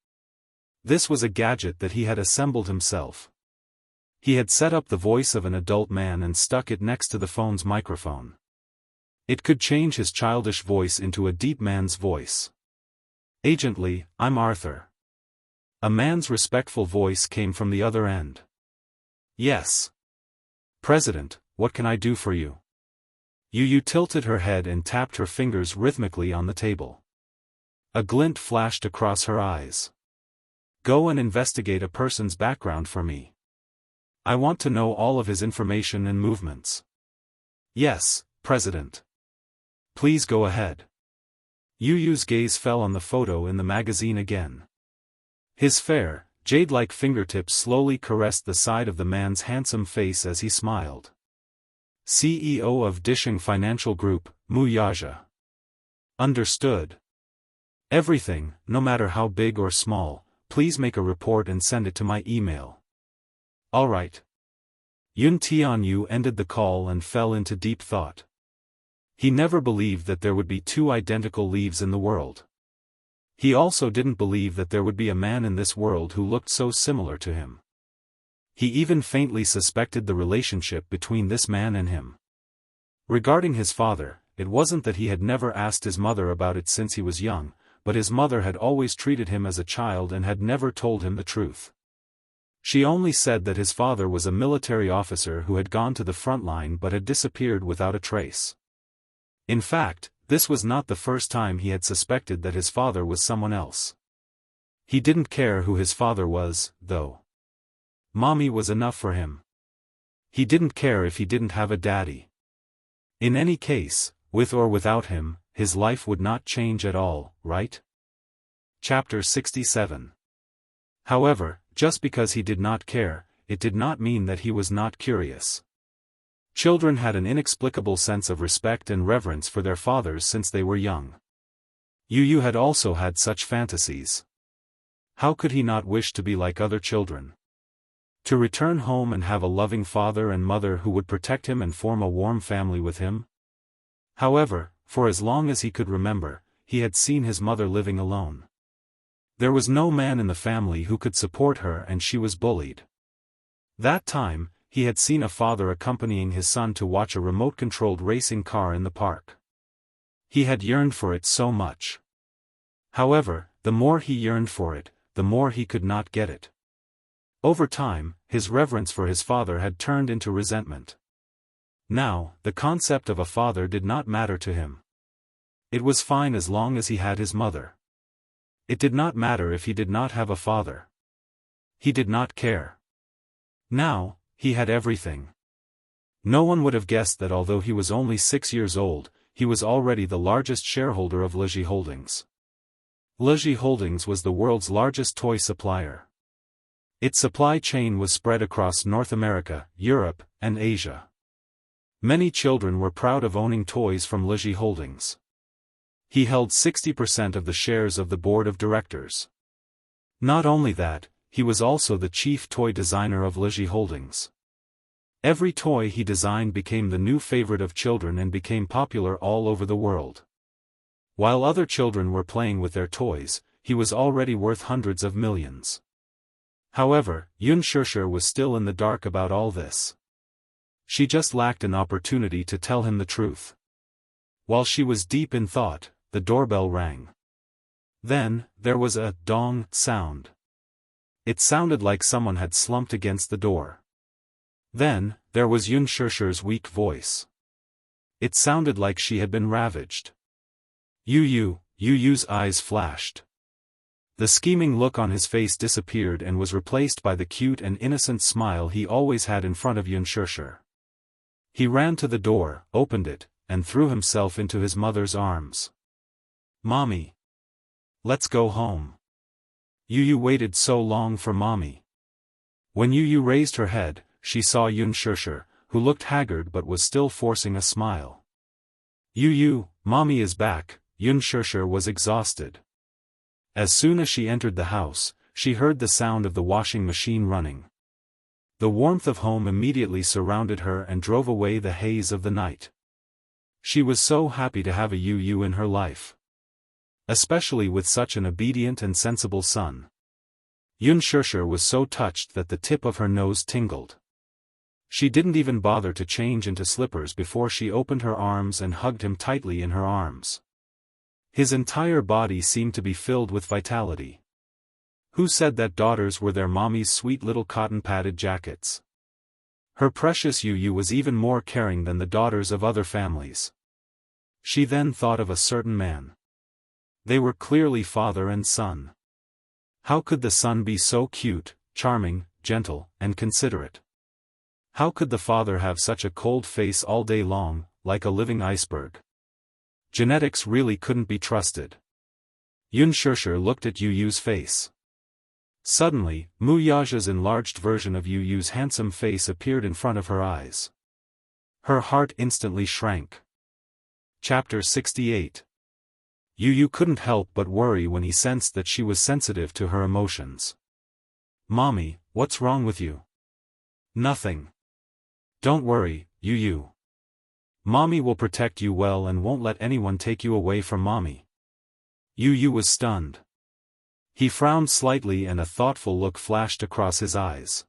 This was a gadget that he had assembled himself. He had set up the voice of an adult man and stuck it next to the phone's microphone. It could change his childish voice into a deep man's voice. "Agent, I'm Arthur." A man's respectful voice came from the other end. "Yes. President, what can I do for you?" Yu tilted her head and tapped her fingers rhythmically on the table. A glint flashed across her eyes. "Go and investigate a person's background for me. I want to know all of his information and movements." "Yes, President. Please go ahead." Yu's gaze fell on the photo in the magazine again. His fair, jade-like fingertips slowly caressed the side of the man's handsome face as he smiled. "CEO of Disheng Financial Group, Mu Yaja. Understood. Everything, no matter how big or small, please make a report and send it to my email." "All right." Yun Tianyu ended the call and fell into deep thought. He never believed that there would be two identical leaves in the world. He also didn't believe that there would be a man in this world who looked so similar to him. He even faintly suspected the relationship between this man and him. Regarding his father, it wasn't that he had never asked his mother about it since he was young, but his mother had always treated him as a child and had never told him the truth. She only said that his father was a military officer who had gone to the front line but had disappeared without a trace. In fact, this was not the first time he had suspected that his father was someone else. He didn't care who his father was, though. Mommy was enough for him. He didn't care if he didn't have a daddy. In any case, with or without him, his life would not change at all, right? Chapter 67. However, just because he did not care, it did not mean that he was not curious. Children had an inexplicable sense of respect and reverence for their fathers since they were young. Yu had also had such fantasies. How could he not wish to be like other children? To return home and have a loving father and mother who would protect him and form a warm family with him? However, for as long as he could remember, he had seen his mother living alone. There was no man in the family who could support her and she was bullied. That time, he had seen a father accompanying his son to watch a remote-controlled racing car in the park. He had yearned for it so much. However, the more he yearned for it, the more he could not get it. Over time, his reverence for his father had turned into resentment. Now, the concept of a father did not matter to him. It was fine as long as he had his mother. It did not matter if he did not have a father. He did not care. Now, he had everything. No one would have guessed that although he was only 6 years old, he was already the largest shareholder of Legi Holdings. Legi Holdings was the world's largest toy supplier. Its supply chain was spread across North America, Europe, and Asia. Many children were proud of owning toys from Legi Holdings. He held 60% of the shares of the board of directors. Not only that, he was also the chief toy designer of Liji Holdings. Every toy he designed became the new favorite of children and became popular all over the world. While other children were playing with their toys, he was already worth hundreds of millions. However, Xianxia was still in the dark about all this. She just lacked an opportunity to tell him the truth. While she was deep in thought, the doorbell rang. Then, there was a dong sound. It sounded like someone had slumped against the door. Then, there was Xianxia's weak voice. It sounded like she had been ravaged. Yu's eyes flashed. The scheming look on his face disappeared and was replaced by the cute and innocent smile he always had in front of Xianxia. He ran to the door, opened it, and threw himself into his mother's arms. "Mommy! Let's go home. Yu waited so long for Mommy." When Yu raised her head, she saw Xianxia, who looked haggard but was still forcing a smile. Mommy is back." Xianxia was exhausted. As soon as she entered the house, she heard the sound of the washing machine running. The warmth of home immediately surrounded her and drove away the haze of the night. She was so happy to have a Yu in her life. Especially with such an obedient and sensible son. Xianxia was so touched that the tip of her nose tingled. She didn't even bother to change into slippers before she opened her arms and hugged him tightly in her arms. His entire body seemed to be filled with vitality. Who said that daughters were their mommy's sweet little cotton-padded jackets? Her precious Yu was even more caring than the daughters of other families. She then thought of a certain man. They were clearly father and son. How could the son be so cute, charming, gentle, and considerate? How could the father have such a cold face all day long, like a living iceberg? Genetics really couldn't be trusted. Xianxia looked at Yu's face. Suddenly, Mu Yaja's enlarged version of Yu's handsome face appeared in front of her eyes. Her heart instantly shrank. Chapter 68. Yu couldn't help but worry when he sensed that she was sensitive to her emotions. "Mommy, what's wrong with you?" "Nothing. Don't worry, Yu. Mommy will protect you well and won't let anyone take you away from Mommy." Yu was stunned. He frowned slightly and a thoughtful look flashed across his eyes.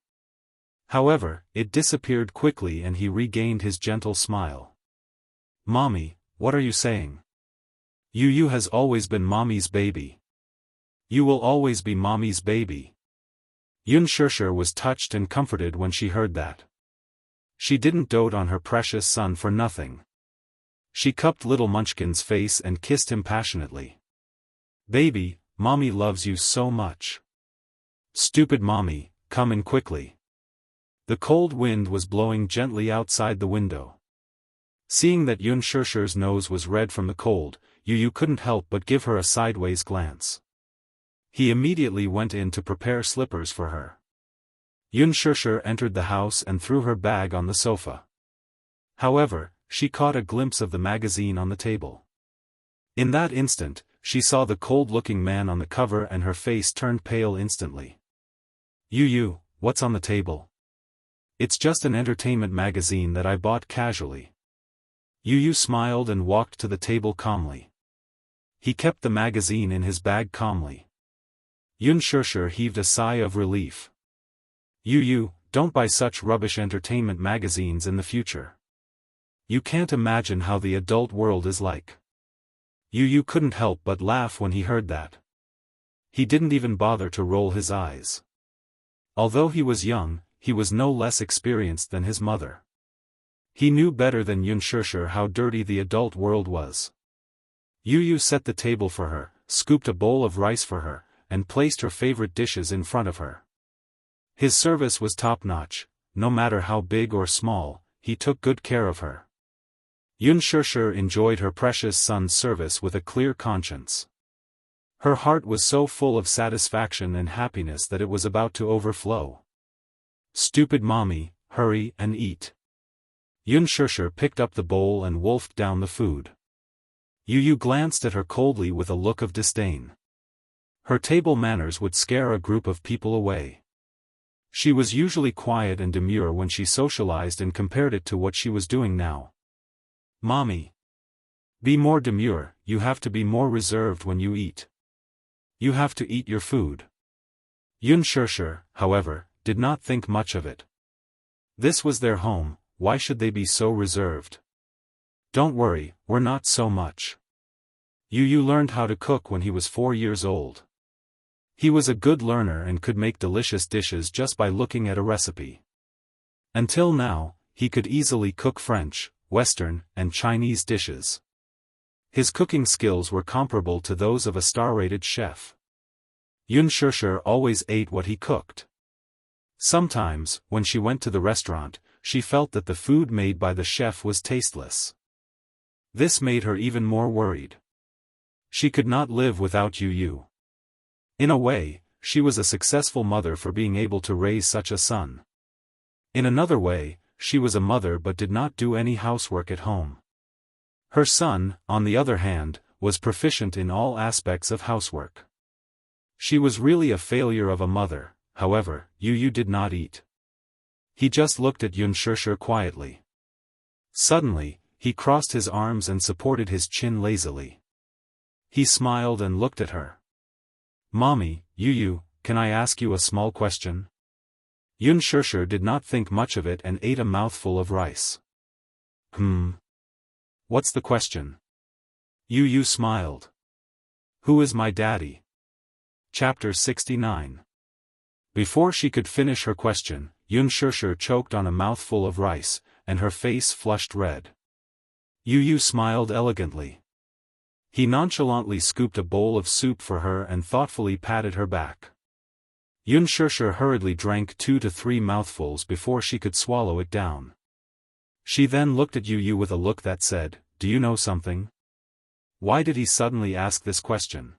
However, it disappeared quickly and he regained his gentle smile. "Mommy, what are you saying? Yu has always been Mommy's baby. You will always be Mommy's baby." Xianxia was touched and comforted when she heard that. She didn't dote on her precious son for nothing. She cupped little Munchkin's face and kissed him passionately. "Baby, Mommy loves you so much." "Stupid Mommy, come in quickly." The cold wind was blowing gently outside the window. Seeing that Xianxia's nose was red from the cold, Yu couldn't help but give her a sideways glance. He immediately went in to prepare slippers for her. Xianxia entered the house and threw her bag on the sofa. However, she caught a glimpse of the magazine on the table. In that instant, she saw the cold-looking man on the cover and her face turned pale instantly. "Yu, what's on the table?" "It's just an entertainment magazine that I bought casually." Yu smiled and walked to the table calmly. He kept the magazine in his bag calmly. Xianxia heaved a sigh of relief. "Yu, don't buy such rubbish entertainment magazines in the future. You can't imagine how the adult world is like." Yu couldn't help but laugh when he heard that. He didn't even bother to roll his eyes. Although he was young, he was no less experienced than his mother. He knew better than Xianxia how dirty the adult world was. Yu set the table for her, scooped a bowl of rice for her, and placed her favorite dishes in front of her. His service was top-notch. No matter how big or small, he took good care of her. Xianxia enjoyed her precious son's service with a clear conscience. Her heart was so full of satisfaction and happiness that it was about to overflow. "Stupid Mommy, hurry and eat." Xianxia picked up the bowl and wolfed down the food. Yu glanced at her coldly with a look of disdain. Her table manners would scare a group of people away. She was usually quiet and demure when she socialized and compared it to what she was doing now. Mommy. Be more demure, you have to be more reserved when you eat. You have to eat your food. Xianxia, however, did not think much of it. This was their home, why should they be so reserved? Don't worry, we're not so much. Yu learned how to cook when he was 4 years old. He was a good learner and could make delicious dishes just by looking at a recipe. Until now, he could easily cook French, Western, and Chinese dishes. His cooking skills were comparable to those of a star-rated chef. Xianxia always ate what he cooked. Sometimes, when she went to the restaurant, she felt that the food made by the chef was tasteless. This made her even more worried. She could not live without Yu. In a way, she was a successful mother for being able to raise such a son. In another way, she was a mother but did not do any housework at home. Her son, on the other hand, was proficient in all aspects of housework. She was really a failure of a mother, however, Yu did not eat. He just looked at Xianxia quietly. Suddenly, he crossed his arms and supported his chin lazily. He smiled and looked at her. Mommy, Yu, can I ask you a small question? Xianxia did not think much of it and ate a mouthful of rice. What's the question? Yu smiled. Who is my daddy? Chapter 69. Before she could finish her question, Xianxia choked on a mouthful of rice, and her face flushed red. Yu smiled elegantly. He nonchalantly scooped a bowl of soup for her and thoughtfully patted her back. Xianxia hurriedly drank 2 to 3 mouthfuls before she could swallow it down. She then looked at Yu with a look that said, "Do you know something?" Why did he suddenly ask this question?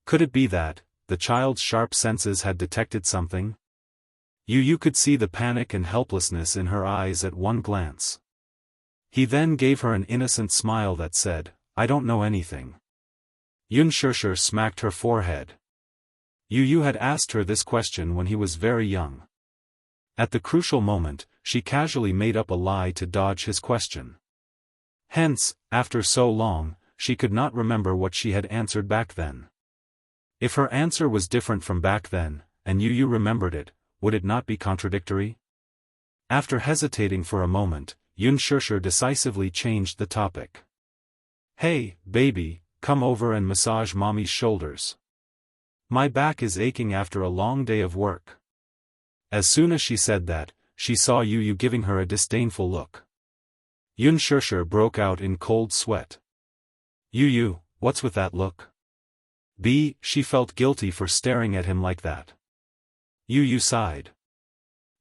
Could it be that the child's sharp senses had detected something? Yu could see the panic and helplessness in her eyes at one glance. He then gave her an innocent smile that said, "I don't know anything." Xianxia smacked her forehead. Yu had asked her this question when he was very young. At the crucial moment, she casually made up a lie to dodge his question. Hence, after so long, she could not remember what she had answered back then. If her answer was different from back then, and Yu remembered it, would it not be contradictory? After hesitating for a moment, Xianxia decisively changed the topic. "Hey, baby, come over and massage mommy's shoulders. My back is aching after a long day of work." As soon as she said that, she saw Yu giving her a disdainful look. Xianxia broke out in cold sweat. Yu, what's with that look? She felt guilty for staring at him like that. Yu sighed.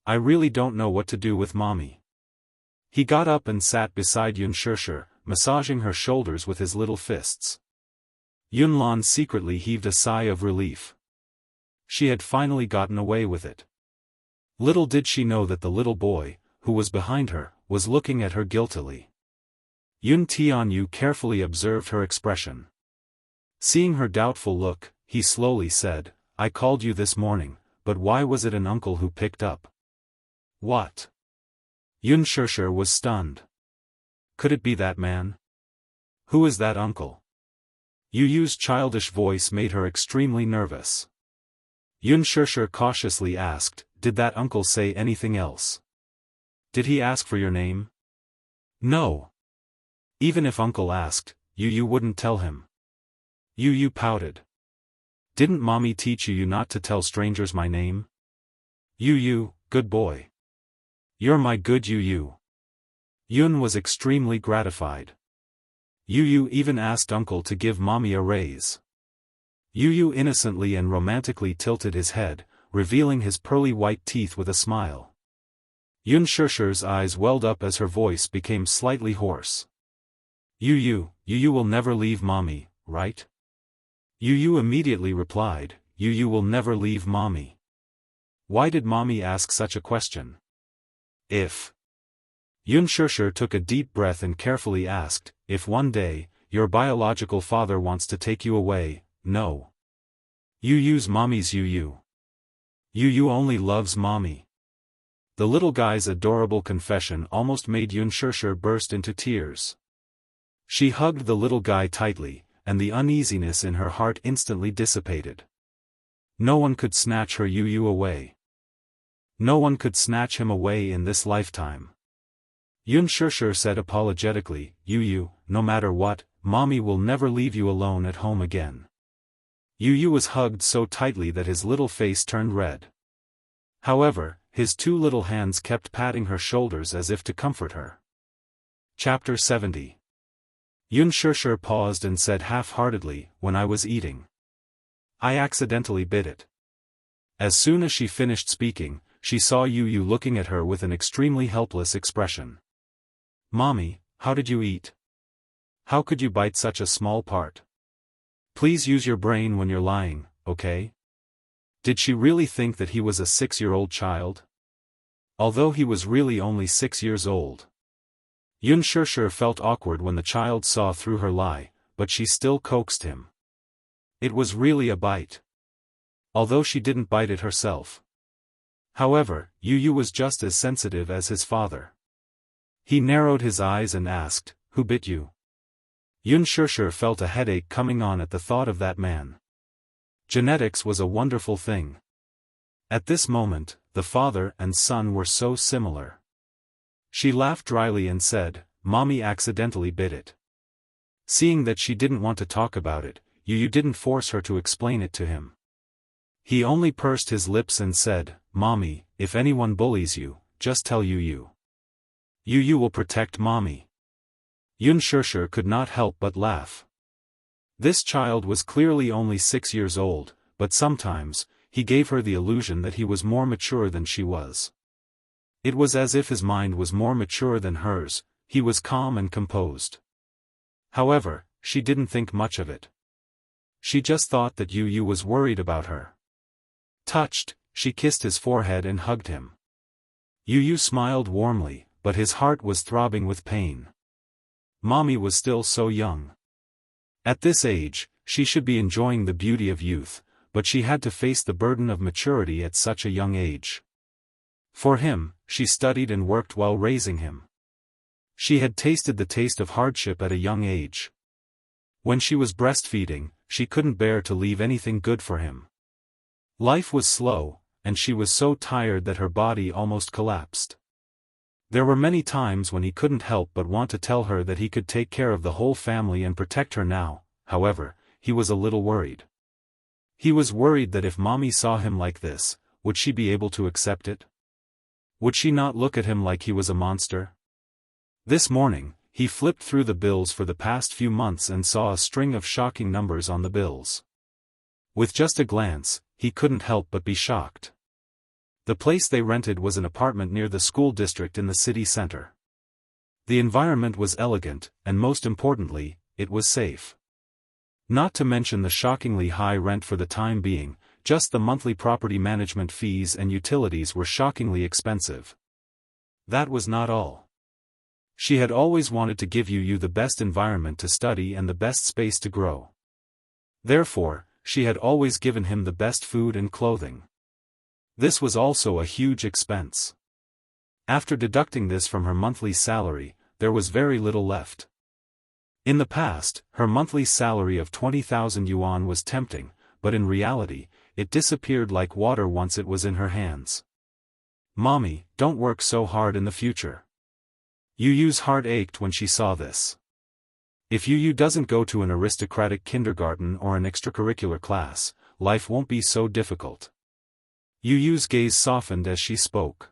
"I really don't know what to do with mommy." He got up and sat beside Xianxia, massaging her shoulders with his little fists. Yunlan secretly heaved a sigh of relief. She had finally gotten away with it. Little did she know that the little boy, who was behind her, was looking at her guiltily. Yun Tianyu carefully observed her expression. Seeing her doubtful look, he slowly said, "I called you this morning, but why was it an uncle who picked up?" "What?" Xianxia was stunned. Could it be that man? Who is that uncle? Yu's childish voice made her extremely nervous. Xianxia cautiously asked, "Did that uncle say anything else? Did he ask for your name?" "No. Even if uncle asked, Yu wouldn't tell him." Yu pouted. "Didn't mommy teach you not to tell strangers my name?" Yu, good boy. You're my good Yu. Yun was extremely gratified. Yu even asked uncle to give mommy a raise. Yu innocently and romantically tilted his head, revealing his pearly white teeth with a smile. Xia's eyes welled up as her voice became slightly hoarse. Yu will never leave mommy, right?" Yu immediately replied, "Yu will never leave mommy." Why did mommy ask such a question? If Xianxia took a deep breath and carefully asked, "If one day, your biological father wants to take you away, no. Yu's mommy's Yu. Yu only loves mommy. The little guy's adorable confession almost made Yunshursher burst into tears. She hugged the little guy tightly, and the uneasiness in her heart instantly dissipated. No one could snatch her Yu away. No one could snatch him away in this lifetime. Yunshursher said apologetically, Yu, no matter what, mommy will never leave you alone at home again. Yu was hugged so tightly that his little face turned red. However, his two little hands kept patting her shoulders as if to comfort her. Chapter 70. Yunshursher paused and said half-heartedly, when I was eating, I accidentally bit it. As soon as she finished speaking, she saw Yu looking at her with an extremely helpless expression. Mommy, how did you eat? How could you bite such a small part? Please use your brain when you're lying, okay? Did she really think that he was a 6-year-old child? Although he was really only 6 years old. Yunshursher felt awkward when the child saw through her lie, but she still coaxed him. It was really a bite. Although she didn't bite it herself. However, Yu was just as sensitive as his father. He narrowed his eyes and asked, who bit you? Yunshursher felt a headache coming on at the thought of that man. Genetics was a wonderful thing. At this moment, the father and son were so similar. She laughed dryly and said, Mommy accidentally bit it. Seeing that she didn't want to talk about it, Yu didn't force her to explain it to him. He only pursed his lips and said, Mommy, if anyone bullies you, just tell Yu. Yu will protect Mommy. Yunshursher could not help but laugh. This child was clearly only 6 years old, but sometimes, he gave her the illusion that he was more mature than she was. It was as if his mind was more mature than hers, he was calm and composed. However, she didn't think much of it. She just thought that Yu was worried about her. Touched, she kissed his forehead and hugged him. Yu smiled warmly, but his heart was throbbing with pain. Mommy was still so young. At this age, she should be enjoying the beauty of youth, but she had to face the burden of maturity at such a young age. For him, she studied and worked while raising him. She had tasted the taste of hardship at a young age. When she was breastfeeding, she couldn't bear to leave anything good for him. Life was slow, and she was so tired that her body almost collapsed. There were many times when he couldn't help but want to tell her that he could take care of the whole family and protect her now. However, he was a little worried. He was worried that if Mommy saw him like this, would she be able to accept it? Would she not look at him like he was a monster? This morning, he flipped through the bills for the past few months and saw a string of shocking numbers on the bills. With just a glance, he couldn't help but be shocked. The place they rented was an apartment near the school district in the city center. The environment was elegant, and most importantly, it was safe. Not to mention the shockingly high rent for the time being, just the monthly property management fees and utilities were shockingly expensive. That was not all. She had always wanted to give Yu the best environment to study and the best space to grow. Therefore, she had always given him the best food and clothing. This was also a huge expense. After deducting this from her monthly salary, there was very little left. In the past, her monthly salary of 20,000 yuan was tempting, but in reality, it disappeared like water once it was in her hands. Mommy, don't work so hard in the future. Yu's heart ached when she saw this. If Yu doesn't go to an aristocratic kindergarten or an extracurricular class, life won't be so difficult. Yu's gaze softened as she spoke.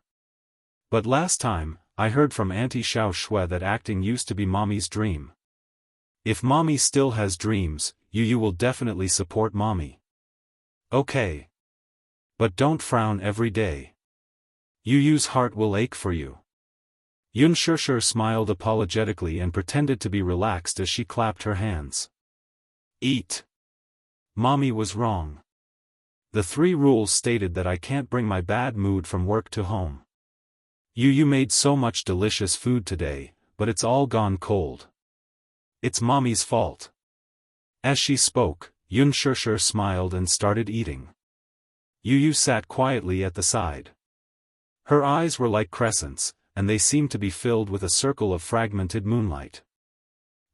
But last time, I heard from Auntie Xiao Shui that acting used to be Mommy's dream. If Mommy still has dreams, Yu will definitely support Mommy. Okay. But don't frown every day. Yu's heart will ache for you. Yunshursher smiled apologetically and pretended to be relaxed as she clapped her hands. Eat. Mommy was wrong. The 3 rules stated that I can't bring my bad mood from work to home. Yu made so much delicious food today, but it's all gone cold. It's Mommy's fault. As she spoke, Unspoken smiled and started eating. Yu sat quietly at the side. Her eyes were like crescents, and they seemed to be filled with a circle of fragmented moonlight.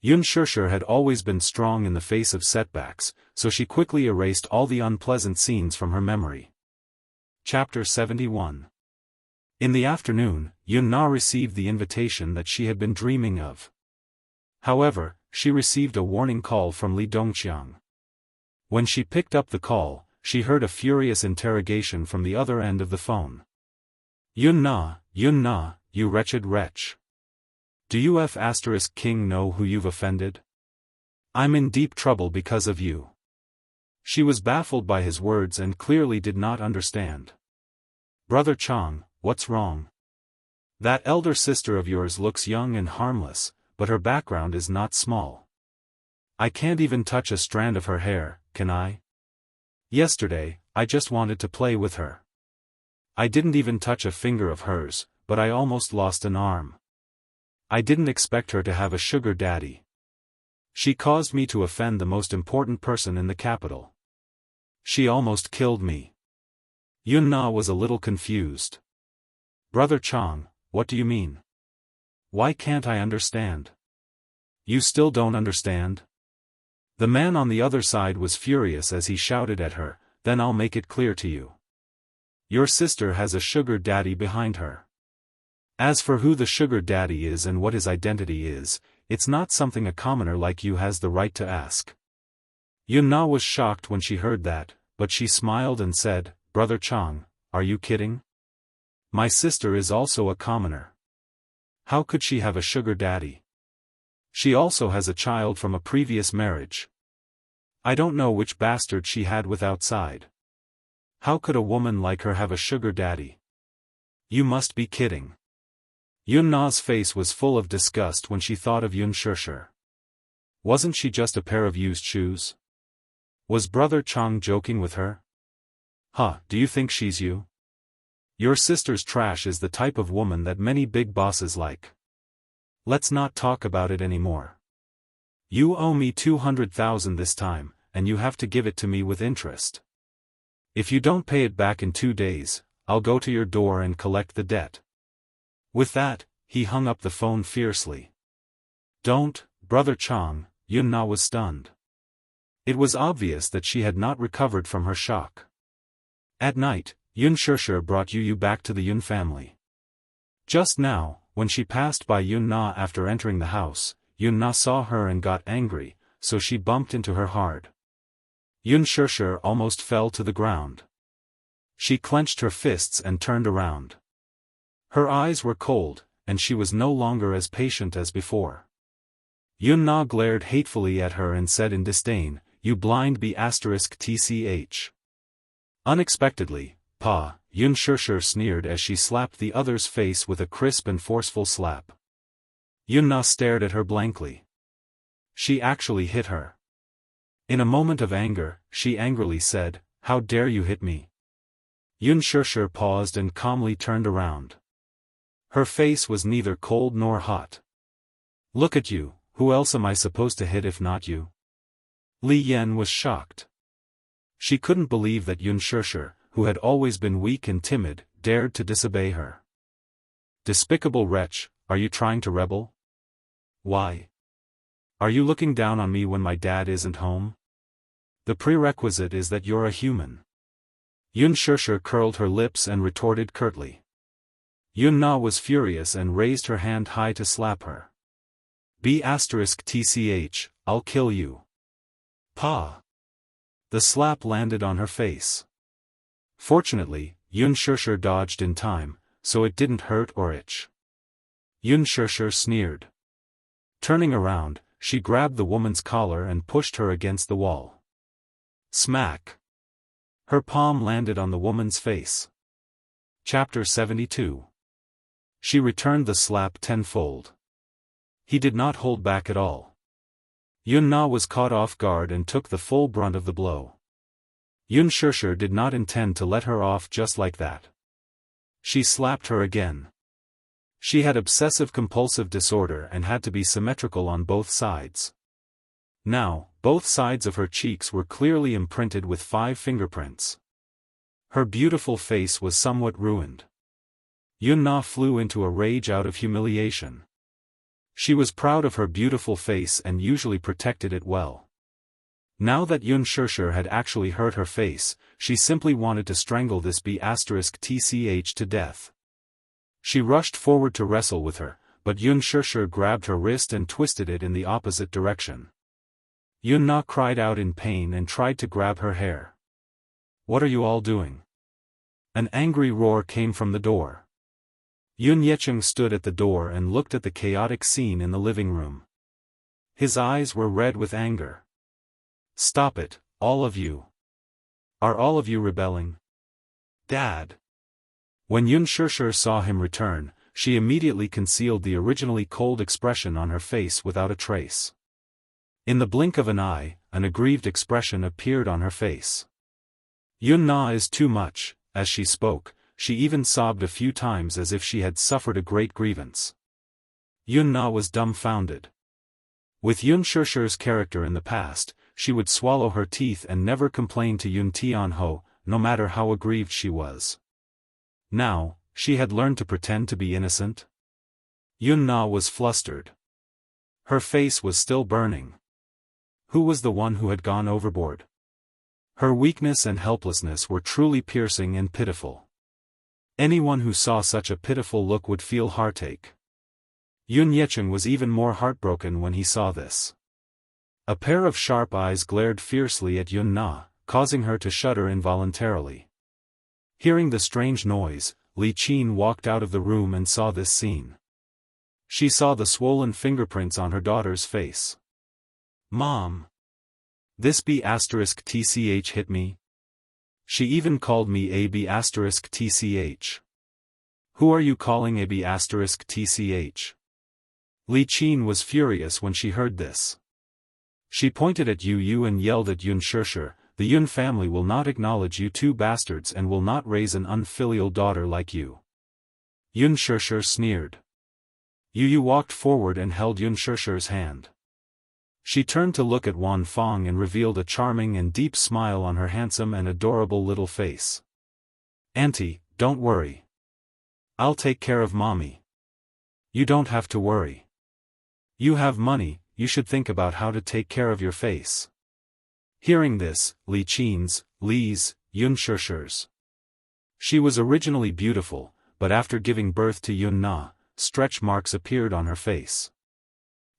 Unspoken had always been strong in the face of setbacks, so she quickly erased all the unpleasant scenes from her memory. Chapter 71. In the afternoon, Yun-na received the invitation that she had been dreaming of. However, she received a warning call from Li Dongqiang. When she picked up the call, she heard a furious interrogation from the other end of the phone. Yun-na, you wretched wretch. Do you King know who you've offended? I'm in deep trouble because of you. She was baffled by his words and clearly did not understand. Brother Chang, what's wrong? That elder sister of yours looks young and harmless, but her background is not small. I can't even touch a strand of her hair, can I? Yesterday, I just wanted to play with her. I didn't even touch a finger of hers, but I almost lost an arm. I didn't expect her to have a sugar daddy. She caused me to offend the most important person in the capital. She almost killed me. Yun-na was a little confused. Brother Chang, what do you mean? Why can't I understand? You still don't understand? The man on the other side was furious as he shouted at her, then I'll make it clear to you. Your sister has a sugar daddy behind her. As for who the sugar daddy is and what his identity is, it's not something a commoner like you has the right to ask. Yun-na was shocked when she heard that, but she smiled and said, Brother Chang, are you kidding? My sister is also a commoner. How could she have a sugar daddy? She also has a child from a previous marriage. I don't know which bastard she had with outside. How could a woman like her have a sugar daddy? You must be kidding. Yun-na's face was full of disgust when she thought of Unspoken. Wasn't she just a pair of used shoes? Was Brother Chang joking with her? Do you think she's you? Your sister's trash is the type of woman that many big bosses like. Let's not talk about it anymore. You owe me 200,000 this time, and you have to give it to me with interest. If you don't pay it back in 2 days, I'll go to your door and collect the debt. With that, he hung up the phone fiercely. Don't, Brother Chang, Yun-na was stunned. It was obvious that she had not recovered from her shock. At night, Unspoken brought Yu back to the Yun family. Just now, when she passed by Yun-na after entering the house, Yun-na saw her and got angry, so she bumped into her hard. Unspoken almost fell to the ground. She clenched her fists and turned around. Her eyes were cold, and she was no longer as patient as before. Yun-na glared hatefully at her and said in disdain, You blind b*tch. Unexpectedly, Unspoken sneered as she slapped the other's face with a crisp and forceful slap. Yun-na stared at her blankly. She actually hit her. In a moment of anger, she angrily said, How dare you hit me? Unspoken paused and calmly turned around. Her face was neither cold nor hot. Look at you, who else am I supposed to hit if not you? Li Yan was shocked. She couldn't believe that Unspoken, who had always been weak and timid, dared to disobey her. Despicable wretch, are you trying to rebel? Why? Are you looking down on me when my dad isn't home? The prerequisite is that you're a human. Unspoken curled her lips and retorted curtly. Yun-na was furious and raised her hand high to slap her. B*tch, I'll kill you. Pa! The slap landed on her face. Fortunately, Unspoken dodged in time, so it didn't hurt or itch. Unspoken sneered. Turning around, she grabbed the woman's collar and pushed her against the wall. Smack! Her palm landed on the woman's face. Chapter 72. She returned the slap tenfold. He did not hold back at all. Yun-na was caught off guard and took the full brunt of the blow. Unspoken did not intend to let her off just like that. She slapped her again. She had obsessive-compulsive disorder and had to be symmetrical on both sides. Now, both sides of her cheeks were clearly imprinted with 5 fingerprints. Her beautiful face was somewhat ruined. Yun-Na flew into a rage out of humiliation. She was proud of her beautiful face and usually protected it well. Now that Yun Shishir had actually hurt her face, she simply wanted to strangle this B*tch to death. She rushed forward to wrestle with her, but Yun Shishir grabbed her wrist and twisted it in the opposite direction. Yun-Na cried out in pain and tried to grab her hair. "What are you all doing?" An angry roar came from the door. Yun Yecheng stood at the door and looked at the chaotic scene in the living room. His eyes were red with anger. "Stop it, all of you. Are all of you rebelling?" "Dad." When Yun Shishir saw him return, she immediately concealed the originally cold expression on her face without a trace. In the blink of an eye, an aggrieved expression appeared on her face. "Yun-Na is too much." As she spoke, she even sobbed a few times as if she had suffered a great grievance. Yun-Na was dumbfounded. With Yun Shishir's character in the past, she would swallow her teeth and never complain to Yun Tianho, no matter how aggrieved she was. Now, she had learned to pretend to be innocent. Yun-Na was flustered. Her face was still burning. Who was the one who had gone overboard? Her weakness and helplessness were truly piercing and pitiful. Anyone who saw such a pitiful look would feel heartache. Yun Yecheng was even more heartbroken when he saw this. A pair of sharp eyes glared fiercely at Yun-Na, causing her to shudder involuntarily. Hearing the strange noise, Li Qin walked out of the room and saw this scene. She saw the swollen fingerprints on her daughter's face. "Mom! This B*tch hit me. She even called me a B*tch. Who are you calling a B*tch? Li Qin was furious when she heard this. She pointed at Yu and yelled at Yun Shishir, "The Yun family will not acknowledge you 2 bastards and will not raise an unfilial daughter like you." Yun Shishir sneered. Yu walked forward and held Yun Shishir's hand. She turned to look at Wan Fong and revealed a charming and deep smile on her handsome and adorable little face. "Auntie, don't worry. I'll take care of Mommy. You don't have to worry. You have money, you should think about how to take care of your face." Hearing this, Li Qin's, Li's, Yun Shishir's. She was originally beautiful, but after giving birth to Yun-Na, stretch marks appeared on her face.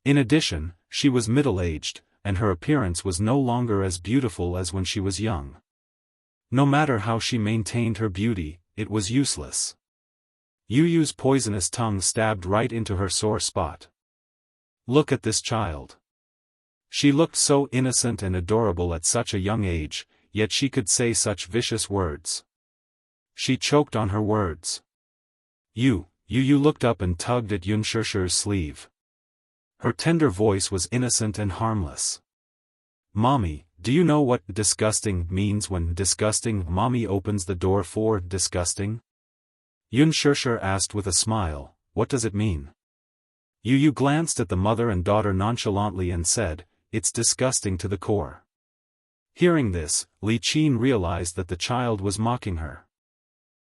In addition, she was middle-aged, and her appearance was no longer as beautiful as when she was young. No matter how she maintained her beauty, it was useless. Yu's poisonous tongue stabbed right into her sore spot. "Look at this child. She looked so innocent and adorable at such a young age, yet she could say such vicious words." She choked on her words. Yu looked up and tugged at Yun Shishir's sleeve. Her tender voice was innocent and harmless. "Mommy, do you know what disgusting means when disgusting Mommy opens the door for disgusting?" Yun Shishir asked with a smile, "What does it mean?" Yu glanced at the mother and daughter nonchalantly and said, "It's disgusting to the core." Hearing this, Li Qin realized that the child was mocking her.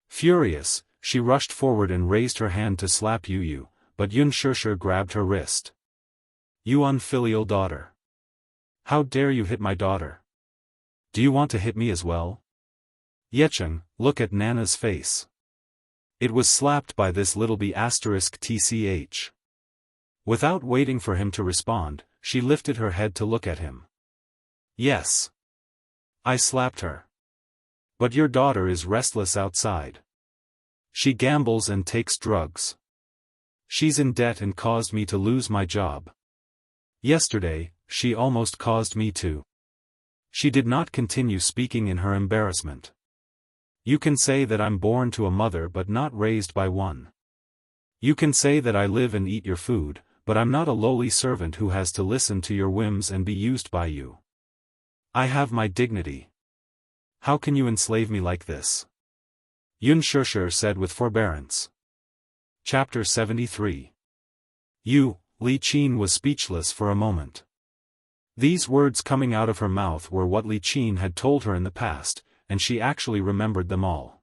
Furious, she rushed forward and raised her hand to slap Yu, but Yun Shishir grabbed her wrist. "You unfilial daughter. How dare you hit my daughter? Do you want to hit me as well?" "Yecheng, look at Nana's face. It was slapped by this little B*tch. Without waiting for him to respond, she lifted her head to look at him. "Yes. I slapped her. But your daughter is restless outside. She gambles and takes drugs. She's in debt and caused me to lose my job. Yesterday, she almost caused me to." She did not continue speaking in her embarrassment. "You can say that I'm born to a mother but not raised by one. You can say that I live and eat your food, but I'm not a lowly servant who has to listen to your whims and be used by you. I have my dignity. How can you enslave me like this?" Yun Shishir said with forbearance. Chapter 73. Li Qin was speechless for a moment. These words coming out of her mouth were what Li Qin had told her in the past, and she actually remembered them all.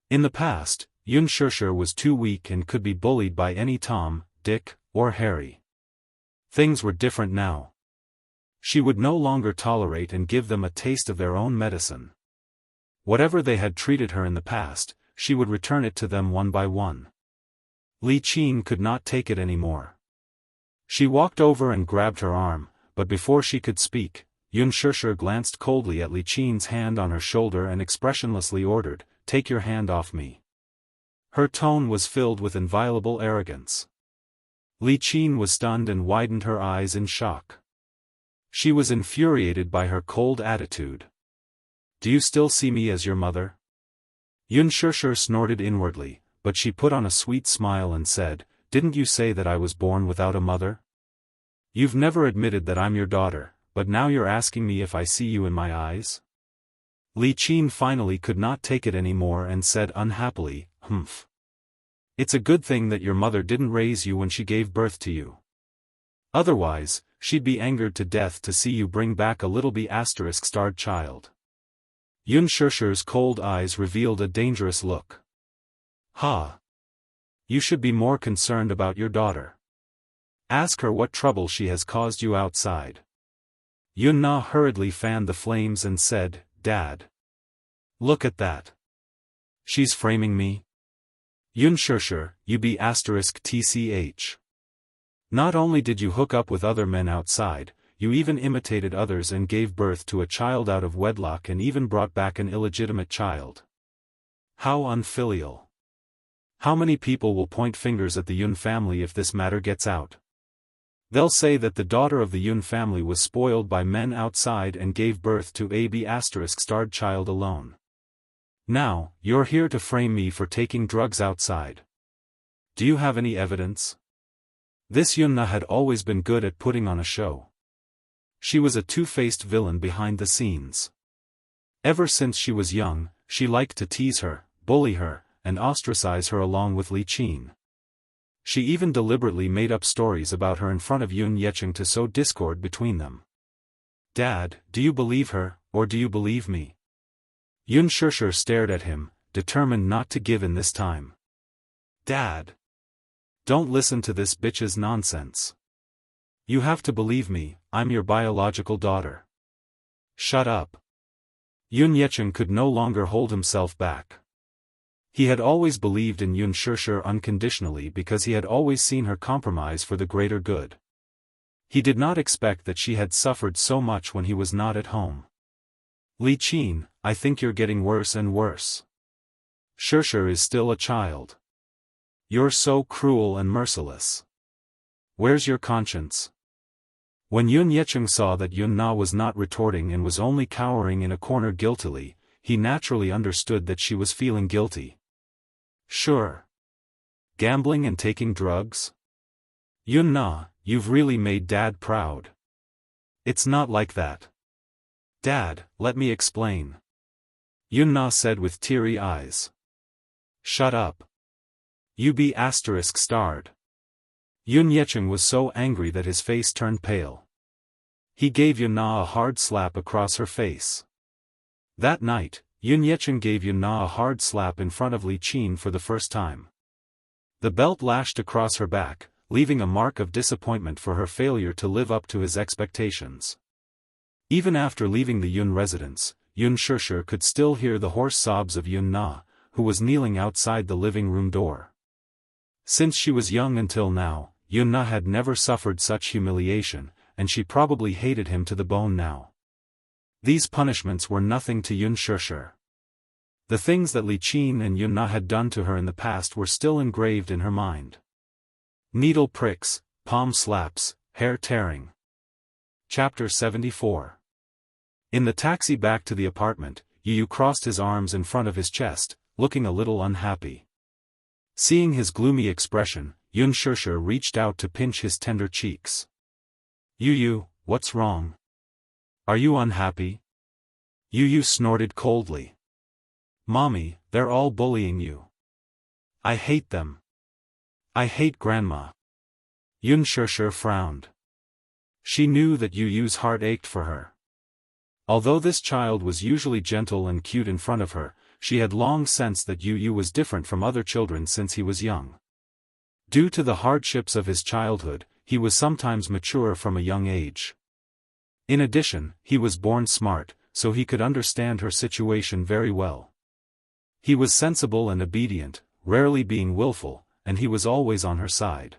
In the past, Yun Shusher was too weak and could be bullied by any Tom, Dick, or Harry. Things were different now. She would no longer tolerate and give them a taste of their own medicine. Whatever they had treated her in the past, she would return it to them one by one. Li Qin could not take it anymore. She walked over and grabbed her arm, but before she could speak, Yun Shusher glanced coldly at Li Qin's hand on her shoulder and expressionlessly ordered, "Take your hand off me." Her tone was filled with inviolable arrogance. Li Qin was stunned and widened her eyes in shock. She was infuriated by her cold attitude. "Do you still see me as your mother?" Yun Shusher snorted inwardly, but she put on a sweet smile and said, "Didn't you say that I was born without a mother? You've never admitted that I'm your daughter, but now you're asking me if I see you in my eyes?" Li Qin finally could not take it anymore and said unhappily, "Humph. It's a good thing that your mother didn't raise you when she gave birth to you. Otherwise, she'd be angered to death to see you bring back a little B*****-starred child." Yun Shusher's cold eyes revealed a dangerous look. "Ha! You should be more concerned about your daughter. Ask her what trouble she has caused you outside." Yun Na hurriedly fanned the flames and said, "Dad. Look at that. She's framing me. Yun Shusher, you be****tch. Not only did you hook up with other men outside, you even imitated others and gave birth to a child out of wedlock and even brought back an illegitimate child. How unfilial. How many people will point fingers at the Yun family if this matter gets out? They'll say that the daughter of the Yun family was spoiled by men outside and gave birth to a B****-starred child alone. Now, you're here to frame me for taking drugs outside. Do you have any evidence?" This Yun Na had always been good at putting on a show. She was a two-faced villain behind the scenes. Ever since she was young, she liked to tease her, bully her, and ostracize her along with Li Qin. She even deliberately made up stories about her in front of Yun Yecheng to sow discord between them. "Dad, do you believe her, or do you believe me?" Yun Shusher stared at him, determined not to give in this time. "Dad! Don't listen to this bitch's nonsense. You have to believe me, I'm your biological daughter." "Shut up." Yun Yecheng could no longer hold himself back. He had always believed in Yun Shusher unconditionally because he had always seen her compromise for the greater good. He did not expect that she had suffered so much when he was not at home. "Li Qin, I think you're getting worse and worse. Shusher is still a child. You're so cruel and merciless. Where's your conscience?" When Yun Yecheng saw that Yun Na was not retorting and was only cowering in a corner guiltily, he naturally understood that she was feeling guilty. "Sure. Gambling and taking drugs? Yun Na, you've really made Dad proud." "It's not like that. Dad, let me explain," Yun Na said with teary eyes. "Shut up. You be****-starred. Yun Yecheng was so angry that his face turned pale. He gave Yun Na a hard slap across her face. That night, Yun Yecheng gave Yun Na a hard slap in front of Li Qin for the first time. The belt lashed across her back, leaving a mark of disappointment for her failure to live up to his expectations. Even after leaving the Yun residence, Yun Shusher could still hear the hoarse sobs of Yun Na, who was kneeling outside the living room door. Since she was young until now, Yun Na had never suffered such humiliation, and she probably hated him to the bone now. These punishments were nothing to Yun Shusher. The things that Li Qin and Yun Na had done to her in the past were still engraved in her mind. Needle pricks, palm slaps, hair tearing. Chapter 74. In the taxi back to the apartment, Yu crossed his arms in front of his chest, looking a little unhappy. Seeing his gloomy expression, Yun Shusher reached out to pinch his tender cheeks. "Yu, what's wrong? Are you unhappy?" Yu snorted coldly. "Mommy, they're all bullying you. I hate them. I hate Grandma." Yun Shusher frowned. She knew that Yu Yu's heart ached for her. Although this child was usually gentle and cute in front of her, she had long sensed that Yu Yu was different from other children since he was young. Due to the hardships of his childhood, he was sometimes mature from a young age. In addition, he was born smart, so he could understand her situation very well. He was sensible and obedient, rarely being willful, and he was always on her side.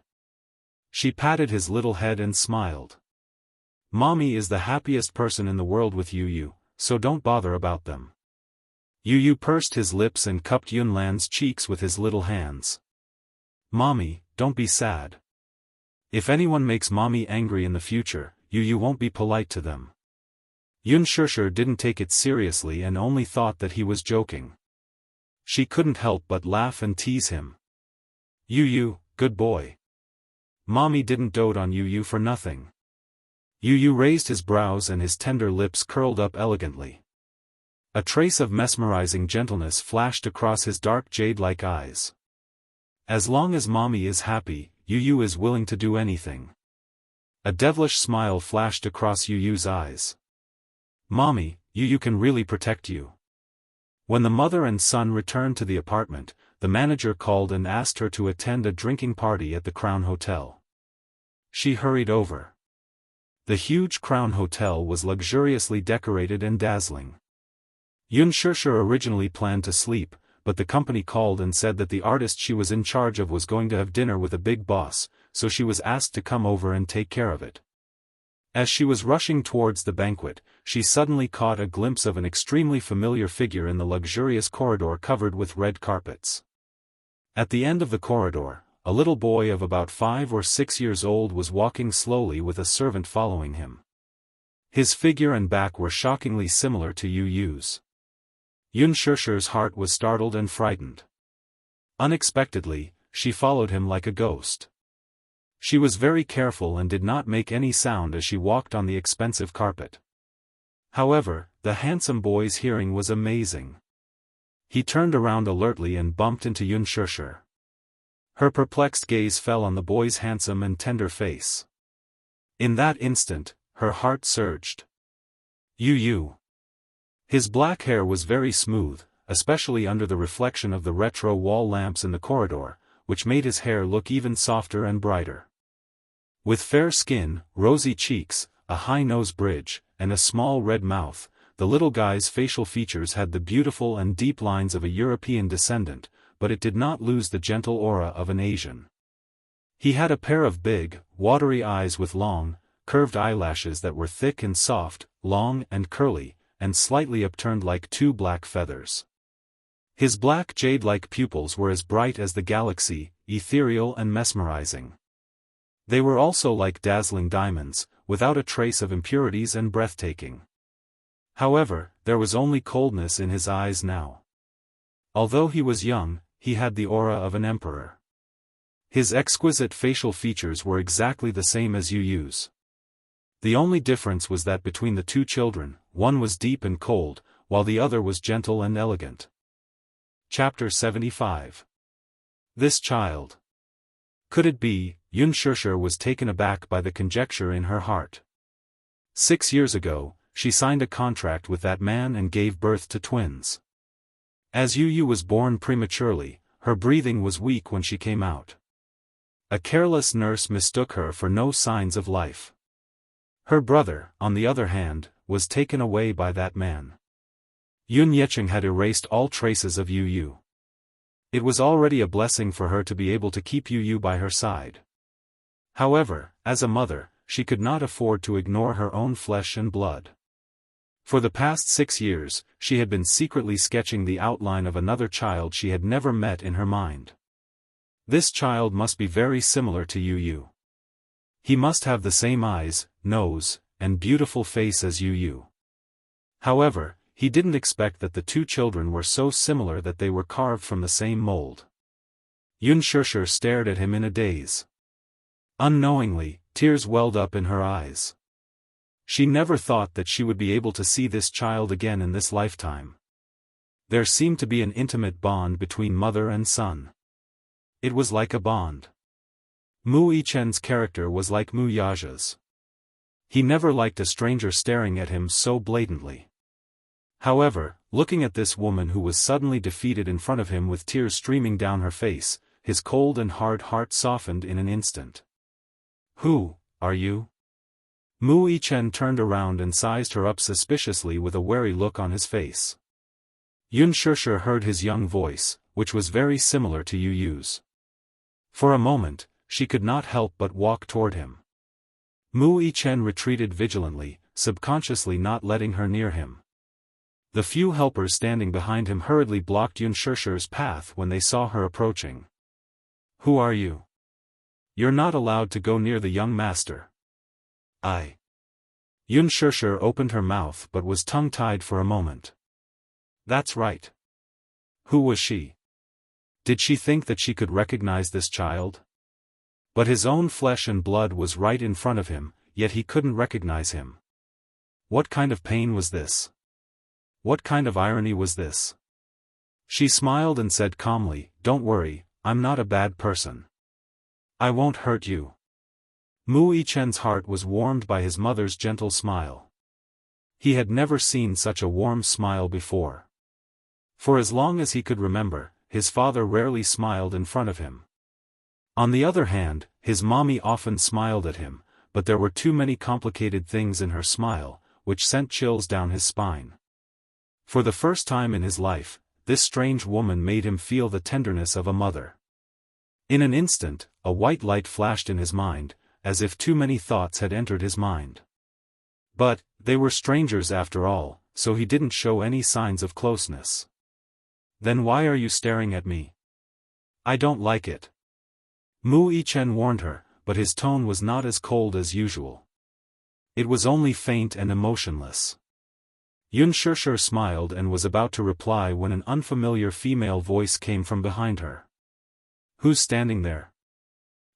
She patted his little head and smiled. Mommy is the happiest person in the world with Yu Yu, so don't bother about them. Yu Yu pursed his lips and cupped Yunlan's cheeks with his little hands. Mommy, don't be sad. If anyone makes Mommy angry in the future, Yu Yu won't be polite to them. Xianxia didn't take it seriously and only thought that he was joking. She couldn't help but laugh and tease him. Yu Yu, good boy. Mommy didn't dote on Yu Yu for nothing. Yu Yu raised his brows and his tender lips curled up elegantly. A trace of mesmerizing gentleness flashed across his dark jade-like eyes. As long as Mommy is happy, Yu Yu is willing to do anything. A devilish smile flashed across Yu Yu's eyes. Mommy, Yu Yu can really protect you. When the mother and son returned to the apartment, the manager called and asked her to attend a drinking party at the Crown Hotel. She hurried over. The huge Crown Hotel was luxuriously decorated and dazzling. Xianxia originally planned to sleep, but the company called and said that the artist she was in charge of was going to have dinner with a big boss, so she was asked to come over and take care of it. As she was rushing towards the banquet, she suddenly caught a glimpse of an extremely familiar figure in the luxurious corridor covered with red carpets. At the end of the corridor, a little boy of about 5 or 6 years old was walking slowly with a servant following him. His figure and back were shockingly similar to Yu Yu's. Xianxia's heart was startled and frightened. Unexpectedly, she followed him like a ghost. She was very careful and did not make any sound as she walked on the expensive carpet. However, the handsome boy's hearing was amazing. He turned around alertly and bumped into Xianxia. Her perplexed gaze fell on the boy's handsome and tender face. In that instant, her heart surged. Yu Yu. His black hair was very smooth, especially under the reflection of the retro wall lamps in the corridor, which made his hair look even softer and brighter. With fair skin, rosy cheeks, a high nose bridge, and a small red mouth, the little guy's facial features had the beautiful and deep lines of a European descendant, but it did not lose the gentle aura of an Asian. He had a pair of big, watery eyes with long, curved eyelashes that were thick and soft, long and curly, and slightly upturned like 2 black feathers. His black jade-like pupils were as bright as the galaxy, ethereal and mesmerizing. They were also like dazzling diamonds, without a trace of impurities and breathtaking. However, there was only coldness in his eyes now. Although he was young, he had the aura of an emperor. His exquisite facial features were exactly the same as Yu Yu's. The only difference was that between the 2 children, one was deep and cold, while the other was gentle and elegant. Chapter 75. This child. Could it be? Xianxia was taken aback by the conjecture in her heart. 6 years ago, she signed a contract with that man and gave birth to twins. As Yu Yu was born prematurely, her breathing was weak when she came out. A careless nurse mistook her for no signs of life. Her brother, on the other hand, was taken away by that man. Yunyeqing had erased all traces of Yu Yu. It was already a blessing for her to be able to keep Yu Yu by her side. However, as a mother, she could not afford to ignore her own flesh and blood. For the past 6 years, she had been secretly sketching the outline of another child she had never met in her mind. This child must be very similar to Yu Yu. He must have the same eyes, nose, and beautiful face as Yu Yu. However, he didn't expect that the 2 children were so similar that they were carved from the same mold. Xianxia stared at him in a daze. Unknowingly, tears welled up in her eyes. She never thought that she would be able to see this child again in this lifetime. There seemed to be an intimate bond between mother and son. It was like a bond. Mu Yichen's character was like Mu Yaja's. He never liked a stranger staring at him so blatantly. However, looking at this woman who was suddenly defeated in front of him with tears streaming down her face, his cold and hard heart softened in an instant. "Who are you?" Mu Yichen turned around and sized her up suspiciously with a wary look on his face. Yun Shusher heard his young voice, which was very similar to Yu Yu's. For a moment, she could not help but walk toward him. Mu Yichen retreated vigilantly, subconsciously not letting her near him. The few helpers standing behind him hurriedly blocked Yun Shusher's path when they saw her approaching. "Who are you? You're not allowed to go near the young master." Yun Shusher opened her mouth but was tongue-tied for a moment. That's right. Who was she? Did she think that she could recognize this child? But his own flesh and blood was right in front of him, yet he couldn't recognize him. What kind of pain was this? What kind of irony was this? She smiled and said calmly, "Don't worry, I'm not a bad person. I won't hurt you." Mu Yichen's heart was warmed by his mother's gentle smile. He had never seen such a warm smile before. For as long as he could remember, his father rarely smiled in front of him. On the other hand, his mommy often smiled at him, but there were too many complicated things in her smile, which sent chills down his spine. For the first time in his life, this strange woman made him feel the tenderness of a mother. In an instant, a white light flashed in his mind, as if too many thoughts had entered his mind. But, they were strangers after all, so he didn't show any signs of closeness. "Then why are you staring at me? I don't like it." Mu Yichen warned her, but his tone was not as cold as usual. It was only faint and emotionless. Yun Shusher smiled and was about to reply when an unfamiliar female voice came from behind her. "Who's standing there?"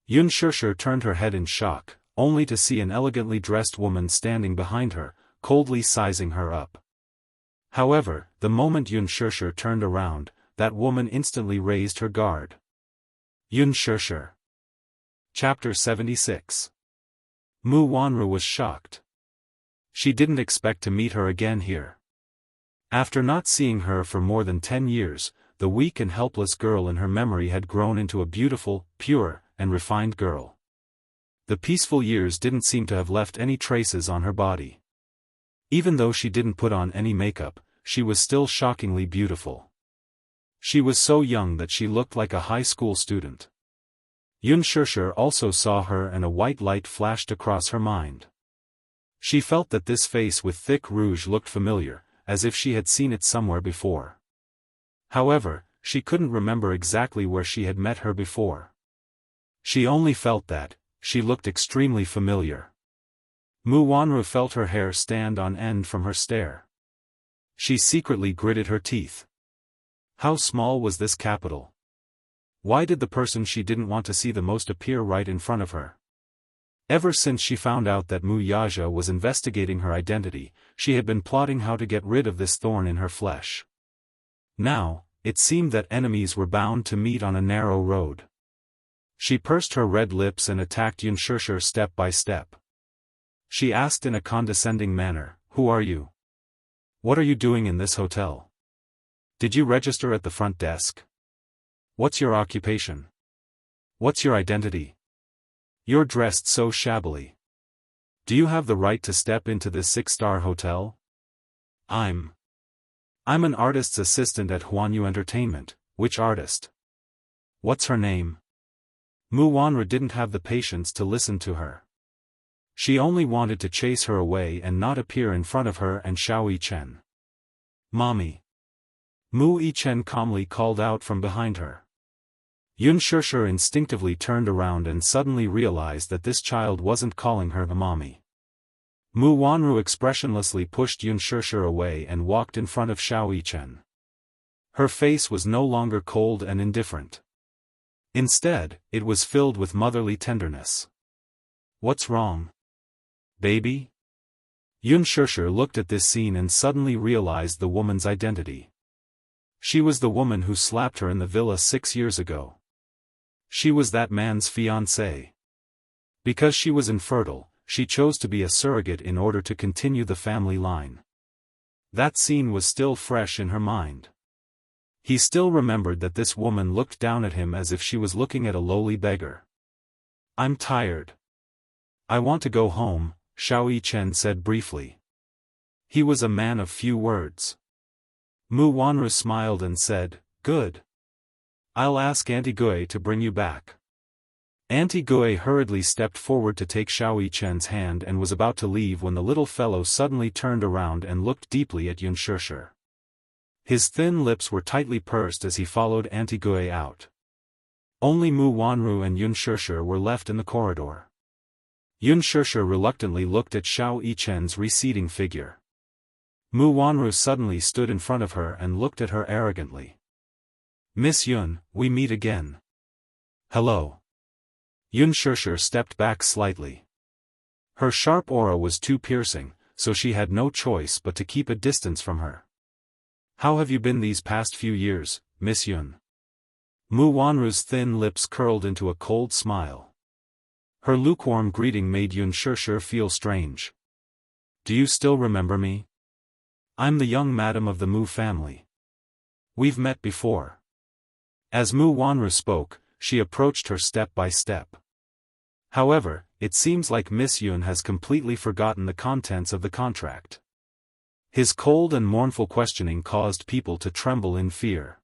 Yun Shusher turned her head in shock, only to see an elegantly dressed woman standing behind her, coldly sizing her up. However, the moment Yun Shusher turned around, that woman instantly raised her guard. Yun Shusher. Chapter 76. Mu Wanru was shocked. She didn't expect to meet her again here. After not seeing her for more than 10 years, the weak and helpless girl in her memory had grown into a beautiful, pure, and refined girl. The peaceful years didn't seem to have left any traces on her body. Even though she didn't put on any makeup, she was still shockingly beautiful. She was so young that she looked like a high school student. Yun Shusher also saw her and a white light flashed across her mind. She felt that this face with thick rouge looked familiar, as if she had seen it somewhere before. However, she couldn't remember exactly where she had met her before. She only felt that she looked extremely familiar. Mu Wanru felt her hair stand on end from her stare. She secretly gritted her teeth. How small was this capital? Why did the person she didn't want to see the most appear right in front of her? Ever since she found out that Mu Yaja was investigating her identity, she had been plotting how to get rid of this thorn in her flesh. Now, it seemed that enemies were bound to meet on a narrow road. She pursed her red lips and attacked Yun Shusher step by step. She asked in a condescending manner, "Who are you? What are you doing in this hotel? Did you register at the front desk? What's your occupation? What's your identity? You're dressed so shabbily. Do you have the right to step into this 6-star hotel?" I'm an artist's assistant at Huanyu Entertainment." "Which artist? What's her name?" Mu Wanru didn't have the patience to listen to her. She only wanted to chase her away and not appear in front of her and Xiao Yichen. "Mommy." Mu Yichen calmly called out from behind her. Yun Shusher instinctively turned around and suddenly realized that this child wasn't calling her a mommy. Mu Wanru expressionlessly pushed Yun Shusher away and walked in front of Xiao Yichen. Her face was no longer cold and indifferent. Instead, it was filled with motherly tenderness. "What's wrong? Baby?" Yun Shusher looked at this scene and suddenly realized the woman's identity. She was the woman who slapped her in the villa 6 years ago. She was that man's fiancée. Because she was infertile, she chose to be a surrogate in order to continue the family line. That scene was still fresh in her mind. He still remembered that this woman looked down at him as if she was looking at a lowly beggar. "I'm tired. I want to go home," Xiao Yichen said briefly. He was a man of few words. Mu Wanru smiled and said, "Good. I'll ask Auntie Gui to bring you back." Auntie Gui hurriedly stepped forward to take Xiao Yichen's hand and was about to leave when the little fellow suddenly turned around and looked deeply at Yunshushu. His thin lips were tightly pursed as he followed Auntie Gui out. Only Mu Wanru and Yunshushu were left in the corridor. Yunshushu reluctantly looked at Xiao Yichen's receding figure. Mu Wanru suddenly stood in front of her and looked at her arrogantly. "Miss Yun, we meet again." "Hello." Yunshushu stepped back slightly. Her sharp aura was too piercing, so she had no choice but to keep a distance from her. "How have you been these past few years, Miss Yun?" Mu Wanru's thin lips curled into a cold smile. Her lukewarm greeting made Yunshushu feel strange. "Do you still remember me? I'm the young madam of the Mu family. We've met before." As Mu Wanru spoke, she approached her step by step. However, it seems like Miss Yun has completely forgotten the contents of the contract. His cold and mournful questioning caused people to tremble in fear.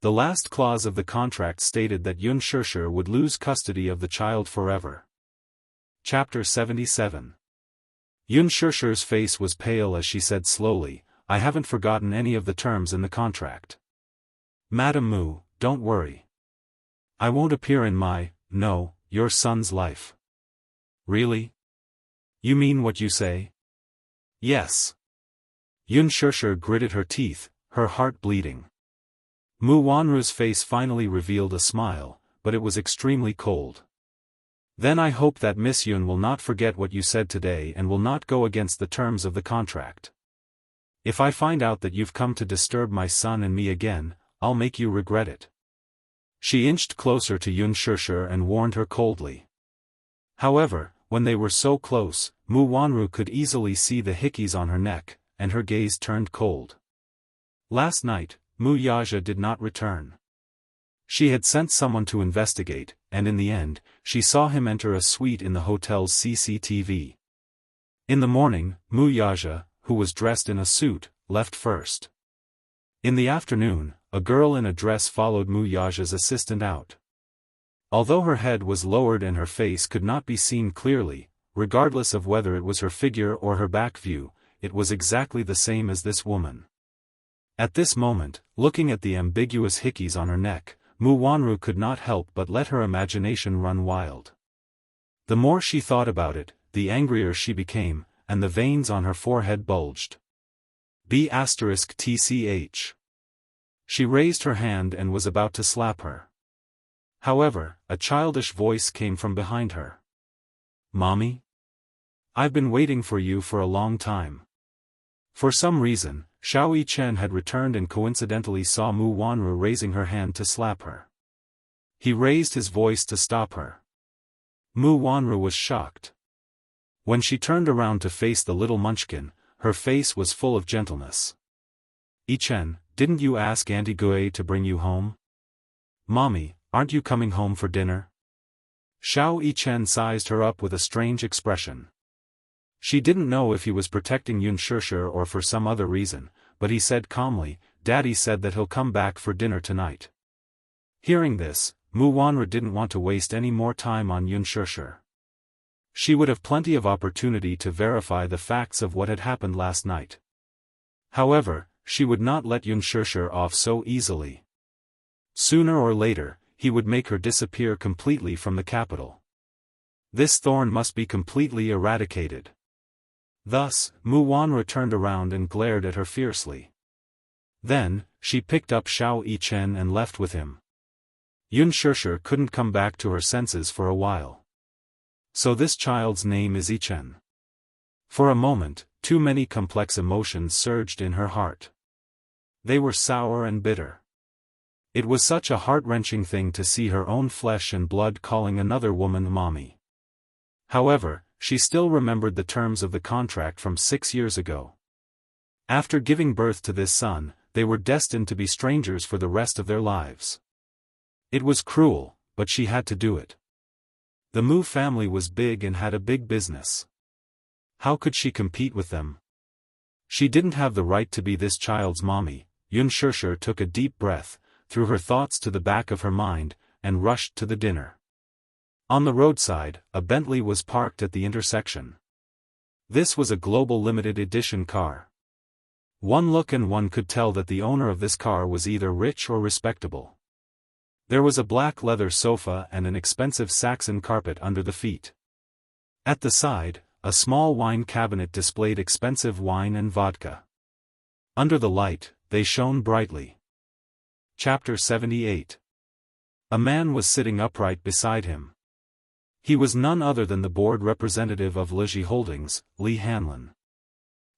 The last clause of the contract stated that Yunshushu would lose custody of the child forever. Chapter 77. Yunshushu's face was pale as she said slowly, "I haven't forgotten any of the terms in the contract. Madam Mu, don't worry. I won't appear in your son's life." "Really? You mean what you say?" "Yes." Yunshushu gritted her teeth, her heart bleeding. Mu Wanru's face finally revealed a smile, but it was extremely cold. "Then I hope that Miss Yun will not forget what you said today and will not go against the terms of the contract. If I find out that you've come to disturb my son and me again, I'll make you regret it." She inched closer to Yunshushu and warned her coldly. However, when they were so close, Mu Wanru could easily see the hickeys on her neck, and her gaze turned cold. Last night, Mu Yaja did not return. She had sent someone to investigate, and in the end, she saw him enter a suite in the hotel's CCTV. In the morning, Mu Yaja, who was dressed in a suit, left first. In the afternoon, a girl in a dress followed Mu Yaja's assistant out. Although her head was lowered and her face could not be seen clearly, regardless of whether it was her figure or her back view, it was exactly the same as this woman. At this moment, looking at the ambiguous hickeys on her neck, Mu Wanru could not help but let her imagination run wild. The more she thought about it, the angrier she became, and the veins on her forehead bulged. B*TCH. She raised her hand and was about to slap her. However, a childish voice came from behind her. "Mommy? I've been waiting for you for a long time." For some reason, Xiao Yichen had returned and coincidentally saw Mu Wanru raising her hand to slap her. He raised his voice to stop her. Mu Wanru was shocked. When she turned around to face the little munchkin, her face was full of gentleness. "Yichen, didn't you ask Auntie Gui to bring you home? Mommy, aren't you coming home for dinner?" Xiao Yichen sized her up with a strange expression. She didn't know if he was protecting Yunshushu or for some other reason, but he said calmly, "Daddy said that he'll come back for dinner tonight." Hearing this, Mu Wanru didn't want to waste any more time on Yunshushu. She would have plenty of opportunity to verify the facts of what had happened last night. However, she would not let Yunshushu off so easily. Sooner or later, he would make her disappear completely from the capital. This thorn must be completely eradicated. Thus, Mu Wanru turned around and glared at her fiercely. Then, she picked up Xiao Yichen and left with him. Yunshushu couldn't come back to her senses for a while. So this child's name is Yichen. For a moment, too many complex emotions surged in her heart. They were sour and bitter. It was such a heart-wrenching thing to see her own flesh and blood calling another woman mommy. However, she still remembered the terms of the contract from 6 years ago. After giving birth to this son, they were destined to be strangers for the rest of their lives. It was cruel, but she had to do it. The Mu family was big and had a big business. How could she compete with them? She didn't have the right to be this child's mommy. Xianxia took a deep breath, threw her thoughts to the back of her mind, and rushed to the dinner. On the roadside, a Bentley was parked at the intersection. This was a global limited edition car. One look and one could tell that the owner of this car was either rich or respectable. There was a black leather sofa and an expensive Saxon carpet under the feet. At the side, a small wine cabinet displayed expensive wine and vodka. Under the light, they shone brightly. Chapter 78. A man was sitting upright beside him. He was none other than the board representative of Wuxia Holdings, Li Hanlin.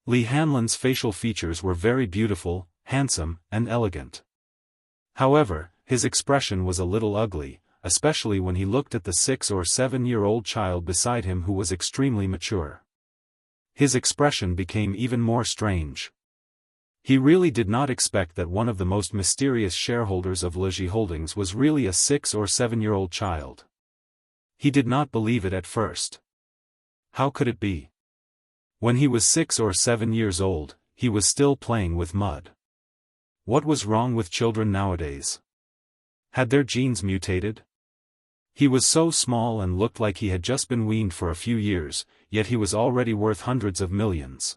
Li Hanlin's facial features were very beautiful, handsome, and elegant. However, his expression was a little ugly, especially when he looked at the 6 or 7-year-old child beside him who was extremely mature. His expression became even more strange. He really did not expect that one of the most mysterious shareholders of Wuxia Holdings was really a 6 or 7-year-old child. He did not believe it at first. How could it be? When he was 6 or 7 years old, he was still playing with mud. What was wrong with children nowadays? Had their genes mutated? He was so small and looked like he had just been weaned for a few years, yet he was already worth hundreds of millions.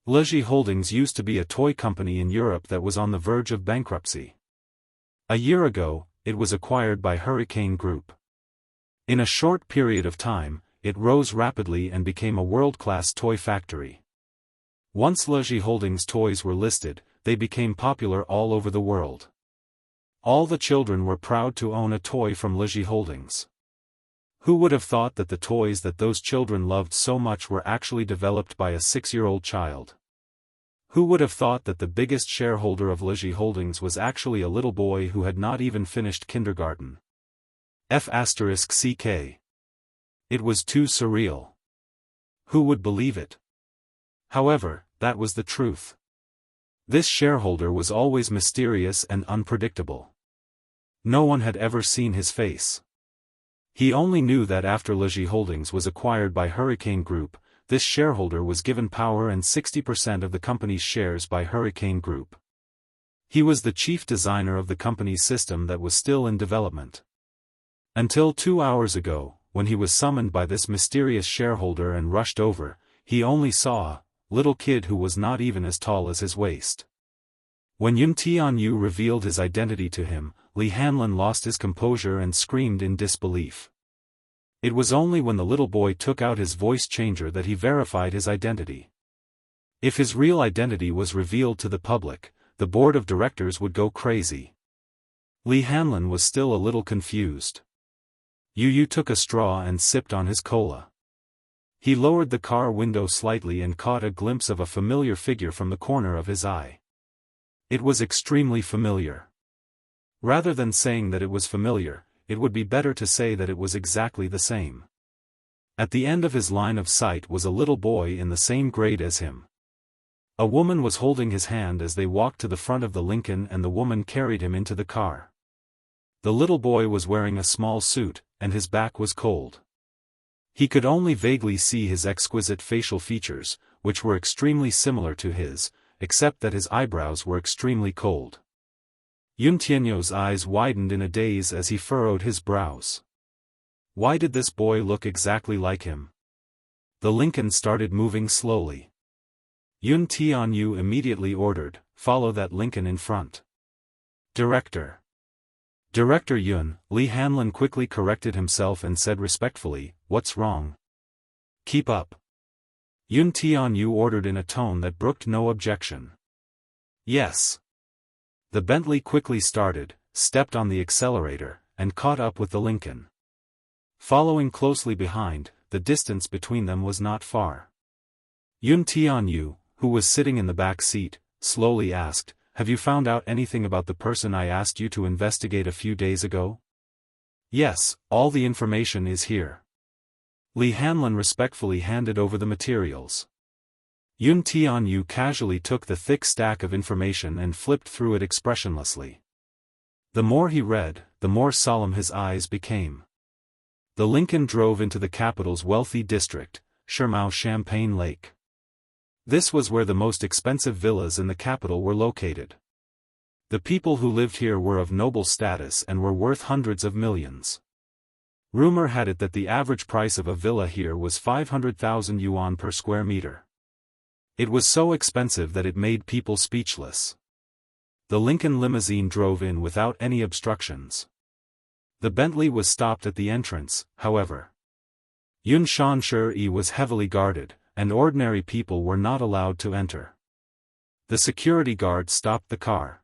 Wuxia Holdings used to be a toy company in Europe that was on the verge of bankruptcy. A year ago, it was acquired by Hurricane Group. In a short period of time, it rose rapidly and became a world-class toy factory. Once Wuxia Holdings toys were listed, they became popular all over the world. All the children were proud to own a toy from Wuxia Holdings. Who would have thought that the toys that those children loved so much were actually developed by a 6-year-old child? Who would have thought that the biggest shareholder of Wuxia Holdings was actually a little boy who had not even finished kindergarten? F***ck. It was too surreal. Who would believe it? However, that was the truth. This shareholder was always mysterious and unpredictable. No one had ever seen his face. He only knew that after Wuxia Holdings was acquired by Hurricane Group, this shareholder was given power and 60% of the company's shares by Hurricane Group. He was the chief designer of the company's system that was still in development. Until 2 hours ago, when he was summoned by this mysterious shareholder and rushed over, he only saw a little kid who was not even as tall as his waist. When Yun Tianyu revealed his identity to him, Li Hanlin lost his composure and screamed in disbelief. It was only when the little boy took out his voice changer that he verified his identity. If his real identity was revealed to the public, the board of directors would go crazy. Li Hanlin was still a little confused. Yu took a straw and sipped on his cola. He lowered the car window slightly and caught a glimpse of a familiar figure from the corner of his eye. It was extremely familiar. Rather than saying that it was familiar, it would be better to say that it was exactly the same. At the end of his line of sight was a little boy in the same grade as him. A woman was holding his hand as they walked to the front of the Lincoln, and the woman carried him into the car. The little boy was wearing a small suit, and his back was cold. He could only vaguely see his exquisite facial features, which were extremely similar to his, except that his eyebrows were extremely cold. Yun Tianyu's eyes widened in a daze as he furrowed his brows. Why did this boy look exactly like him? The Lincoln started moving slowly. Yun Tianyu immediately ordered, "Follow that Lincoln in front." Director Yun, Li Hanlin quickly corrected himself and said respectfully, "What's wrong?" "Keep up." Yun Tianyu ordered in a tone that brooked no objection. "Yes." The Bentley quickly started, stepped on the accelerator, and caught up with the Lincoln. Following closely behind, the distance between them was not far. Yun Tianyu, who was sitting in the back seat, slowly asked, "Have you found out anything about the person I asked you to investigate a few days ago?" "Yes, all the information is here." Li Hanlin respectfully handed over the materials. Yun Tianyu casually took the thick stack of information and flipped through it expressionlessly. The more he read, the more solemn his eyes became. The Lincoln drove into the capital's wealthy district, Shermao Champagne Lake. This was where the most expensive villas in the capital were located. The people who lived here were of noble status and were worth hundreds of millions. Rumor had it that the average price of a villa here was 500,000 yuan per square meter. It was so expensive that it made people speechless. The Lincoln limousine drove in without any obstructions. The Bentley was stopped at the entrance, however. Yun Shanshi was heavily guarded, and ordinary people were not allowed to enter. The security guard stopped the car.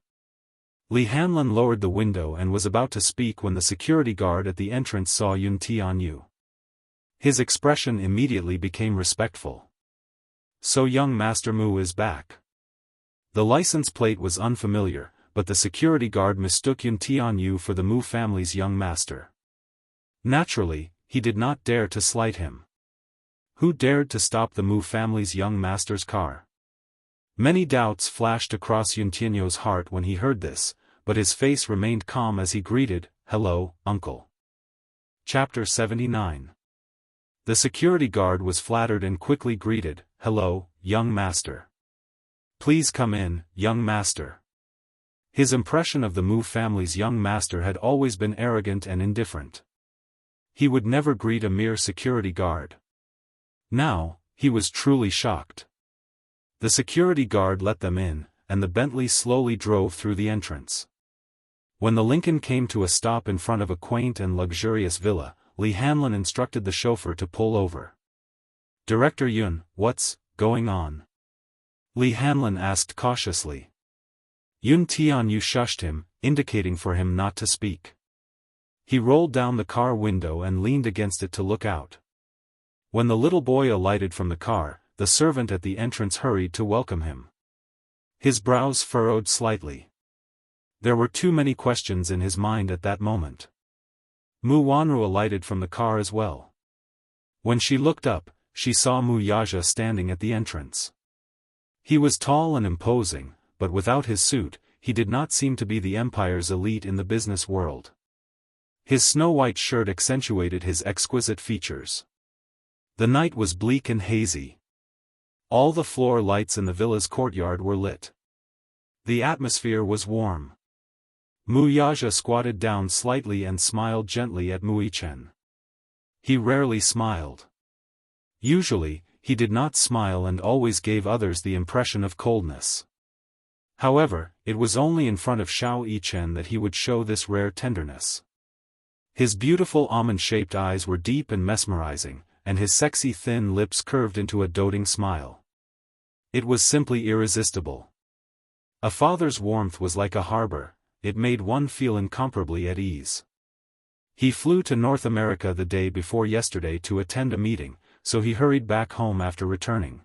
Li Hanlin lowered the window and was about to speak when the security guard at the entrance saw Yun Tianyu. His expression immediately became respectful. "So young Master Mu is back." The license plate was unfamiliar, but the security guard mistook Yun Tianyu for the Mu family's young master. Naturally, he did not dare to slight him. Who dared to stop the Mu family's young master's car? Many doubts flashed across Yun Tianyu's heart when he heard this, but his face remained calm as he greeted, "Hello, uncle." Chapter 79. The security guard was flattered and quickly greeted, "Hello, young master. Please come in, young master." His impression of the Mu family's young master had always been arrogant and indifferent. He would never greet a mere security guard. Now, he was truly shocked. The security guard let them in, and the Bentley slowly drove through the entrance. When the Lincoln came to a stop in front of a quaint and luxurious villa, Li Hanlin instructed the chauffeur to pull over. "Director Yun, what's going on?" Li Hanlin asked cautiously. Yun Tianyu shushed him, indicating for him not to speak. He rolled down the car window and leaned against it to look out. When the little boy alighted from the car, the servant at the entrance hurried to welcome him. His brows furrowed slightly. There were too many questions in his mind at that moment. Mu Wanru alighted from the car as well. When she looked up, she saw Mu Yaja standing at the entrance. He was tall and imposing, but without his suit, he did not seem to be the empire's elite in the business world. His snow-white shirt accentuated his exquisite features. The night was bleak and hazy. All the floor lights in the villa's courtyard were lit. The atmosphere was warm. Mu Yaja squatted down slightly and smiled gently at Mu Yichen. He rarely smiled. Usually, he did not smile and always gave others the impression of coldness. However, it was only in front of Xiao Yichen that he would show this rare tenderness. His beautiful almond-shaped eyes were deep and mesmerizing, and his sexy thin lips curved into a doting smile. It was simply irresistible. A father's warmth was like a harbor, it made one feel incomparably at ease. He flew to North America the day before yesterday to attend a meeting, so he hurried back home after returning.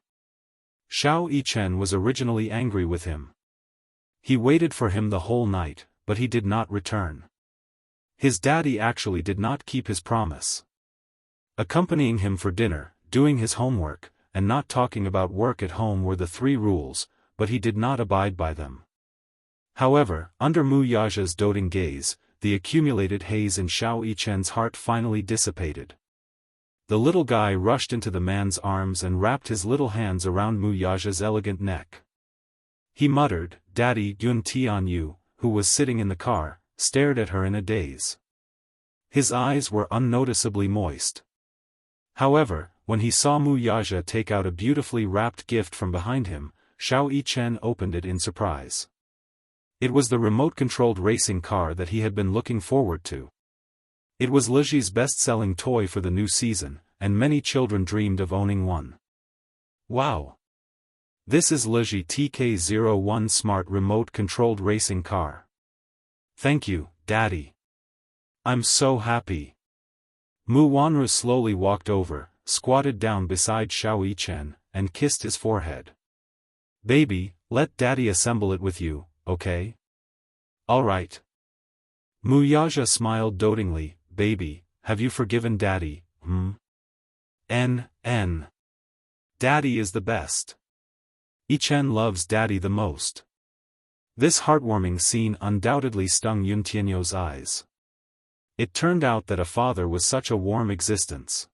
Xiao Yichen was originally angry with him. He waited for him the whole night, but he did not return. His daddy actually did not keep his promise. Accompanying him for dinner, doing his homework, and not talking about work at home were the 3 rules, but he did not abide by them. However, under Mu Yaja's doting gaze, the accumulated haze in Xiao Yichen's heart finally dissipated. The little guy rushed into the man's arms and wrapped his little hands around Mu Yaja's elegant neck. He muttered, "Daddy." Yun Tianyu, who was sitting in the car, stared at her in a daze. His eyes were unnoticeably moist. However, when he saw Mu Yaja take out a beautifully wrapped gift from behind him, Xiao Yichen opened it in surprise. It was the remote-controlled racing car that he had been looking forward to. It was Liji's best-selling toy for the new season, and many children dreamed of owning one. Wow! This is Liji TK01 Smart Remote-Controlled Racing Car. Thank you, Daddy. I'm so happy. Mu Wanru slowly walked over, squatted down beside Xiao Yichen, and kissed his forehead. "Baby, let Daddy assemble it with you, okay?" "All right." Mu Yaja smiled dotingly, "Baby, have you forgiven Daddy, N. Daddy is the best. Yichen loves Daddy the most. This heartwarming scene undoubtedly stung Yun Tianyo's eyes. It turned out that a father was such a warm existence.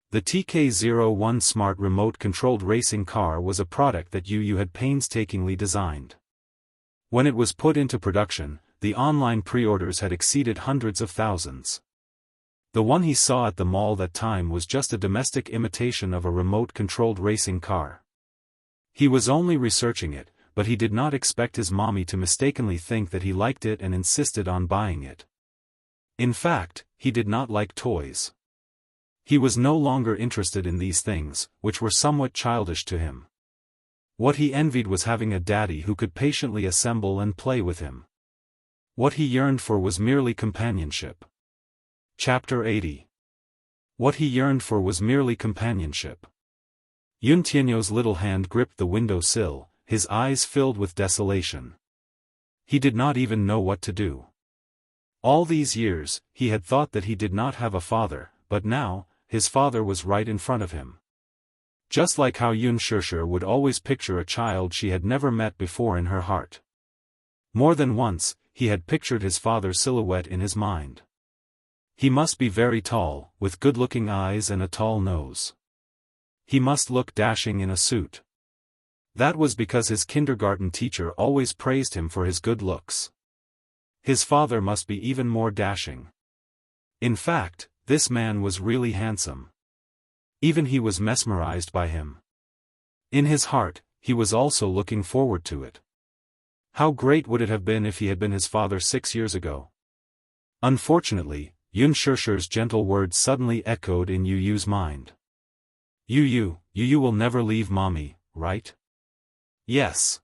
The TK-01 smart remote-controlled racing car was a product that Yu had painstakingly designed. When it was put into production, the online pre-orders had exceeded hundreds of thousands. The one he saw at the mall that time was just a domestic imitation of a remote-controlled racing car. He was only researching it, but he did not expect his mommy to mistakenly think that he liked it and insisted on buying it. In fact, he did not like toys. He was no longer interested in these things, which were somewhat childish to him. What he envied was having a daddy who could patiently assemble and play with him. What he yearned for was merely companionship. Chapter 80. What he yearned for was merely companionship. Yun Tianyo's little hand gripped the window sill, his eyes filled with desolation. He did not even know what to do. All these years, he had thought that he did not have a father, but now, his father was right in front of him. Just like how Yun Shishir would always picture a child she had never met before in her heart. More than once, he had pictured his father's silhouette in his mind. He must be very tall, with good-looking eyes and a tall nose. He must look dashing in a suit. That was because his kindergarten teacher always praised him for his good looks. His father must be even more dashing. In fact, this man was really handsome. Even he was mesmerized by him. In his heart, he was also looking forward to it. How great would it have been if he had been his father 6 years ago? Unfortunately, Yun Shishir's gentle words suddenly echoed in Yu's mind. You will never leave mommy, right? Yes.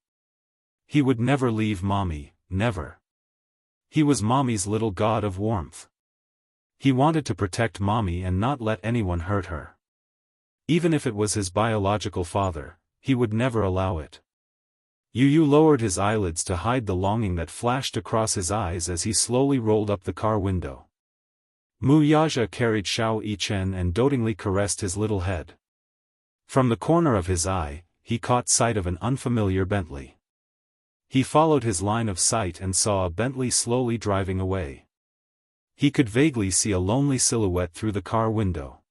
He would never leave mommy, never. He was mommy's little god of warmth. He wanted to protect mommy and not let anyone hurt her. Even if it was his biological father, he would never allow it. Yu lowered his eyelids to hide the longing that flashed across his eyes as he slowly rolled up the car window. Mu Yaja carried Xiao Yichen and dotingly caressed his little head. From the corner of his eye, he caught sight of an unfamiliar Bentley. He followed his line of sight and saw a Bentley slowly driving away. He could vaguely see a lonely silhouette through the car window.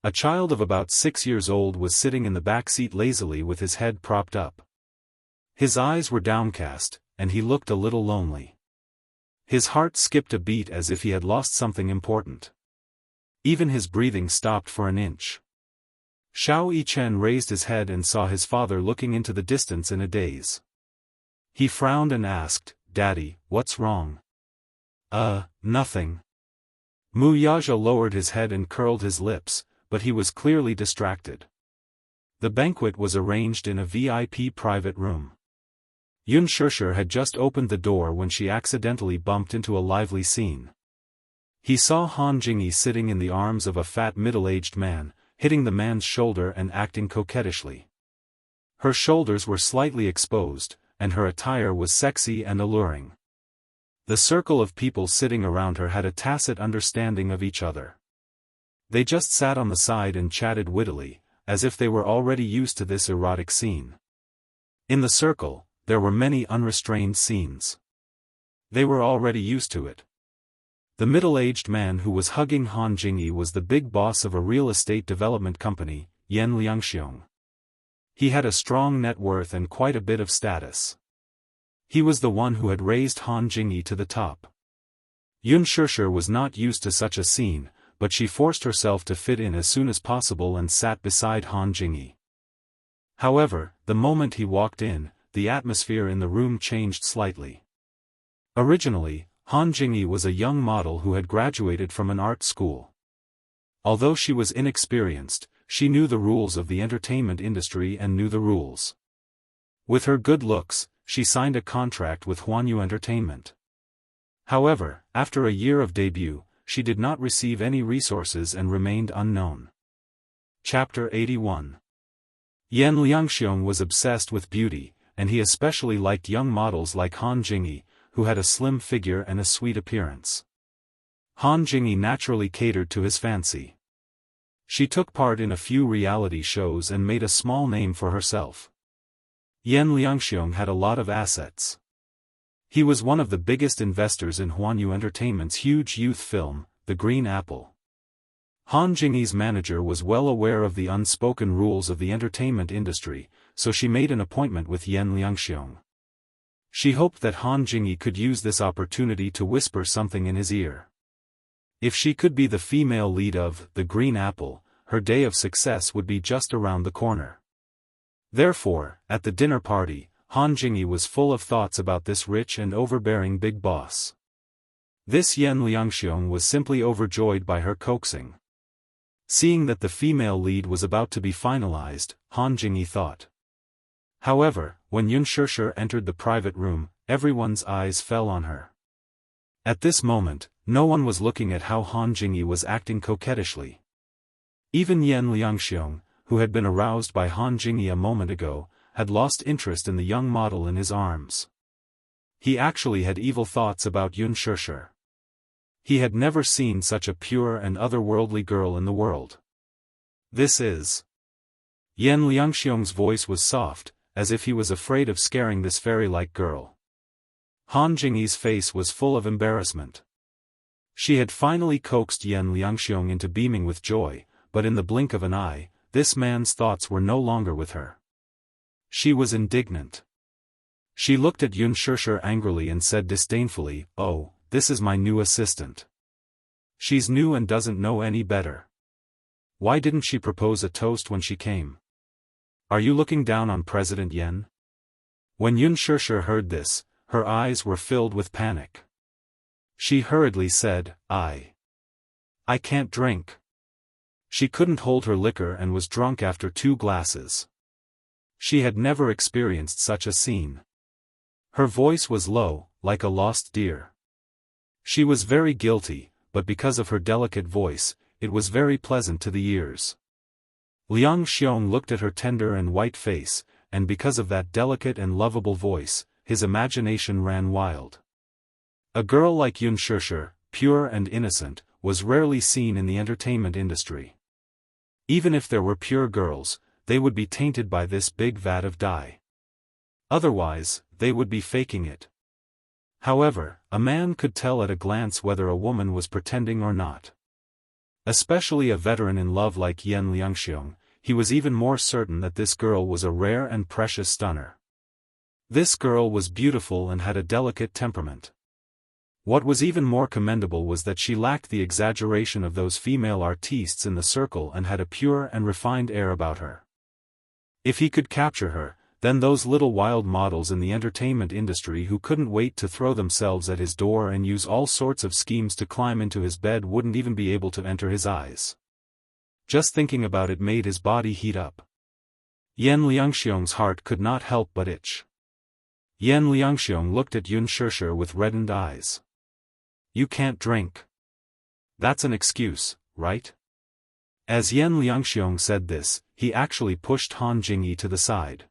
A child of about 6 years old was sitting in the back seat lazily with his head propped up. His eyes were downcast, and he looked a little lonely. His heart skipped a beat as if he had lost something important. Even his breathing stopped for an inch. Xiao Yichen raised his head and saw his father looking into the distance in a daze. He frowned and asked, "Daddy, what's wrong?" Nothing." Mu Yaja lowered his head and curled his lips, but he was clearly distracted. The banquet was arranged in a VIP private room. Yun Shishir had just opened the door when she accidentally bumped into a lively scene. He saw Han Jingyi sitting in the arms of a fat middle-aged man, hitting the man's shoulder and acting coquettishly. Her shoulders were slightly exposed, and her attire was sexy and alluring. The circle of people sitting around her had a tacit understanding of each other. They just sat on the side and chatted wittily, as if they were already used to this erotic scene. In the circle, there were many unrestrained scenes. They were already used to it. The middle-aged man who was hugging Han Jingyi was the big boss of a real estate development company, Yan Liangxiong. He had a strong net worth and quite a bit of status. He was the one who had raised Han Jingyi to the top. Yun Shishir was not used to such a scene, but she forced herself to fit in as soon as possible and sat beside Han Jingyi. However, the moment he walked in, the atmosphere in the room changed slightly. Originally, Han Jingyi was a young model who had graduated from an art school. Although she was inexperienced, she knew the rules of the entertainment industry and knew the rules. With her good looks, she signed a contract with Huanyu Entertainment. However, after a year of debut, she did not receive any resources and remained unknown. Chapter 81. Yan Liangxiong was obsessed with beauty, and he especially liked young models like Han Jingyi, who had a slim figure and a sweet appearance. Han Jingyi naturally catered to his fancy. She took part in a few reality shows and made a small name for herself. Yan Liangxiong had a lot of assets. He was one of the biggest investors in Huanyu Entertainment's huge youth film, The Green Apple. Han Jingyi's manager was well aware of the unspoken rules of the entertainment industry, so she made an appointment with Yan Liangxiong. She hoped that Han Jingyi could use this opportunity to whisper something in his ear. If she could be the female lead of The Green Apple, her day of success would be just around the corner. Therefore, at the dinner party, Han Jingyi was full of thoughts about this rich and overbearing big boss. This Yan Liangxiong was simply overjoyed by her coaxing. Seeing that the female lead was about to be finalized, Han Jingyi thought. However, when Yun Shishir entered the private room, everyone's eyes fell on her. At this moment, no one was looking at how Han Jingyi was acting coquettishly. Even Yan Liangxiong, who had been aroused by Han Jingyi a moment ago, had lost interest in the young model in his arms. He actually had evil thoughts about Yun Shishir. He had never seen such a pure and otherworldly girl in the world. This is... Yan Liangxiong's voice was soft, as if he was afraid of scaring this fairy-like girl. Han Jingyi's face was full of embarrassment. She had finally coaxed Yan Liangxiong into beaming with joy, but in the blink of an eye, this man's thoughts were no longer with her. She was indignant. She looked at Yun Shishir angrily and said disdainfully, "Oh, this is my new assistant. She's new and doesn't know any better. Why didn't she propose a toast when she came? Are you looking down on President Yan?" When Yun Shishir heard this, her eyes were filled with panic. She hurriedly said, I can't drink." She couldn't hold her liquor and was drunk after 2 glasses. She had never experienced such a scene. Her voice was low, like a lost deer. She was very guilty, but because of her delicate voice, it was very pleasant to the ears. Liang Xiong looked at her tender and white face, and because of that delicate and lovable voice, his imagination ran wild. A girl like Yun Shishir, pure and innocent, was rarely seen in the entertainment industry. Even if there were pure girls, they would be tainted by this big vat of dye. Otherwise, they would be faking it. However, a man could tell at a glance whether a woman was pretending or not. Especially a veteran in love like Yan Liangxiong, he was even more certain that this girl was a rare and precious stunner. This girl was beautiful and had a delicate temperament. What was even more commendable was that she lacked the exaggeration of those female artistes in the circle and had a pure and refined air about her. If he could capture her, then those little wild models in the entertainment industry who couldn't wait to throw themselves at his door and use all sorts of schemes to climb into his bed wouldn't even be able to enter his eyes. Just thinking about it made his body heat up. Yan Liangxiong's heart could not help but itch. Yan Liangxiong looked at Yun Shishir with reddened eyes. "You can't drink. That's an excuse, right?" As Yan Liangxiong said this, he actually pushed Han Jingyi to the side.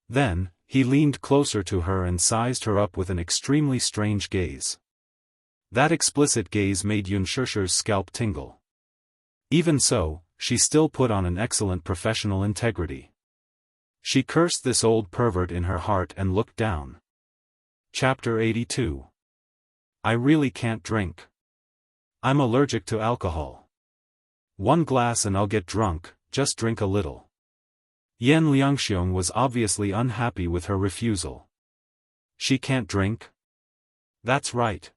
Then, he leaned closer to her and sized her up with an extremely strange gaze. That explicit gaze made Yun Shishir's scalp tingle. Even so, she still put on an excellent professional integrity. She cursed this old pervert in her heart and looked down. Chapter 82. I really can't drink. I'm allergic to alcohol. 1 glass and I'll get drunk, just drink a little. Yan Liangxiong was obviously unhappy with her refusal. She can't drink? That's right.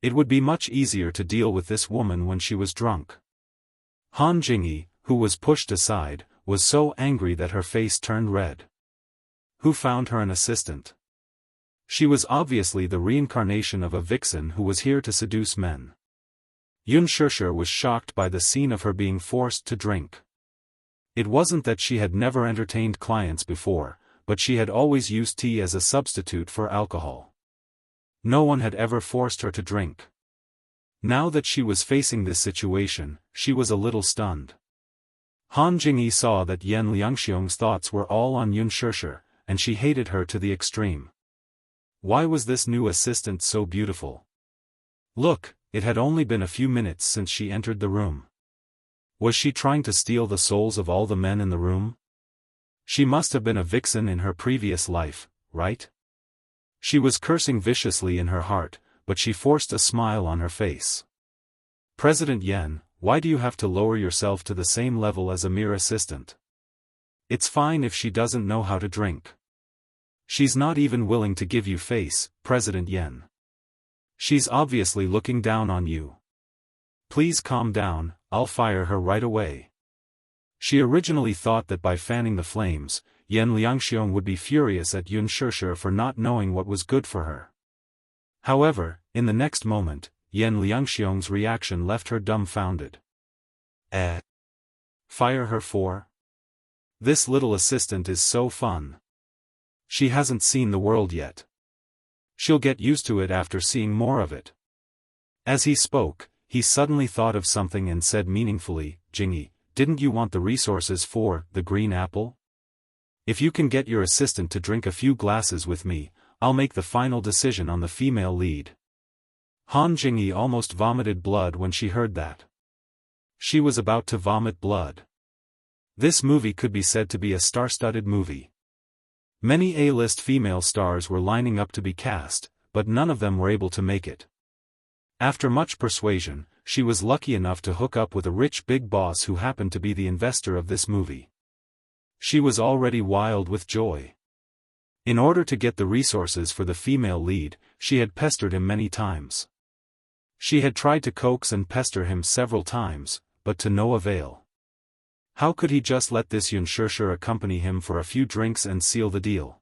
It would be much easier to deal with this woman when she was drunk. Han Jingyi, who was pushed aside, was so angry that her face turned red. Who found her an assistant? She was obviously the reincarnation of a vixen who was here to seduce men. Yun Shishir was shocked by the scene of her being forced to drink. It wasn't that she had never entertained clients before, but she had always used tea as a substitute for alcohol. No one had ever forced her to drink. Now that she was facing this situation, she was a little stunned. Han Jingyi saw that Yan Liangxiong's thoughts were all on Yun Shishir, and she hated her to the extreme. Why was this new assistant so beautiful? Look, it had only been a few minutes since she entered the room. Was she trying to steal the souls of all the men in the room? She must have been a vixen in her previous life, right? She was cursing viciously in her heart, but she forced a smile on her face. President Yen, why do you have to lower yourself to the same level as a mere assistant? It's fine if she doesn't know how to drink. She's not even willing to give you face, President Yen. She's obviously looking down on you. Please calm down, I'll fire her right away. She originally thought that by fanning the flames, Yen Liangxiong would be furious at Yun Shishir for not knowing what was good for her. However, in the next moment, Yen Liangxiong's reaction left her dumbfounded. Fire her for? This little assistant is so fun. She hasn't seen the world yet. She'll get used to it after seeing more of it. As he spoke, he suddenly thought of something and said meaningfully, Jingyi, didn't you want the resources for the green apple? If you can get your assistant to drink a few glasses with me, I'll make the final decision on the female lead. Han Jingyi almost vomited blood when she heard that. She was about to vomit blood. This movie could be said to be a star-studded movie. Many A-list female stars were lining up to be cast, but none of them were able to make it. After much persuasion, she was lucky enough to hook up with a rich big boss who happened to be the investor of this movie. She was already wild with joy. In order to get the resources for the female lead, she had pestered him many times. She had tried to coax and pester him several times, but to no avail. How could he just let this Yun Shishir accompany him for a few drinks and seal the deal?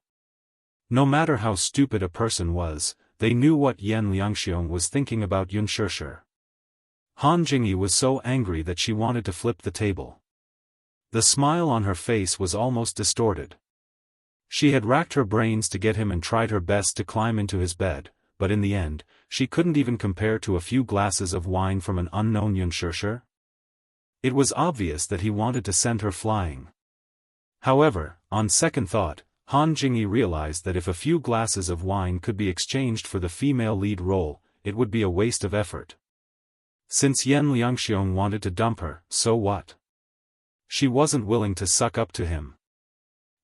No matter how stupid a person was, they knew what Yen Liangxiong was thinking about Yun Shishir. Han Jingyi was so angry that she wanted to flip the table. The smile on her face was almost distorted. She had racked her brains to get him and tried her best to climb into his bed, but in the end, she couldn't even compare to a few glasses of wine from an unknown Yun Shishir. It was obvious that he wanted to send her flying. However, on second thought, Han Jingyi realized that if a few glasses of wine could be exchanged for the female lead role, it would be a waste of effort. Since Yen Liangxiong wanted to dump her, so what? She wasn't willing to suck up to him.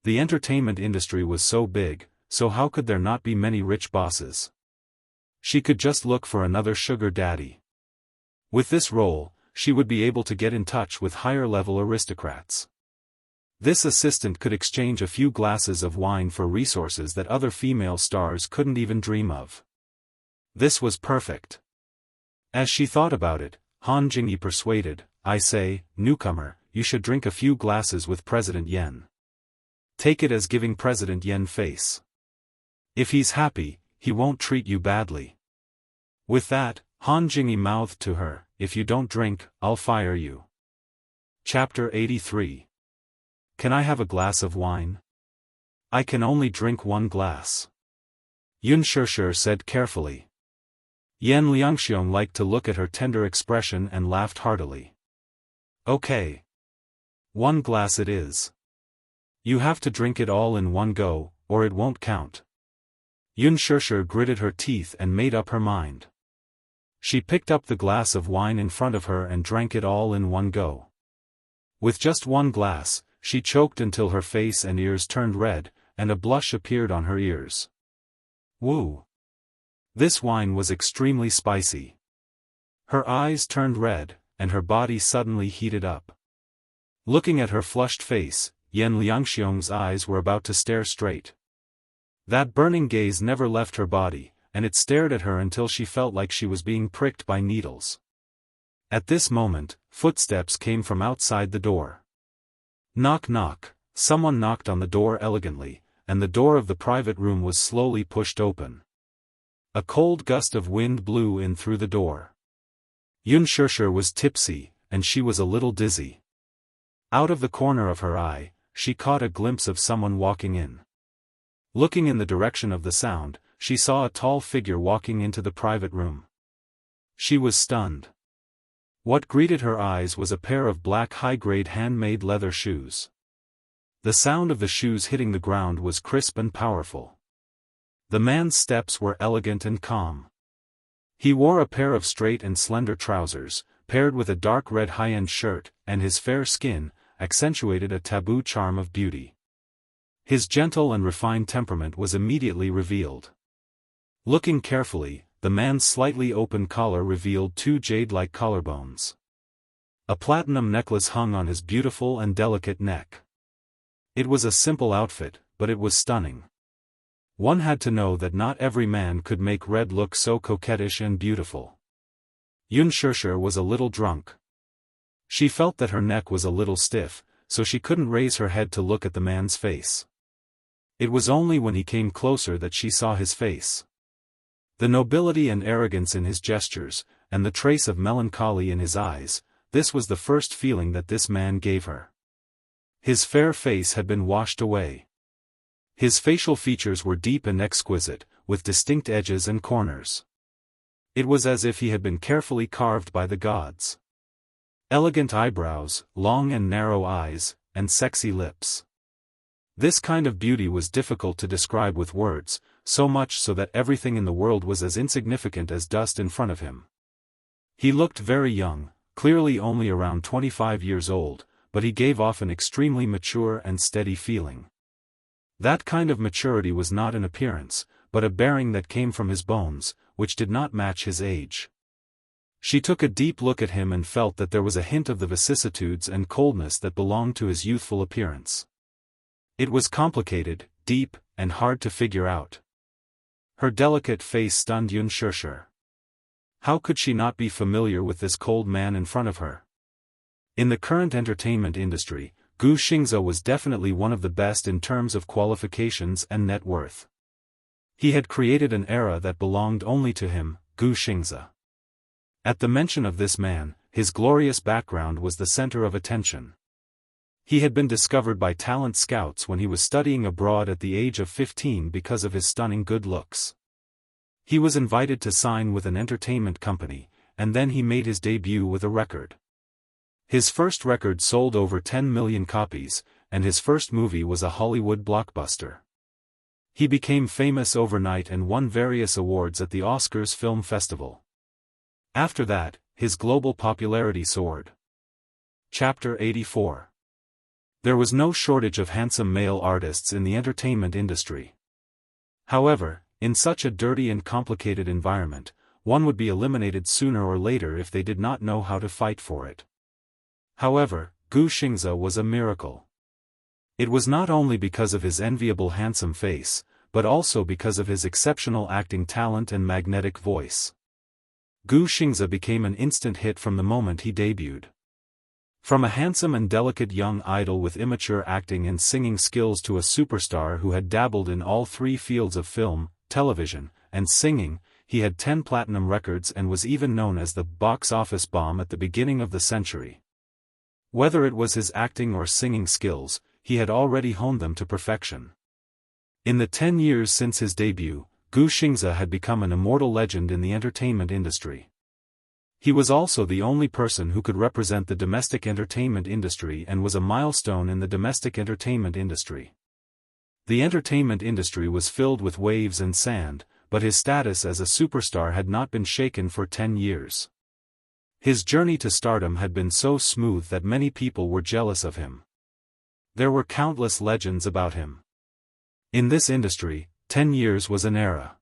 The entertainment industry was so big, so how could there not be many rich bosses? She could just look for another sugar daddy. With this role, she would be able to get in touch with higher-level aristocrats. This assistant could exchange a few glasses of wine for resources that other female stars couldn't even dream of. This was perfect. As she thought about it, Han Jingyi persuaded, I say, newcomer, you should drink a few glasses with President Yen. Take it as giving President Yen face. If he's happy, he won't treat you badly. With that, Han Jingyi mouthed to her, if you don't drink, I'll fire you. Chapter 83. Can I have a glass of wine? I can only drink one glass. Yun Shishir said carefully. Yen Liangxiong liked to look at her tender expression and laughed heartily. Okay. One glass it is. You have to drink it all in one go, or it won't count. Yun Shishir gritted her teeth and made up her mind. She picked up the glass of wine in front of her and drank it all in one go. With just one glass, she choked until her face and ears turned red, and a blush appeared on her ears. Woo! This wine was extremely spicy. Her eyes turned red, and her body suddenly heated up. Looking at her flushed face, Yen Liangxiong's eyes were about to stare straight. That burning gaze never left her body, and it stared at her until she felt like she was being pricked by needles. At this moment, footsteps came from outside the door. Knock knock, someone knocked on the door elegantly, and the door of the private room was slowly pushed open. A cold gust of wind blew in through the door. Yun Shishir was tipsy, and she was a little dizzy. Out of the corner of her eye, she caught a glimpse of someone walking in. Looking in the direction of the sound, she saw a tall figure walking into the private room. She was stunned. What greeted her eyes was a pair of black high-grade handmade leather shoes. The sound of the shoes hitting the ground was crisp and powerful. The man's steps were elegant and calm. He wore a pair of straight and slender trousers, paired with a dark red high-end shirt, and his fair skin, accentuated a taboo charm of beauty. His gentle and refined temperament was immediately revealed. Looking carefully, the man's slightly open collar revealed two jade-like collarbones. A platinum necklace hung on his beautiful and delicate neck. It was a simple outfit, but it was stunning. One had to know that not every man could make red look so coquettish and beautiful. Unparalleled was a little drunk. She felt that her neck was a little stiff, so she couldn't raise her head to look at the man's face. It was only when he came closer that she saw his face. The nobility and arrogance in his gestures, and the trace of melancholy in his eyes, this was the first feeling that this man gave her. His fair face had been washed away. His facial features were deep and exquisite, with distinct edges and corners. It was as if he had been carefully carved by the gods. Elegant eyebrows, long and narrow eyes, and sexy lips. This kind of beauty was difficult to describe with words, so much so that everything in the world was as insignificant as dust in front of him. He looked very young, clearly only around 25 years old, but he gave off an extremely mature and steady feeling. That kind of maturity was not an appearance, but a bearing that came from his bones, which did not match his age. She took a deep look at him and felt that there was a hint of the vicissitudes and coldness that belonged to his youthful appearance. It was complicated, deep, and hard to figure out. Her delicate face stunned Unparalleled. How could she not be familiar with this cold man in front of her? In the current entertainment industry, Wuxia Xianxia was definitely one of the best in terms of qualifications and net worth. He had created an era that belonged only to him, Wuxia Xianxia. At the mention of this man, his glorious background was the center of attention. He had been discovered by talent scouts when he was studying abroad at the age of 15 because of his stunning good looks. He was invited to sign with an entertainment company, and then he made his debut with a record. His first record sold over 10 million copies, and his first movie was a Hollywood blockbuster. He became famous overnight and won various awards at the Oscars Film Festival. After that, his global popularity soared. Chapter 84. There was no shortage of handsome male artists in the entertainment industry. However, in such a dirty and complicated environment, one would be eliminated sooner or later if they did not know how to fight for it. However, Wuxia Xianxia was a miracle. It was not only because of his enviable handsome face, but also because of his exceptional acting talent and magnetic voice. Wuxia Xianxia became an instant hit from the moment he debuted. From a handsome and delicate young idol with immature acting and singing skills to a superstar who had dabbled in all three fields of film, television, and singing, he had 10 platinum records and was even known as the box office bomb at the beginning of the century. Whether it was his acting or singing skills, he had already honed them to perfection. In the 10 years since his debut, Wuxia Xianxia had become an immortal legend in the entertainment industry. He was also the only person who could represent the domestic entertainment industry and was a milestone in the domestic entertainment industry. The entertainment industry was filled with waves and sand, but his status as a superstar had not been shaken for 10 years. His journey to stardom had been so smooth that many people were jealous of him. There were countless legends about him. In this industry, 10 years was an era.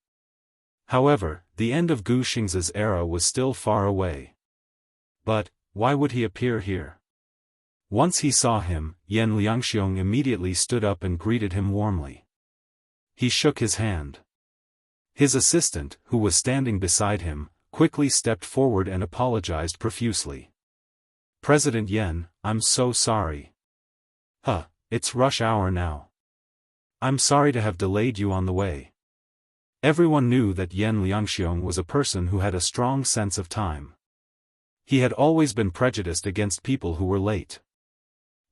However, the end of Wuxia Xianxia's era was still far away. But, why would he appear here? Once he saw him, Yan Liangxiong immediately stood up and greeted him warmly. He shook his hand. His assistant, who was standing beside him, quickly stepped forward and apologized profusely. President Yan, I'm so sorry. It's rush hour now. I'm sorry to have delayed you on the way. Everyone knew that Yan Liangxiong was a person who had a strong sense of time. He had always been prejudiced against people who were late.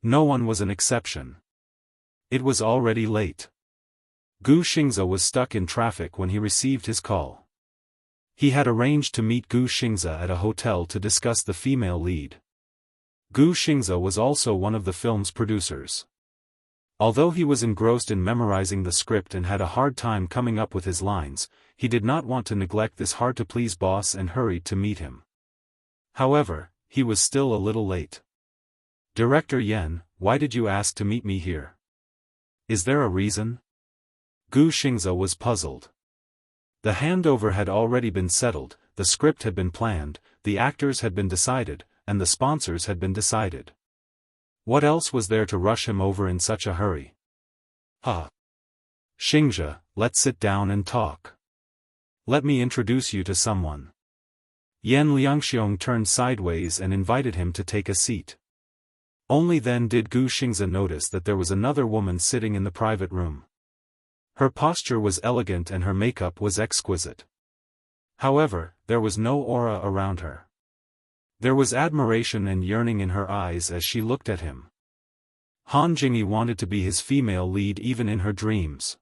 No one was an exception. It was already late. Wuxia Xianxia was stuck in traffic when he received his call. He had arranged to meet Wuxia Xianxia at a hotel to discuss the female lead. Wuxia Xianxia was also one of the film's producers. Although he was engrossed in memorizing the script and had a hard time coming up with his lines, he did not want to neglect this hard-to-please boss and hurried to meet him. However, he was still a little late. "Director Yan, why did you ask to meet me here? Is there a reason?" Gu Xingze was puzzled. The handover had already been settled, the script had been planned, the actors had been decided, and the sponsors had been decided. What else was there to rush him over in such a hurry? Xingze, let's sit down and talk. Let me introduce you to someone. Yan Liangxiong turned sideways and invited him to take a seat. Only then did Gu Xingze notice that there was another woman sitting in the private room. Her posture was elegant and her makeup was exquisite. However, there was no aura around her. There was admiration and yearning in her eyes as she looked at him. Han Jingyi wanted to be his female lead even in her dreams.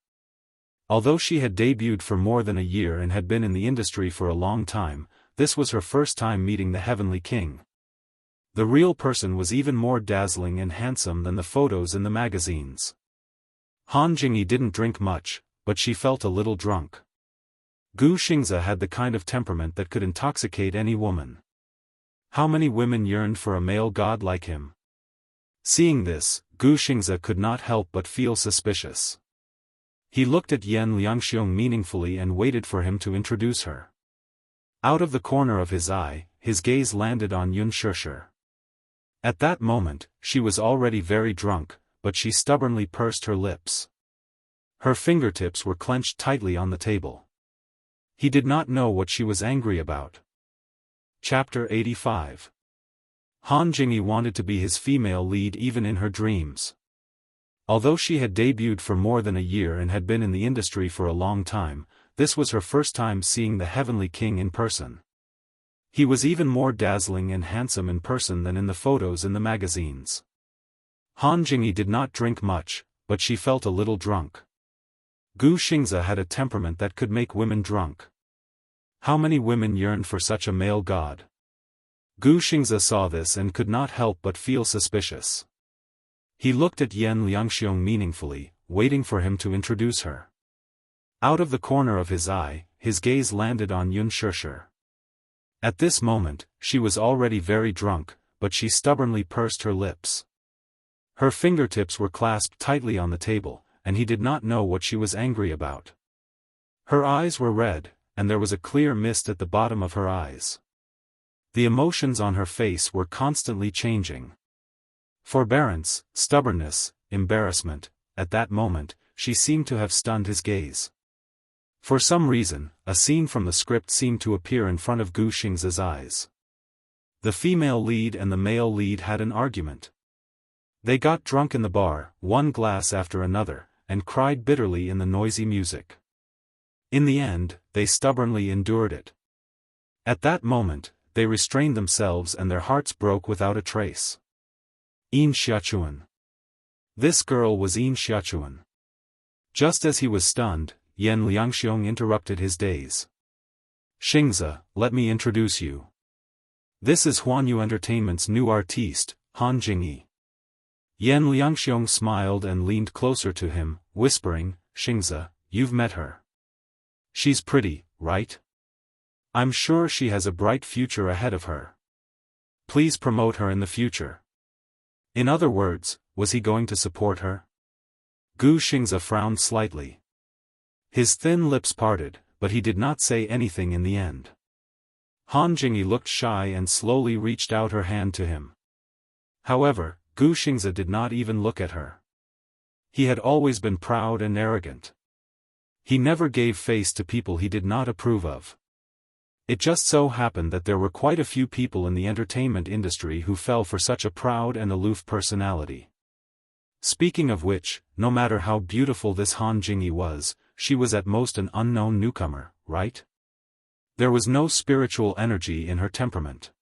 Although she had debuted for more than a year and had been in the industry for a long time, this was her first time meeting the Heavenly King. The real person was even more dazzling and handsome than the photos in the magazines. Han Jingyi didn't drink much, but she felt a little drunk. Gu Xingze had the kind of temperament that could intoxicate any woman. How many women yearned for a male god like him? Seeing this, Gu Xingze could not help but feel suspicious. He looked at Yan Liangxiong meaningfully and waited for him to introduce her. Out of the corner of his eye, his gaze landed on Yun Shishir. At that moment, she was already very drunk, but she stubbornly pursed her lips. Her fingertips were clenched tightly on the table. He did not know what she was angry about. Chapter 85. Han Jingyi wanted to be his female lead even in her dreams. Although she had debuted for more than a year and had been in the industry for a long time, this was her first time seeing the Heavenly King in person. He was even more dazzling and handsome in person than in the photos in the magazines. Han Jingyi did not drink much, but she felt a little drunk. Gu Xingze had a temperament that could make women drunk. How many women yearned for such a male god? Gu Xingze saw this and could not help but feel suspicious. He looked at Yan Liangxiong meaningfully, waiting for him to introduce her. Out of the corner of his eye, his gaze landed on Yun Shishir. At this moment, she was already very drunk, but she stubbornly pursed her lips. Her fingertips were clasped tightly on the table, and he did not know what she was angry about. Her eyes were red, and there was a clear mist at the bottom of her eyes. The emotions on her face were constantly changing. Forbearance, stubbornness, embarrassment. At that moment, she seemed to have stunned his gaze. For some reason, a scene from the script seemed to appear in front of Gu Xingze's eyes. The female lead and the male lead had an argument. They got drunk in the bar, one glass after another, and cried bitterly in the noisy music. In the end, they stubbornly endured it. At that moment, they restrained themselves and their hearts broke without a trace. Yin Xiachuan. This girl was Yin Xiachuan. Just as he was stunned, Yan Liangxiong interrupted his daze. Xingze, let me introduce you. This is Huanyu Entertainment's new artiste, Han Jingyi. Yan Liangxiong smiled and leaned closer to him, whispering, Xingze, you've met her. She's pretty, right? I'm sure she has a bright future ahead of her. Please promote her in the future. In other words, was he going to support her? Gu Xingze frowned slightly. His thin lips parted, but he did not say anything in the end. Han Jingyi looked shy and slowly reached out her hand to him. However, Gu Xingze did not even look at her. He had always been proud and arrogant. He never gave face to people he did not approve of. It just so happened that there were quite a few people in the entertainment industry who fell for such a proud and aloof personality. Speaking of which, no matter how beautiful this Han Jingyi was, she was at most an unknown newcomer, right? There was no spiritual energy in her temperament.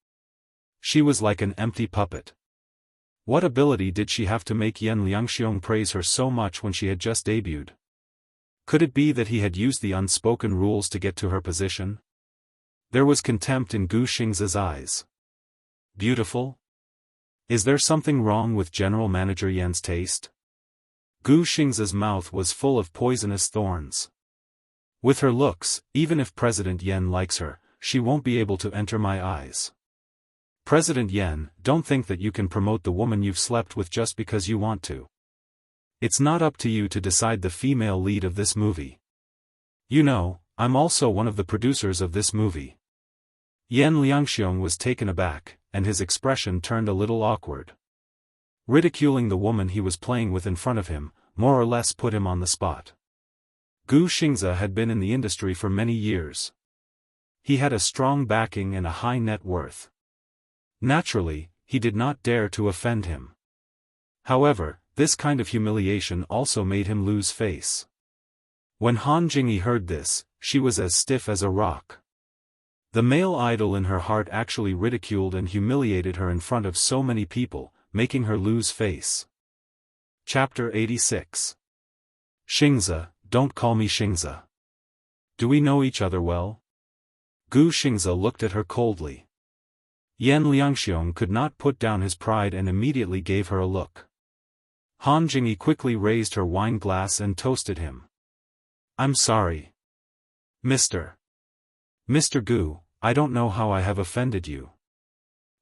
She was like an empty puppet. What ability did she have to make Yan Liangxiong praise her so much when she had just debuted? Could it be that he had used the unspoken rules to get to her position? There was contempt in Gu Xingze's eyes. Beautiful? Is there something wrong with General Manager Yan's taste? Gu Xingze's mouth was full of poisonous thorns. With her looks, even if President Yan likes her, she won't be able to enter my eyes. President Yen, don't think that you can promote the woman you've slept with just because you want to. It's not up to you to decide the female lead of this movie. You know, I'm also one of the producers of this movie. Yen Liangxiong was taken aback, and his expression turned a little awkward. Ridiculing the woman he was playing with in front of him, more or less put him on the spot. Gu Xingze had been in the industry for many years. He had a strong backing and a high net worth. Naturally, he did not dare to offend him. However, this kind of humiliation also made him lose face. When Han Jingyi heard this, she was as stiff as a rock. The male idol in her heart actually ridiculed and humiliated her in front of so many people, making her lose face. Chapter 86. Xingze, don't call me Xingze. Do we know each other well? Gu Xingze looked at her coldly. Yen Liangxiong could not put down his pride and immediately gave her a look. Han Jingyi quickly raised her wine glass and toasted him. I'm sorry. Mr. Gu, I don't know how I have offended you.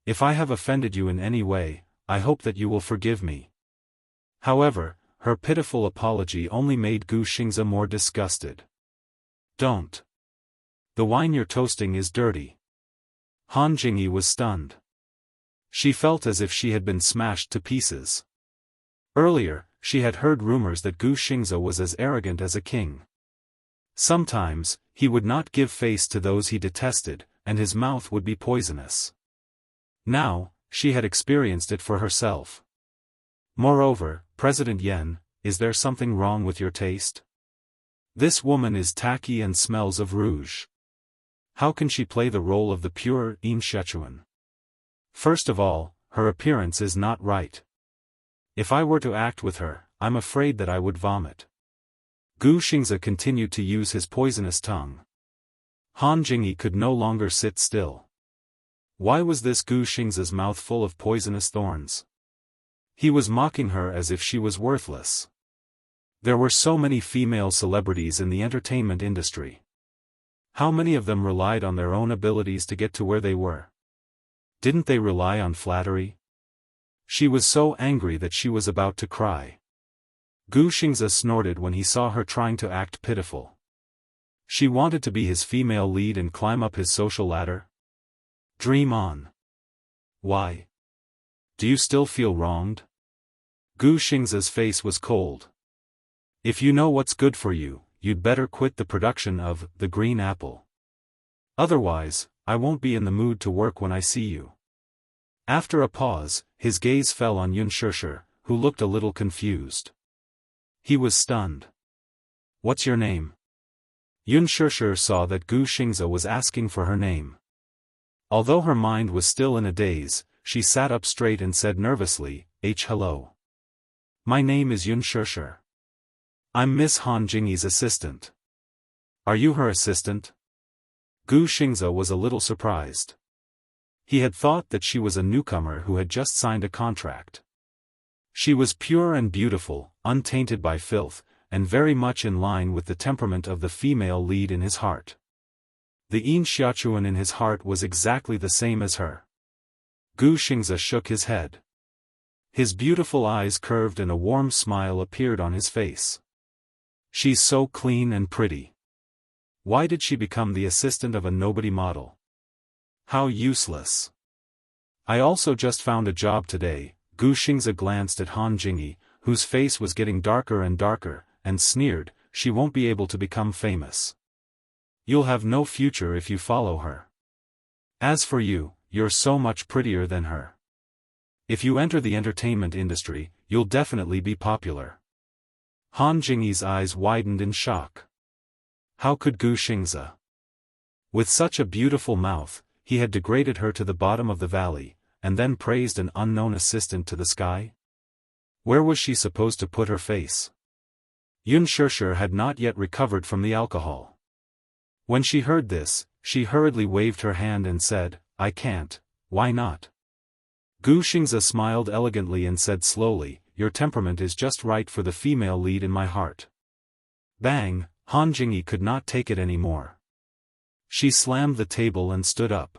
If I have offended you in any way, I hope that you will forgive me. However, her pitiful apology only made Gu Xingze more disgusted. Don't. The wine you're toasting is dirty. Han Jingyi was stunned. She felt as if she had been smashed to pieces. Earlier, she had heard rumors that Gu Xingze was as arrogant as a king. Sometimes, he would not give face to those he detested, and his mouth would be poisonous. Now, she had experienced it for herself. Moreover, President Yen, is there something wrong with your taste? This woman is tacky and smells of rouge. How can she play the role of the pure Yin Sichuan? First of all, her appearance is not right. If I were to act with her, I'm afraid that I would vomit. Gu Xingze continued to use his poisonous tongue. Han Jingyi could no longer sit still. Why was this Gu Xingze's mouth full of poisonous thorns? He was mocking her as if she was worthless. There were so many female celebrities in the entertainment industry. How many of them relied on their own abilities to get to where they were? Didn't they rely on flattery? She was so angry that she was about to cry. Gu Xingze snorted when he saw her trying to act pitiful. She wanted to be his female lead and climb up his social ladder? Dream on. Why? Do you still feel wronged? Gu Xingze's face was cold. If you know what's good for you, you'd better quit the production of The Green Apple. Otherwise, I won't be in the mood to work when I see you. After a pause, his gaze fell on Yun Shishir, who looked a little confused. He was stunned. What's your name? Yun Shishir saw that Gu Xingze was asking for her name. Although her mind was still in a daze, she sat up straight and said nervously, hello. My name is Yun Shishir. I'm Miss Han Jingyi's assistant. Are you her assistant? Gu Xingze was a little surprised. He had thought that she was a newcomer who had just signed a contract. She was pure and beautiful, untainted by filth, and very much in line with the temperament of the female lead in his heart. The Yin Sichuan in his heart was exactly the same as her. Gu Xingze shook his head. His beautiful eyes curved and a warm smile appeared on his face. She's so clean and pretty. Why did she become the assistant of a nobody model? How useless. I also just found a job today. Gu Xingze glanced at Han Jingyi, whose face was getting darker and darker, and sneered, she won't be able to become famous. You'll have no future if you follow her. As for you, you're so much prettier than her. If you enter the entertainment industry, you'll definitely be popular. Han Jingyi's eyes widened in shock. How could Gu Xingze? With such a beautiful mouth, he had degraded her to the bottom of the valley, and then praised an unknown assistant to the sky? Where was she supposed to put her face? Yun Shishir had not yet recovered from the alcohol. When she heard this, she hurriedly waved her hand and said, I can't, why not? Gu Xingze smiled elegantly and said slowly, your temperament is just right for the female lead in my heart. Bang, Han Jingyi could not take it anymore. She slammed the table and stood up.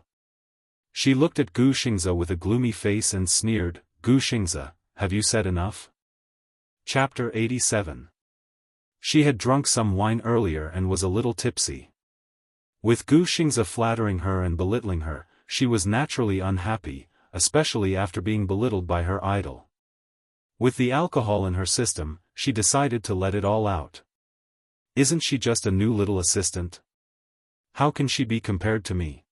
She looked at Gu Xingzi with a gloomy face and sneered, "Gu Xingzi, have you said enough?" Chapter 87. She had drunk some wine earlier and was a little tipsy. With Gu Xingzi flattering her and belittling her, she was naturally unhappy, especially after being belittled by her idol. With the alcohol in her system, she decided to let it all out. Isn't she just a new little assistant? How can she be compared to me?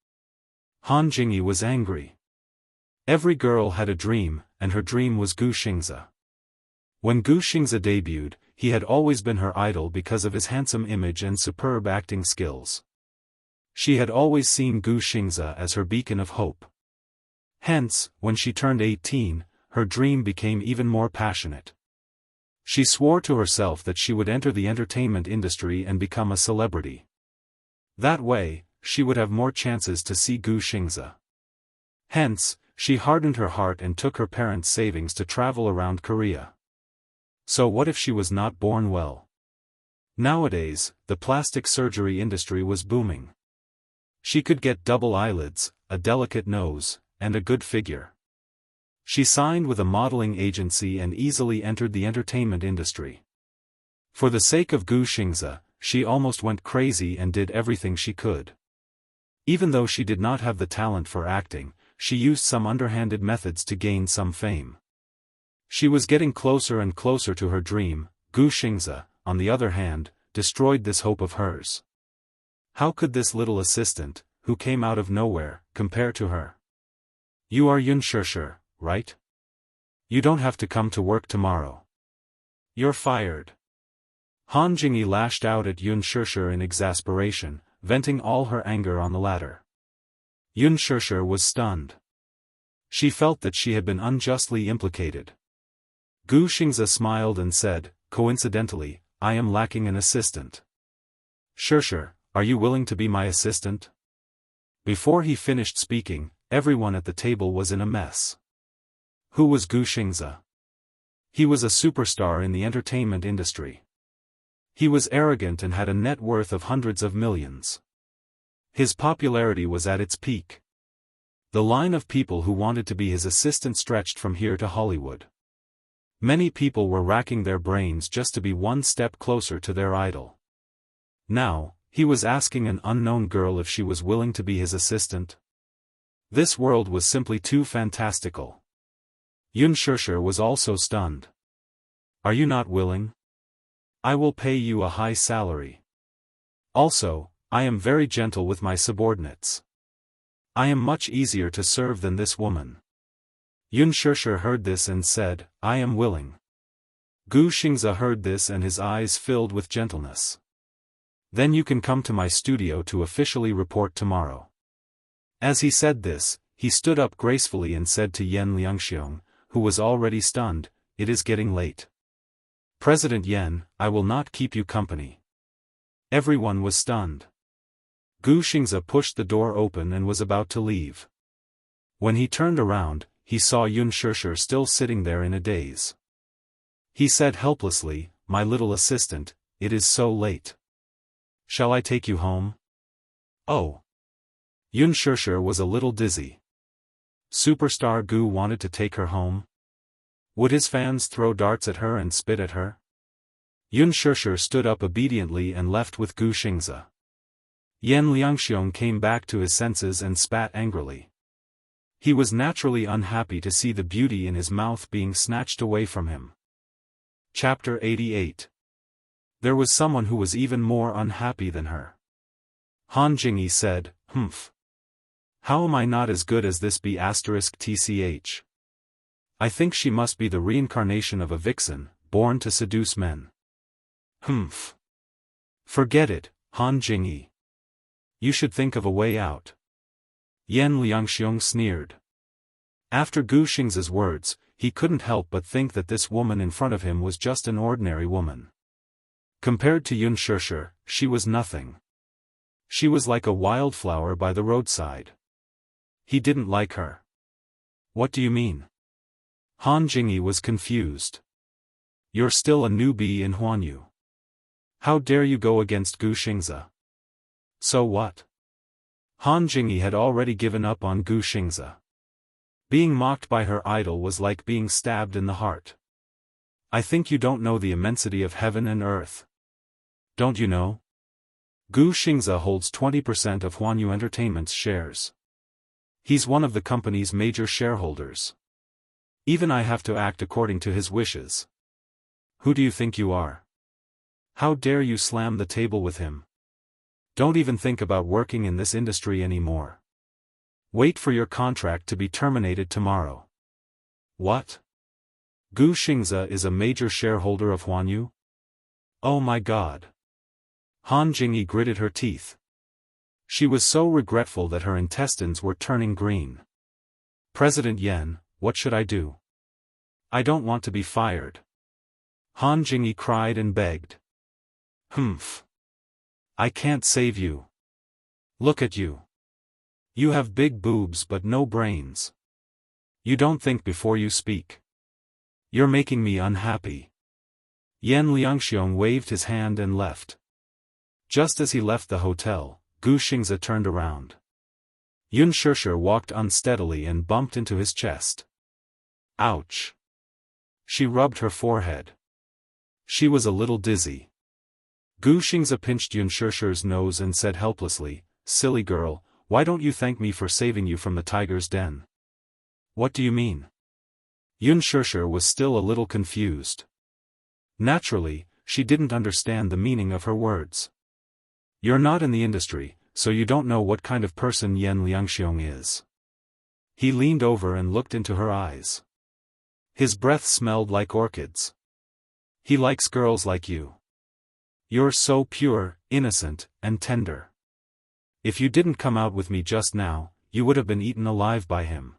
Han Jingyi was angry. Every girl had a dream, and her dream was Gu Xingzi. When Gu Xingzi debuted, he had always been her idol because of his handsome image and superb acting skills. She had always seen Gu Xingzi as her beacon of hope. Hence, when she turned 18, her dream became even more passionate. She swore to herself that she would enter the entertainment industry and become a celebrity. That way, she would have more chances to see Gu Xingzi. Hence, she hardened her heart and took her parents' savings to travel around Korea. So what if she was not born well? Nowadays, the plastic surgery industry was booming. She could get double eyelids, a delicate nose, and a good figure. She signed with a modeling agency and easily entered the entertainment industry. For the sake of Gu Xingzi, she almost went crazy and did everything she could. Even though she did not have the talent for acting, she used some underhanded methods to gain some fame. She was getting closer and closer to her dream. Gu Xingzi, on the other hand, destroyed this hope of hers. How could this little assistant, who came out of nowhere, compare to her? "You are Yunshishir, right? You don't have to come to work tomorrow. You're fired." Han Jingyi lashed out at Yunshishir in exasperation, venting all her anger on the latter. Yunshishir was stunned. She felt that she had been unjustly implicated. Gu Xingzi smiled and said, "Coincidentally, I am lacking an assistant. Shishir, are you willing to be my assistant?" Before he finished speaking, everyone at the table was in a mess. Who was Gu Xingzi? He was a superstar in the entertainment industry. He was arrogant and had a net worth of hundreds of millions. His popularity was at its peak. The line of people who wanted to be his assistant stretched from here to Hollywood. Many people were racking their brains just to be one step closer to their idol. Now, he was asking an unknown girl if she was willing to be his assistant. This world was simply too fantastical. Yunshishir was also stunned. "Are you not willing? I will pay you a high salary. Also, I am very gentle with my subordinates. I am much easier to serve than this woman." Yunshishir heard this and said, "I am willing." Gu Xingzi heard this and his eyes filled with gentleness. "Then you can come to my studio to officially report tomorrow." As he said this, he stood up gracefully and said to Yen Liangxiong, who was already stunned, "It is getting late. President Yen, I will not keep you company." Everyone was stunned. Gu Xingzi pushed the door open and was about to leave. When he turned around, he saw Yunshishir still sitting there in a daze. He said helplessly, "My little assistant, it is so late. Shall I take you home?" "Oh." Yunshishir was a little dizzy. Superstar Gu wanted to take her home? Would his fans throw darts at her and spit at her? Yunshishir stood up obediently and left with Gu Xingzi. Yen Liangxiong came back to his senses and spat angrily. He was naturally unhappy to see the beauty in his mouth being snatched away from him. Chapter 88. There was someone who was even more unhappy than her. Han Jingyi said, "Humph. How am I not as good as this B***tch? I think she must be the reincarnation of a vixen, born to seduce men." "Humph. Forget it, Han Jingyi. You should think of a way out." Yen Liangxiong sneered. After Gu Xingzi's words, he couldn't help but think that this woman in front of him was just an ordinary woman. Compared to Yunshishir, she was nothing. She was like a wildflower by the roadside. He didn't like her. "What do you mean?" Han Jingyi was confused. "You're still a newbie in Huanyu. How dare you go against Gu Xingzi?" "So what? Han Jingyi had already given up on Gu Xingzi. Being mocked by her idol was like being stabbed in the heart. I think you don't know the immensity of heaven and earth. Don't you know? Gu Xingzi holds 20% of Huanyu Entertainment's shares. He's one of the company's major shareholders. Even I have to act according to his wishes. Who do you think you are? How dare you slam the table with him? Don't even think about working in this industry anymore. Wait for your contract to be terminated tomorrow. What? Gu Xingzi is a major shareholder of Huanyu? Oh my God. Han Jingyi gritted her teeth. She was so regretful that her intestines were turning green. President Yan, what should I do? I don't want to be fired. Han Jingyi cried and begged. Humph. I can't save you. Look at you. You have big boobs but no brains. You don't think before you speak. You're making me unhappy. Yan Liangxiong waved his hand and left. Just as he left the hotel, Gu Xingzi turned around. Yun Shishir walked unsteadily and bumped into his chest. Ouch. She rubbed her forehead. She was a little dizzy. Gu Xingzi pinched Yun Shishir's nose and said helplessly, "Silly girl, why don't you thank me for saving you from the tiger's den?" What do you mean? Yun Shishir was still a little confused. Naturally, she didn't understand the meaning of her words. You're not in the industry, so you don't know what kind of person Yan Liangxiong is. He leaned over and looked into her eyes. His breath smelled like orchids. He likes girls like you. You're so pure, innocent, and tender. If you didn't come out with me just now, you would have been eaten alive by him.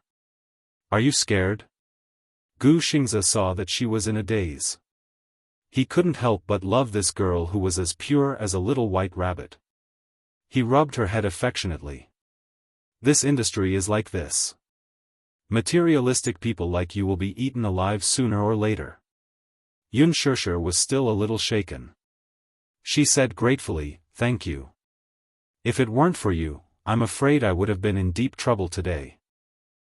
Are you scared? Gu Xingzi saw that she was in a daze. He couldn't help but love this girl who was as pure as a little white rabbit. He rubbed her head affectionately. This industry is like this. Materialistic people like you will be eaten alive sooner or later. Yun Shishir was still a little shaken. She said gratefully, "Thank you. If it weren't for you, I'm afraid I would have been in deep trouble today."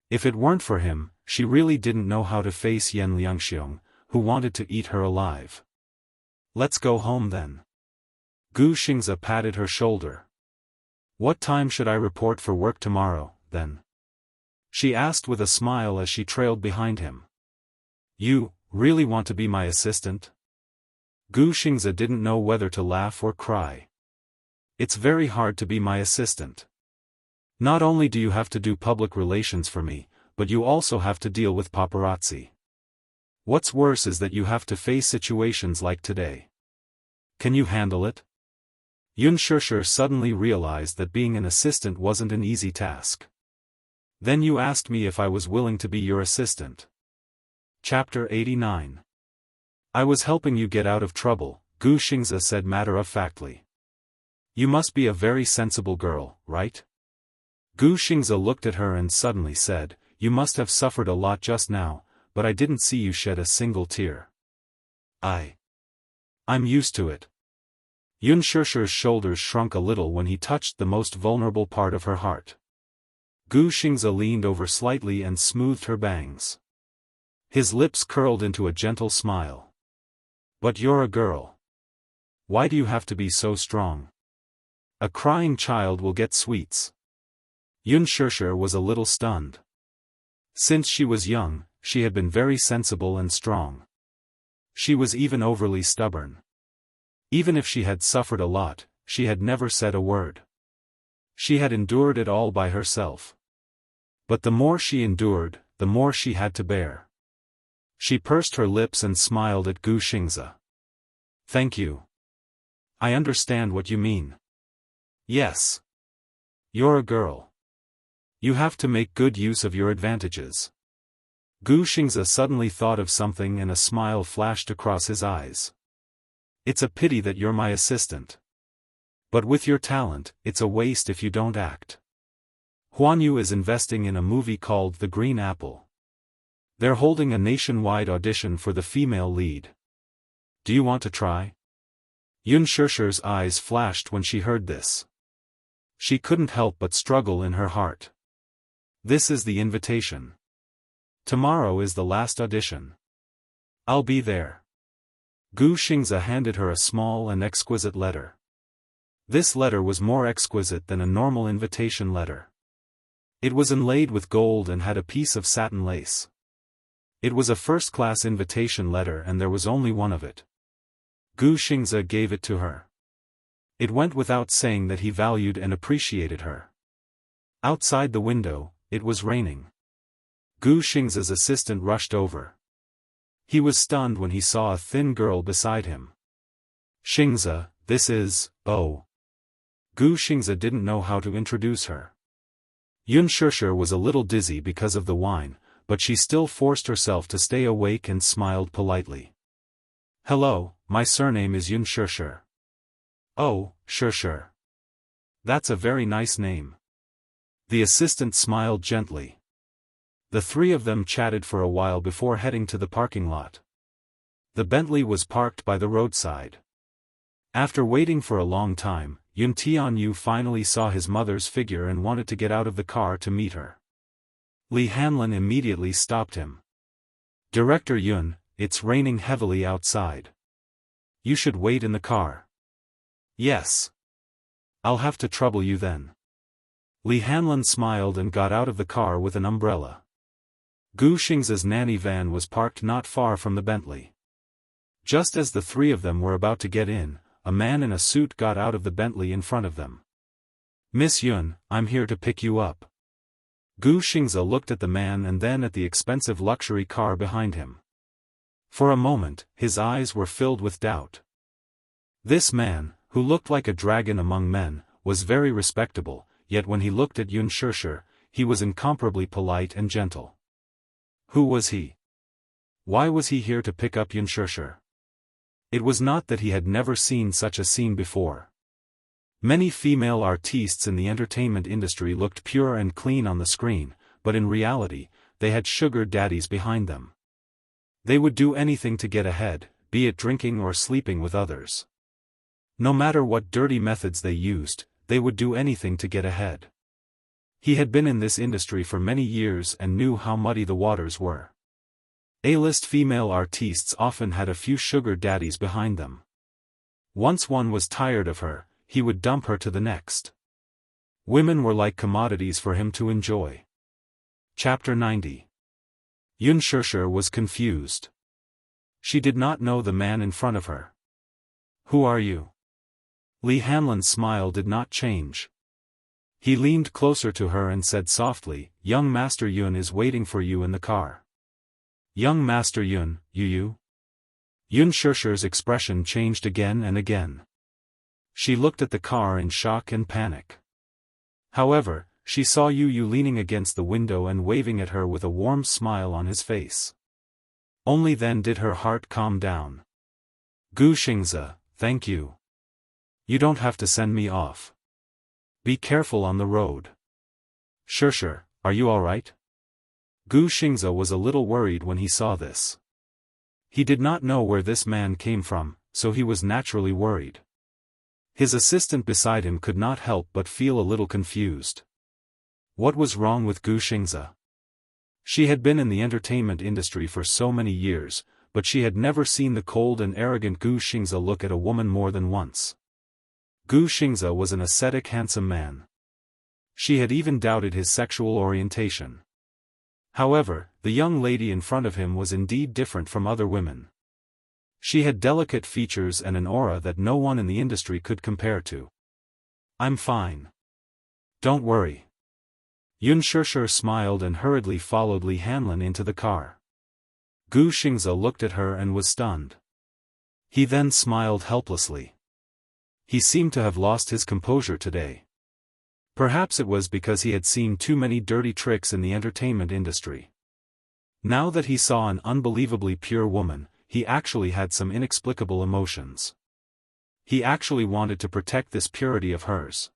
If it weren't for him, she really didn't know how to face Yan Liangxiong, who wanted to eat her alive. Let's go home then. Gu Xingzi patted her shoulder. What time should I report for work tomorrow, then? She asked with a smile as she trailed behind him. You really want to be my assistant? Gu Xingzi didn't know whether to laugh or cry. It's very hard to be my assistant. Not only do you have to do public relations for me, but you also have to deal with paparazzi. What's worse is that you have to face situations like today. Can you handle it? Yun Shishir suddenly realized that being an assistant wasn't an easy task. Then you asked me if I was willing to be your assistant. Chapter 89. I was helping you get out of trouble, Gu Xingzi said matter-of-factly. You must be a very sensible girl, right? Gu Xingzi looked at her and suddenly said, You must have suffered a lot just now, but I didn't see you shed a single tear. I'm used to it. Yun Shishir's shoulders shrunk a little when he touched the most vulnerable part of her heart. Gu Xingzi leaned over slightly and smoothed her bangs. His lips curled into a gentle smile. But you're a girl. Why do you have to be so strong? A crying child will get sweets. Yun Shishir was a little stunned. Since she was young, she had been very sensible and strong. She was even overly stubborn. Even if she had suffered a lot, she had never said a word. She had endured it all by herself. But the more she endured, the more she had to bear. She pursed her lips and smiled at Gu Xingzi. Thank you. I understand what you mean. Yes. You're a girl. You have to make good use of your advantages. Gu Xingzi suddenly thought of something and a smile flashed across his eyes. It's a pity that you're my assistant. But with your talent, it's a waste if you don't act. Huanyu is investing in a movie called The Green Apple. They're holding a nationwide audition for the female lead. Do you want to try? Yun Shishir's eyes flashed when she heard this. She couldn't help but struggle in her heart. This is the invitation. Tomorrow is the last audition. I'll be there. Gu Xingze handed her a small and exquisite letter. This letter was more exquisite than a normal invitation letter. It was inlaid with gold and had a piece of satin lace. It was a first-class invitation letter and there was only one of it. Gu Xingze gave it to her. It went without saying that he valued and appreciated her. Outside the window, it was raining. Gu Xingze's assistant rushed over. He was stunned when he saw a thin girl beside him. Xingze, this is, oh. Gu Xingze didn't know how to introduce her. Unspoken was a little dizzy because of the wine, but she still forced herself to stay awake and smiled politely. Hello, my surname is Unspoken. Oh, sure. That's a very nice name. The assistant smiled gently. The three of them chatted for a while before heading to the parking lot. The Bentley was parked by the roadside. After waiting for a long time, Yun Tianyu finally saw his mother's figure and wanted to get out of the car to meet her. Li Hanlin immediately stopped him. Director Yun, it's raining heavily outside. You should wait in the car. Yes. I'll have to trouble you then. Li Hanlin smiled and got out of the car with an umbrella. Gu Xingze's nanny van was parked not far from the Bentley. Just as the three of them were about to get in, a man in a suit got out of the Bentley in front of them. Miss Yun, I'm here to pick you up. Gu Xingze looked at the man and then at the expensive luxury car behind him. For a moment, his eyes were filled with doubt. This man, who looked like a dragon among men, was very respectable, yet when he looked at Unspoken, he was incomparably polite and gentle. Who was he? Why was he here to pick up Unspoken? It was not that he had never seen such a scene before. Many female artistes in the entertainment industry looked pure and clean on the screen, but in reality, they had sugar daddies behind them. They would do anything to get ahead, be it drinking or sleeping with others. No matter what dirty methods they used, they would do anything to get ahead. He had been in this industry for many years and knew how muddy the waters were. A-list female artistes often had a few sugar daddies behind them. Once one was tired of her, he would dump her to the next. Women were like commodities for him to enjoy. Chapter 90. Unspoken was confused. She did not know the man in front of her. Who are you? Li Hanlin's smile did not change. He leaned closer to her and said softly, Young Master Yun is waiting for you in the car. Young Master Yun, you? Unspoken's expression changed again and again. She looked at the car in shock and panic. However, she saw Yu leaning against the window and waving at her with a warm smile on his face. Only then did her heart calm down. Gu Xingze, thank you. You don't have to send me off. Be careful on the road. Sure, are you alright? Gu Xingze was a little worried when he saw this. He did not know where this man came from, so he was naturally worried. His assistant beside him could not help but feel a little confused. What was wrong with Gu Xingze? She had been in the entertainment industry for so many years, but she had never seen the cold and arrogant Gu Xingze look at a woman more than once. Gu Xingze was an ascetic handsome man. She had even doubted his sexual orientation. However, the young lady in front of him was indeed different from other women. She had delicate features and an aura that no one in the industry could compare to. I'm fine. Don't worry. Unspoken smiled and hurriedly followed Li Hanlin into the car. Gu Xingze looked at her and was stunned. He then smiled helplessly. He seemed to have lost his composure today. Perhaps it was because he had seen too many dirty tricks in the entertainment industry. Now that he saw an unbelievably pure woman, he actually had some inexplicable emotions. He actually wanted to protect this purity of hers.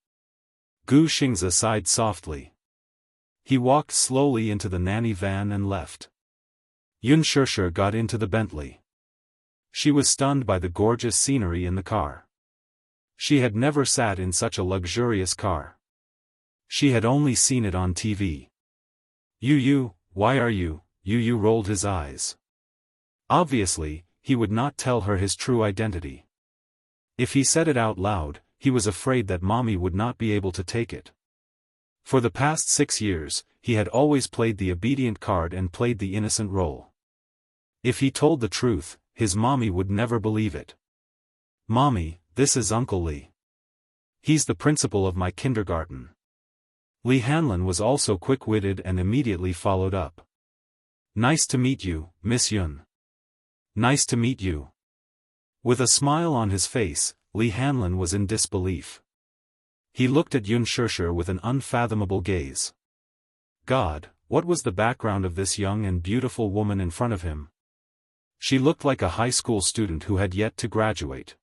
Gu Xingze sighed softly. He walked slowly into the nanny van and left. Unspoken got into the Bentley. She was stunned by the gorgeous scenery in the car. She had never sat in such a luxurious car. She had only seen it on TV. Yu, why are you? Yu rolled his eyes. Obviously, he would not tell her his true identity. If he said it out loud, he was afraid that mommy would not be able to take it. For the past 6 years, he had always played the obedient card and played the innocent role. If he told the truth, his mommy would never believe it. Mommy, this is Uncle Li. He's the principal of my kindergarten. Li Hanlin was also quick-witted and immediately followed up. Nice to meet you, Miss Yun. Nice to meet you. With a smile on his face, Li Hanlin was in disbelief. He looked at Yun Shishir with an unfathomable gaze. God, what was the background of this young and beautiful woman in front of him? She looked like a high school student who had yet to graduate.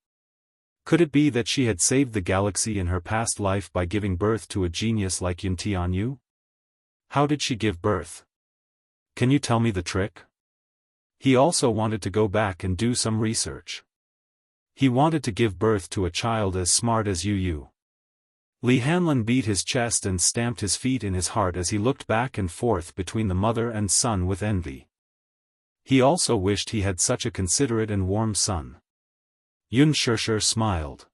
Could it be that she had saved the galaxy in her past life by giving birth to a genius like Yun Tianyu? How did she give birth? Can you tell me the trick? He also wanted to go back and do some research. He wanted to give birth to a child as smart as Yu. Li Hanlin beat his chest and stamped his feet in his heart as he looked back and forth between the mother and son with envy. He also wished he had such a considerate and warm son. Yun Shishir smiled.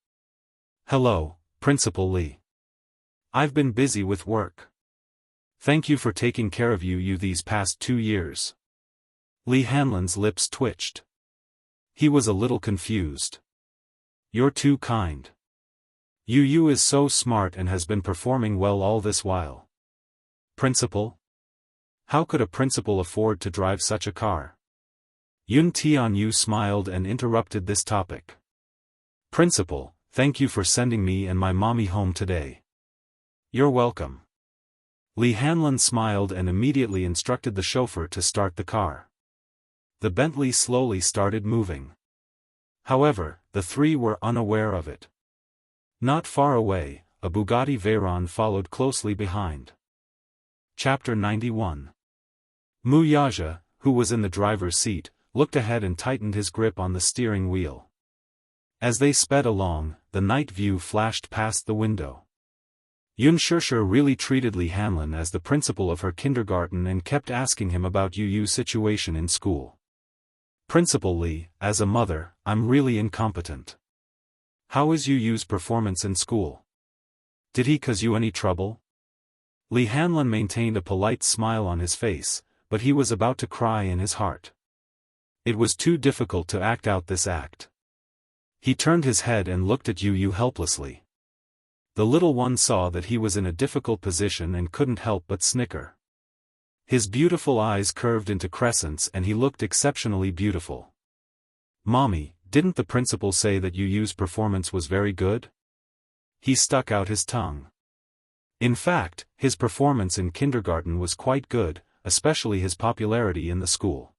Hello, Principal Li. I've been busy with work. Thank you for taking care of Yu these past 2 years. Li Hanlin's lips twitched. He was a little confused. You're too kind. Yu is so smart and has been performing well all this while. Principal? How could a principal afford to drive such a car? Yun Tianyu smiled and interrupted this topic. Principal, thank you for sending me and my mommy home today. You're welcome. Li Hanlin smiled and immediately instructed the chauffeur to start the car. The Bentley slowly started moving. However, the three were unaware of it. Not far away, a Bugatti Veyron followed closely behind. Chapter 91. Mu Yaja, who was in the driver's seat, looked ahead and tightened his grip on the steering wheel. As they sped along, the night view flashed past the window. Yun Shishir really treated Li Hanlin as the principal of her kindergarten and kept asking him about Yu's situation in school. Principal Li, as a mother, I'm really incompetent. How is Yu's performance in school? Did he cause you any trouble? Li Hanlin maintained a polite smile on his face, but he was about to cry in his heart. It was too difficult to act out this act. He turned his head and looked at Yu helplessly. The little one saw that he was in a difficult position and couldn't help but snicker. His beautiful eyes curved into crescents and he looked exceptionally beautiful. Mommy, didn't the principal say that Yu's performance was very good? He stuck out his tongue. In fact, his performance in kindergarten was quite good, especially his popularity in the school.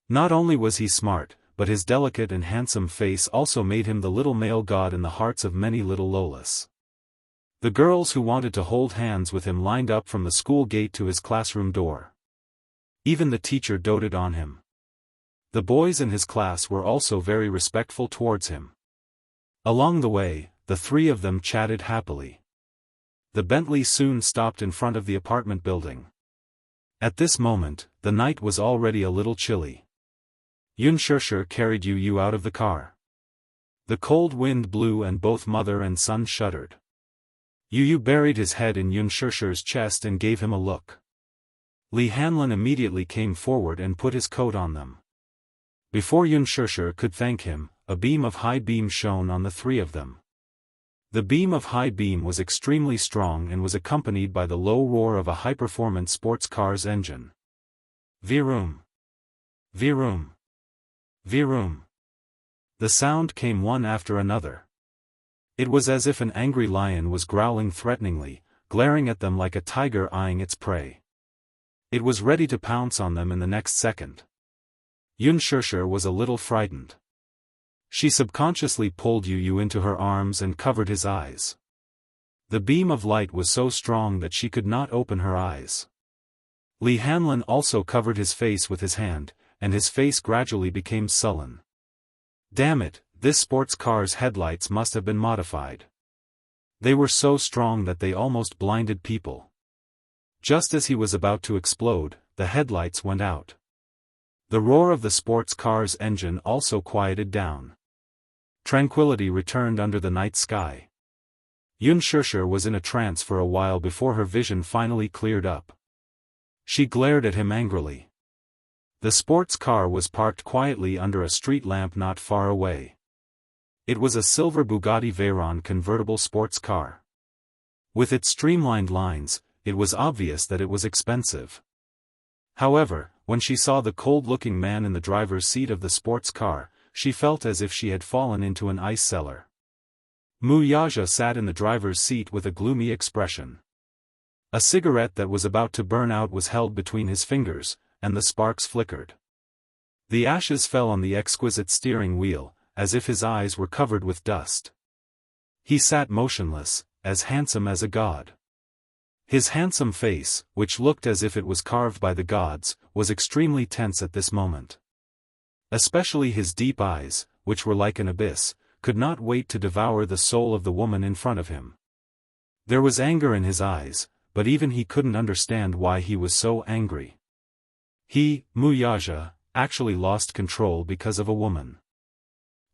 Not only was he smart, but his delicate and handsome face also made him the little male god in the hearts of many little Lolas. The girls who wanted to hold hands with him lined up from the school gate to his classroom door. Even the teacher doted on him. The boys in his class were also very respectful towards him. Along the way, the three of them chatted happily. The Bentley soon stopped in front of the apartment building. At this moment, the night was already a little chilly. Yun Shishir carried Yu out of the car. The cold wind blew and both mother and son shuddered. Yu buried his head in Yun Shishir's chest and gave him a look. Li Hanlin immediately came forward and put his coat on them. Before Yun Shishir could thank him, a beam of high beam shone on the three of them. The beam of high beam was extremely strong and was accompanied by the low roar of a high-performance sports car's engine. Vroom. Vroom. Vroom. The sound came one after another. It was as if an angry lion was growling threateningly, glaring at them like a tiger eyeing its prey. It was ready to pounce on them in the next second. Yun Shishir was a little frightened. She subconsciously pulled Yu into her arms and covered his eyes. The beam of light was so strong that she could not open her eyes. Li Hanlin also covered his face with his hand, and his face gradually became sullen. Damn it, this sports car's headlights must have been modified. They were so strong that they almost blinded people. Just as he was about to explode, the headlights went out. The roar of the sports car's engine also quieted down. Tranquility returned under the night sky. Yunshursher was in a trance for a while before her vision finally cleared up. She glared at him angrily. The sports car was parked quietly under a street lamp not far away. It was a silver Bugatti Veyron convertible sports car. With its streamlined lines, it was obvious that it was expensive. However, when she saw the cold-looking man in the driver's seat of the sports car, she felt as if she had fallen into an ice cellar. Wuxia sat in the driver's seat with a gloomy expression. A cigarette that was about to burn out was held between his fingers, and the sparks flickered. The ashes fell on the exquisite steering wheel, as if his eyes were covered with dust. He sat motionless, as handsome as a god. His handsome face, which looked as if it was carved by the gods, was extremely tense at this moment. Especially his deep eyes, which were like an abyss, could not wait to devour the soul of the woman in front of him. There was anger in his eyes, but even he couldn't understand why he was so angry. He, Wuxia, actually lost control because of a woman.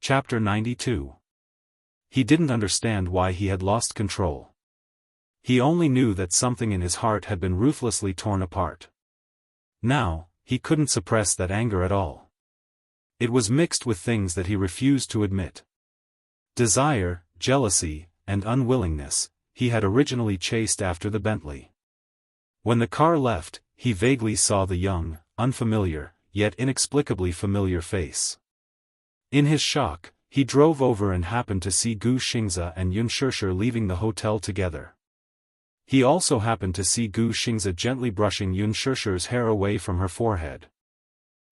Chapter 92. He didn't understand why he had lost control. He only knew that something in his heart had been ruthlessly torn apart. Now, he couldn't suppress that anger at all. It was mixed with things that he refused to admit. Desire, jealousy, and unwillingness. He had originally chased after the Bentley. When the car left, he vaguely saw the young, unfamiliar, yet inexplicably familiar face. In his shock, he drove over and happened to see Gu Xingzi and Yunshursher leaving the hotel together. He also happened to see Gu Xingzi gently brushing Yunshursher's hair away from her forehead.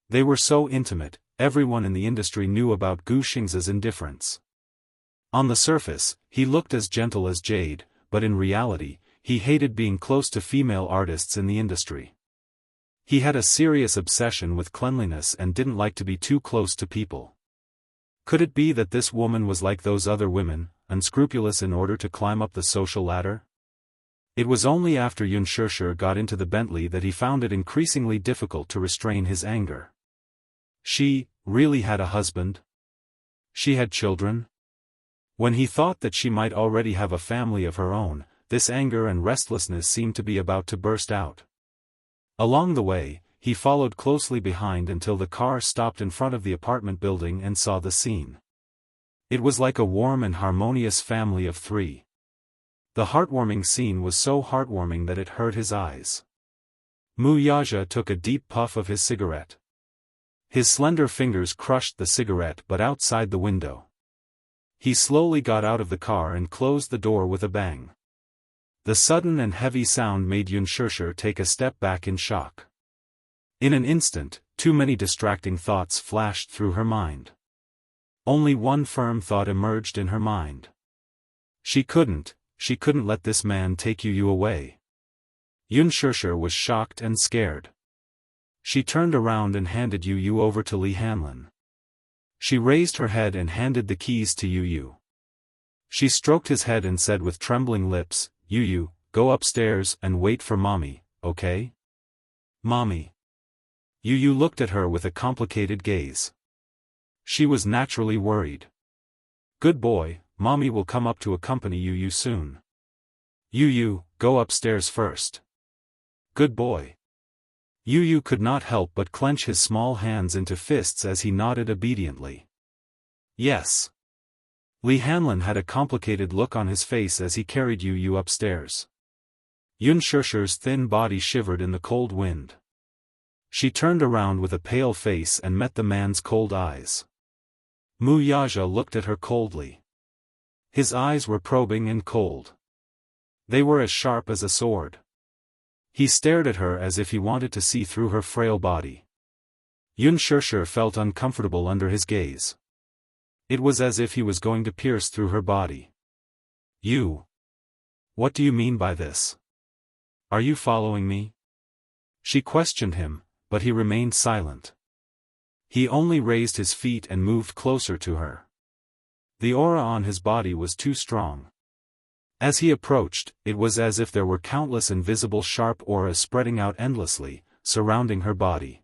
They were so intimate, everyone in the industry knew about Gu Xingzi's indifference. On the surface, he looked as gentle as jade, but in reality, he hated being close to female artists in the industry. He had a serious obsession with cleanliness and didn't like to be too close to people. Could it be that this woman was like those other women, unscrupulous in order to climb up the social ladder? It was only after Yunshursher got into the Bentley that he found it increasingly difficult to restrain his anger. She, really had a husband? She had children? When he thought that she might already have a family of her own, this anger and restlessness seemed to be about to burst out. Along the way, he followed closely behind until the car stopped in front of the apartment building and saw the scene. It was like a warm and harmonious family of three. The heartwarming scene was so heartwarming that it hurt his eyes. Wuxia took a deep puff of his cigarette. His slender fingers crushed the cigarette but outside the window. He slowly got out of the car and closed the door with a bang. The sudden and heavy sound made Yunshursher take a step back in shock. In an instant, too many distracting thoughts flashed through her mind. Only one firm thought emerged in her mind. She couldn't let this man take you away. Yunshursher was shocked and scared. She turned around and handed Yu over to Li Hanlin. She raised her head and handed the keys to Yu. She stroked his head and said with trembling lips, Yu, go upstairs and wait for Mommy, okay? Mommy. Yu looked at her with a complicated gaze. She was naturally worried. Good boy, Mommy will come up to accompany Yu soon. Yu, go upstairs first. Good boy. Yu could not help but clench his small hands into fists as he nodded obediently. Yes. Li Hanlin had a complicated look on his face as he carried Yu upstairs. Yunshursher's thin body shivered in the cold wind. She turned around with a pale face and met the man's cold eyes. Wuxia looked at her coldly. His eyes were probing and cold. They were as sharp as a sword. He stared at her as if he wanted to see through her frail body. Yunshursher felt uncomfortable under his gaze. It was as if he was going to pierce through her body. You. What do you mean by this? Are you following me? She questioned him, but he remained silent. He only raised his feet and moved closer to her. The aura on his body was too strong. As he approached, it was as if there were countless invisible sharp auras spreading out endlessly, surrounding her body.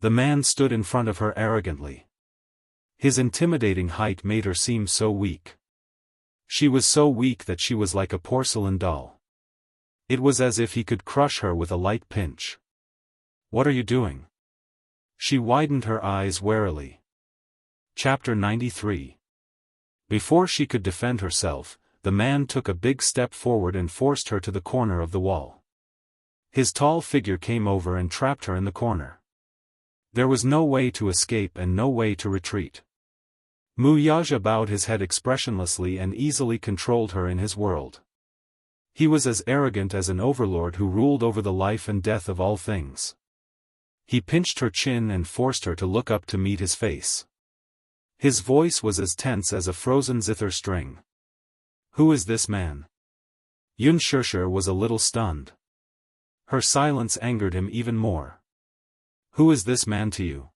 The man stood in front of her arrogantly. His intimidating height made her seem so weak. She was so weak that she was like a porcelain doll. It was as if he could crush her with a light pinch. "What are you doing?" She widened her eyes warily. Chapter 93. Before she could defend herself, the man took a big step forward and forced her to the corner of the wall. His tall figure came over and trapped her in the corner. There was no way to escape and no way to retreat. Wuxia bowed his head expressionlessly and easily controlled her in his world. He was as arrogant as an overlord who ruled over the life and death of all things. He pinched her chin and forced her to look up to meet his face. His voice was as tense as a frozen zither string. "Who is this man?" Xianxia was a little stunned. Her silence angered him even more. "Who is this man to you?"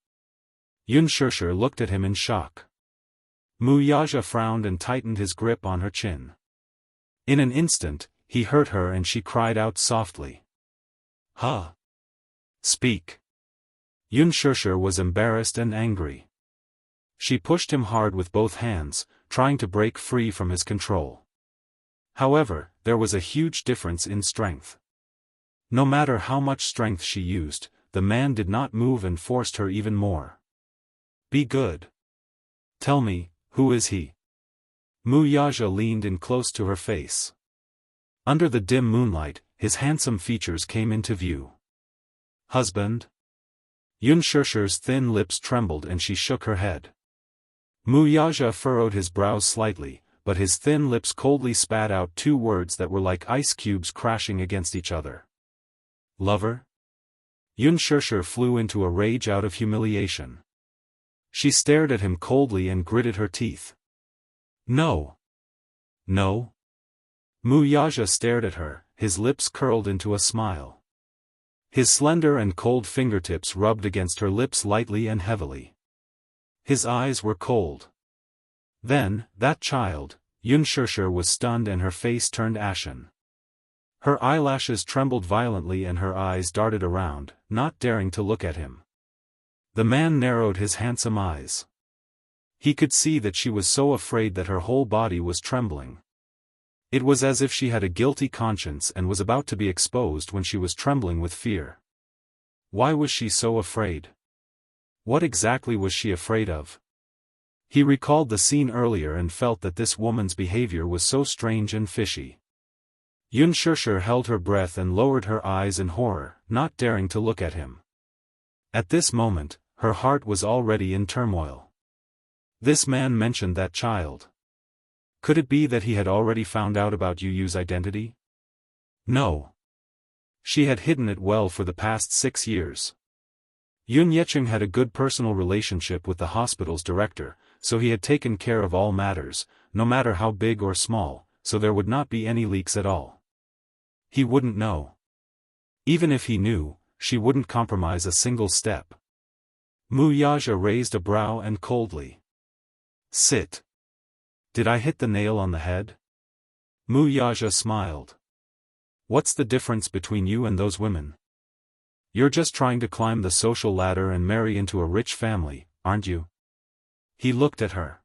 Xianxia looked at him in shock. Wuxia frowned and tightened his grip on her chin. In an instant, he hurt her and she cried out softly. "Huh? Speak." Xianxia was embarrassed and angry. She pushed him hard with both hands, trying to break free from his control. However, there was a huge difference in strength. No matter how much strength she used, the man did not move and forced her even more. "Be good. Tell me, who is he?" Wuxia leaned in close to her face. Under the dim moonlight, his handsome features came into view. "Husband?" Xianxia's thin lips trembled and she shook her head. Wuxia furrowed his brows slightly, but his thin lips coldly spat out two words that were like ice cubes crashing against each other. "Lover?" Xianxia flew into a rage out of humiliation. She stared at him coldly and gritted her teeth. "No. No?" Wuxia stared at her, his lips curled into a smile. His slender and cold fingertips rubbed against her lips lightly and heavily. His eyes were cold. Then, that child, Xianxia was stunned and her face turned ashen. Her eyelashes trembled violently and her eyes darted around, not daring to look at him. The man narrowed his handsome eyes. He could see that she was so afraid that her whole body was trembling. It was as if she had a guilty conscience and was about to be exposed when she was trembling with fear. Why was she so afraid? What exactly was she afraid of? He recalled the scene earlier and felt that this woman's behavior was so strange and fishy. Xianxia held her breath and lowered her eyes in horror, not daring to look at him. At this moment, her heart was already in turmoil. This man mentioned that child. Could it be that he had already found out about Yu's identity? No. She had hidden it well for the past 6 years. Yunyeqing had a good personal relationship with the hospital's director, so he had taken care of all matters, no matter how big or small, so there would not be any leaks at all. He wouldn't know. Even if he knew, she wouldn't compromise a single step. Wuxia raised a brow and coldly. "Sit. Did I hit the nail on the head?" Wuxia smiled. "What's the difference between you and those women? You're just trying to climb the social ladder and marry into a rich family, aren't you?" He looked at her.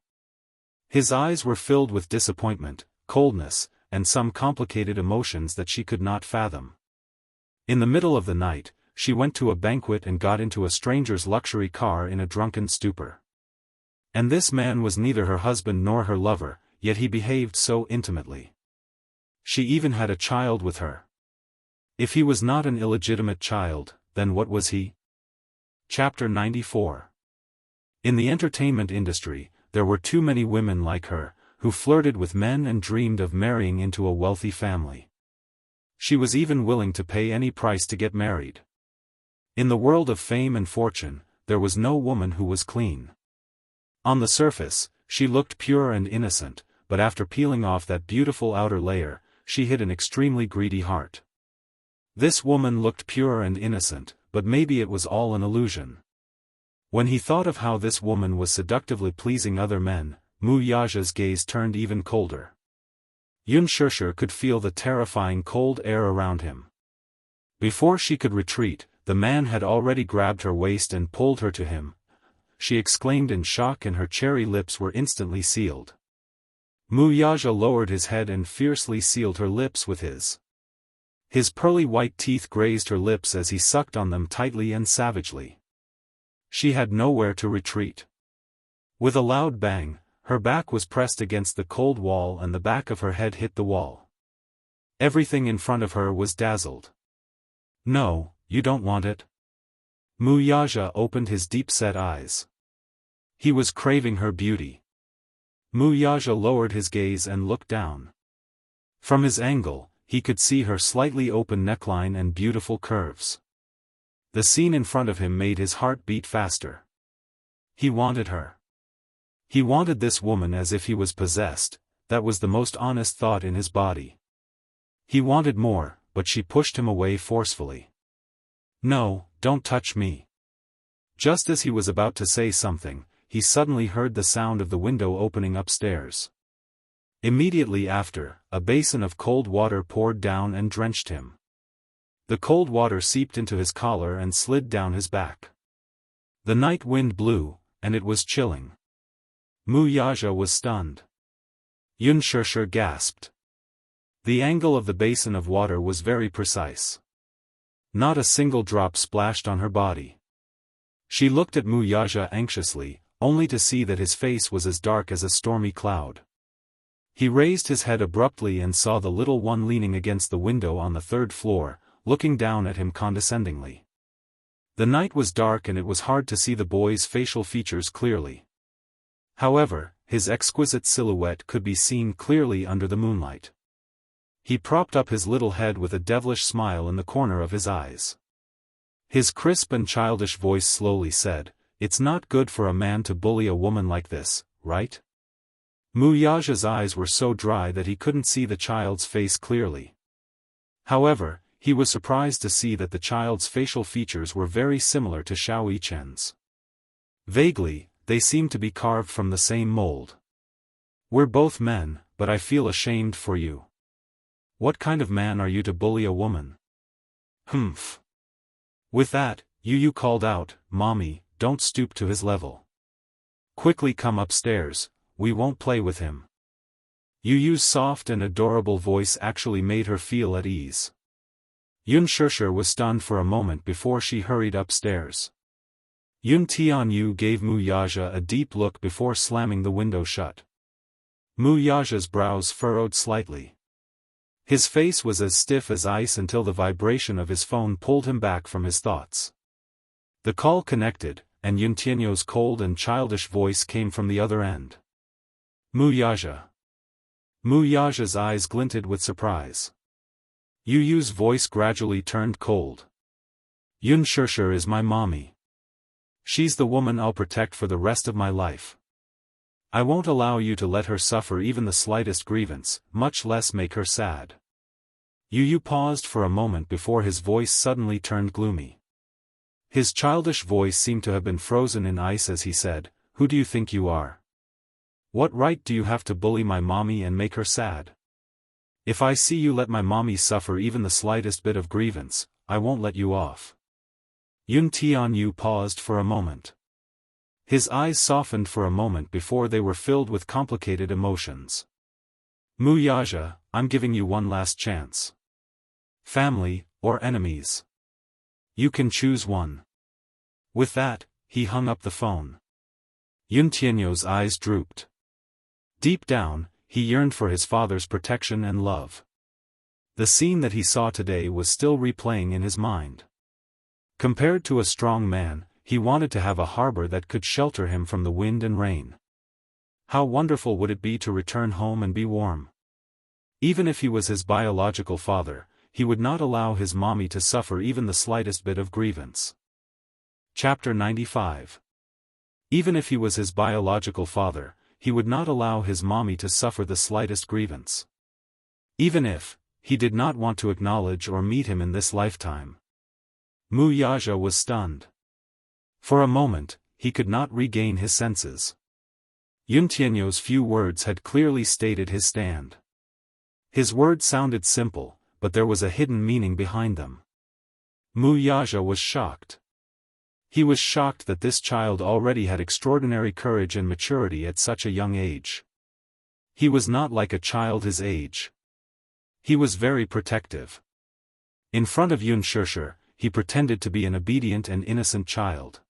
His eyes were filled with disappointment, coldness, and some complicated emotions that she could not fathom. In the middle of the night, she went to a banquet and got into a stranger's luxury car in a drunken stupor. And this man was neither her husband nor her lover, yet he behaved so intimately. She even had a child with her. If he was not an illegitimate child, then what was he? Chapter 94. In the entertainment industry, there were too many women like her, who flirted with men and dreamed of marrying into a wealthy family. She was even willing to pay any price to get married. In the world of fame and fortune, there was no woman who was clean. On the surface, she looked pure and innocent, but after peeling off that beautiful outer layer, she hid an extremely greedy heart. This woman looked pure and innocent, but maybe it was all an illusion. When he thought of how this woman was seductively pleasing other men, Wuxia's gaze turned even colder. Yunshusher could feel the terrifying cold air around him. Before she could retreat, the man had already grabbed her waist and pulled her to him. She exclaimed in shock and her cherry lips were instantly sealed. Wuxia lowered his head and fiercely sealed her lips with his. His pearly white teeth grazed her lips as he sucked on them tightly and savagely. She had nowhere to retreat. With a loud bang, her back was pressed against the cold wall and the back of her head hit the wall. Everything in front of her was dazzled. No, you don't want it. Wuxia opened his deep-set eyes. He was craving her beauty. Wuxia lowered his gaze and looked down. From his angle, he could see her slightly open neckline and beautiful curves. The scene in front of him made his heart beat faster. He wanted her. He wanted this woman as if he was possessed, that was the most honest thought in his body. He wanted more, but she pushed him away forcefully. No, don't touch me. Just as he was about to say something, he suddenly heard the sound of the window opening upstairs. Immediately after, a basin of cold water poured down and drenched him. The cold water seeped into his collar and slid down his back. The night wind blew, and it was chilling. Wuxia was stunned. Yunshusher gasped. The angle of the basin of water was very precise. Not a single drop splashed on her body. She looked at Wuxia anxiously, only to see that his face was as dark as a stormy cloud. He raised his head abruptly and saw the little one leaning against the window on the third floor, looking down at him condescendingly. The night was dark and it was hard to see the boy's facial features clearly. However, his exquisite silhouette could be seen clearly under the moonlight. He propped up his little head with a devilish smile in the corner of his eyes. His crisp and childish voice slowly said, "It's not good for a man to bully a woman like this, right?" Wuxia's eyes were so dry that he couldn't see the child's face clearly. However, he was surprised to see that the child's facial features were very similar to Xiao Yichen's. Vaguely, they seemed to be carved from the same mold. "We're both men, but I feel ashamed for you. What kind of man are you to bully a woman?" "Humph." With that, Yu called out, "Mommy, don't stoop to his level. Quickly come upstairs, we won't play with him." Yu's soft and adorable voice actually made her feel at ease. Yunshusher was stunned for a moment before she hurried upstairs. Yun Tianyu gave Wuxia a deep look before slamming the window shut. Wuxia's brows furrowed slightly. His face was as stiff as ice until the vibration of his phone pulled him back from his thoughts. The call connected, and Yun Tianyu's cold and childish voice came from the other end. "Wuxia." Wuxia's eyes glinted with surprise. Yu's voice gradually turned cold. "Yunshusher is my mommy. She's the woman I'll protect for the rest of my life. I won't allow you to let her suffer even the slightest grievance, much less make her sad." Yu paused for a moment before his voice suddenly turned gloomy. His childish voice seemed to have been frozen in ice as he said, "Who do you think you are? What right do you have to bully my mommy and make her sad? If I see you let my mommy suffer even the slightest bit of grievance, I won't let you off." Yun Tianyu paused for a moment. His eyes softened for a moment before they were filled with complicated emotions. "Wuxia, I'm giving you one last chance. Family, or enemies? You can choose one." With that, he hung up the phone. Yun Tianyu's eyes drooped. Deep down, he yearned for his father's protection and love. The scene that he saw today was still replaying in his mind. Compared to a strong man, he wanted to have a harbor that could shelter him from the wind and rain. How wonderful would it be to return home and be warm? Even if he was his biological father, he would not allow his mommy to suffer even the slightest bit of grievance. Chapter 95. Even if he was his biological father, he would not allow his mommy to suffer the slightest grievance. Even if he did not want to acknowledge or meet him in this lifetime. Wuxia was stunned. For a moment, he could not regain his senses. Yun Tianyu's few words had clearly stated his stand. His words sounded simple, but there was a hidden meaning behind them. Mu Yaja was shocked. He was shocked that this child already had extraordinary courage and maturity at such a young age. He was not like a child his age. He was very protective. In front of Yunshushi, he pretended to be an obedient and innocent child.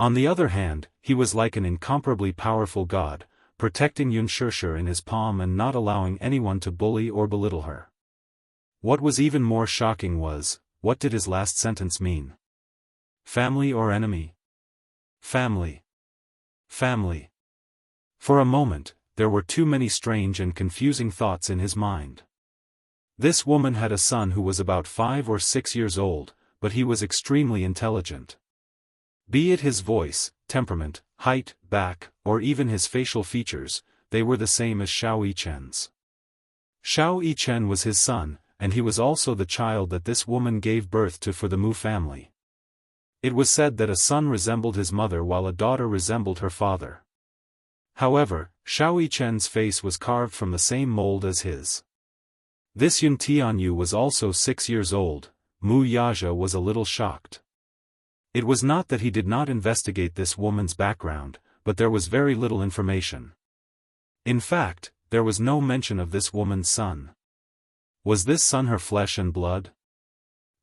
On the other hand, he was like an incomparably powerful god, protecting Yunshushi in his palm and not allowing anyone to bully or belittle her. What was even more shocking was, what did his last sentence mean? Family or enemy? Family. Family. For a moment, there were too many strange and confusing thoughts in his mind. This woman had a son who was about 5 or 6 years old, but he was extremely intelligent. Be it his voice, temperament, height, back, or even his facial features, they were the same as Xiao Yichen's. Xiao Yichen was his son, and he was also the child that this woman gave birth to for the Mu family. It was said that a son resembled his mother while a daughter resembled her father. However, Xiao Yichen's face was carved from the same mold as his. This Yun Tianyu was also 6 years old. Mu Yaja was a little shocked. It was not that he did not investigate this woman's background, but there was very little information. In fact, there was no mention of this woman's son. Was this son her flesh and blood?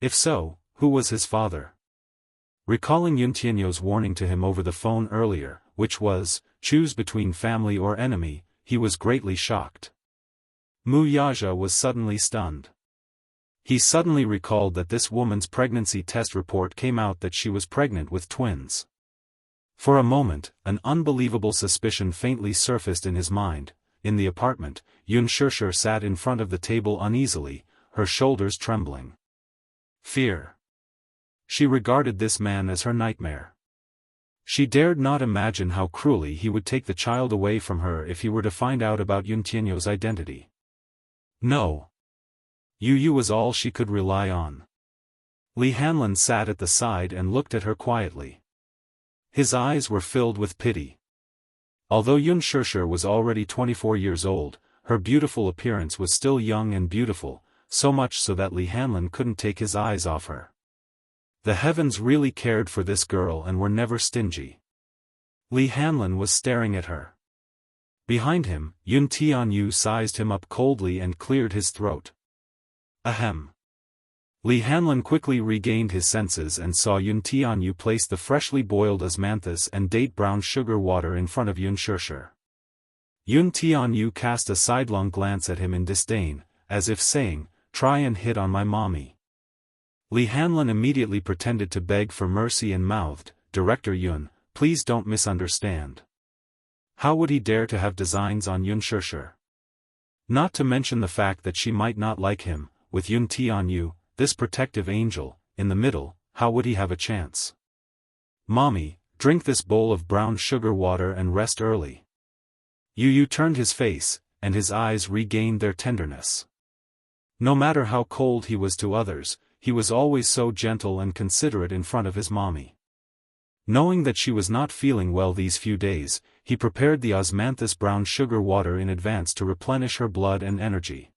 If so, who was his father? Recalling Yun Tianyu's warning to him over the phone earlier, which was, choose between family or enemy, he was greatly shocked. Mu Yaja was suddenly stunned. He suddenly recalled that this woman's pregnancy test report came out that she was pregnant with twins. For a moment, an unbelievable suspicion faintly surfaced in his mind. In the apartment, Yunshushi sat in front of the table uneasily, her shoulders trembling. Fear. She regarded this man as her nightmare. She dared not imagine how cruelly he would take the child away from her if he were to find out about Yun Tianyu's identity. No. Yu was all she could rely on. Li Hanlin sat at the side and looked at her quietly. His eyes were filled with pity. Although Yunshushi was already 24 years old, her beautiful appearance was still young and beautiful, so much so that Li Hanlin couldn't take his eyes off her. The heavens really cared for this girl and were never stingy. Li Hanlin was staring at her. Behind him, Yun Tianyu sized him up coldly and cleared his throat. Ahem. Li Hanlin quickly regained his senses and saw Yun Tianyu place the freshly boiled osmanthus and date-brown sugar water in front of Yunshushi. Yun Tianyu cast a sidelong glance at him in disdain, as if saying, "Try and hit on my mommy." Li Hanlin immediately pretended to beg for mercy and mouthed, "Director Yun, please don't misunderstand." How would he dare to have designs on Yunshushi? Not to mention the fact that she might not like him, with Yun Tianyu, this protective angel, in the middle, how would he have a chance? "Mommy, drink this bowl of brown sugar water and rest early." Yu turned his face, and his eyes regained their tenderness. No matter how cold he was to others, he was always so gentle and considerate in front of his mommy. Knowing that she was not feeling well these few days, he prepared the osmanthus brown sugar water in advance to replenish her blood and energy.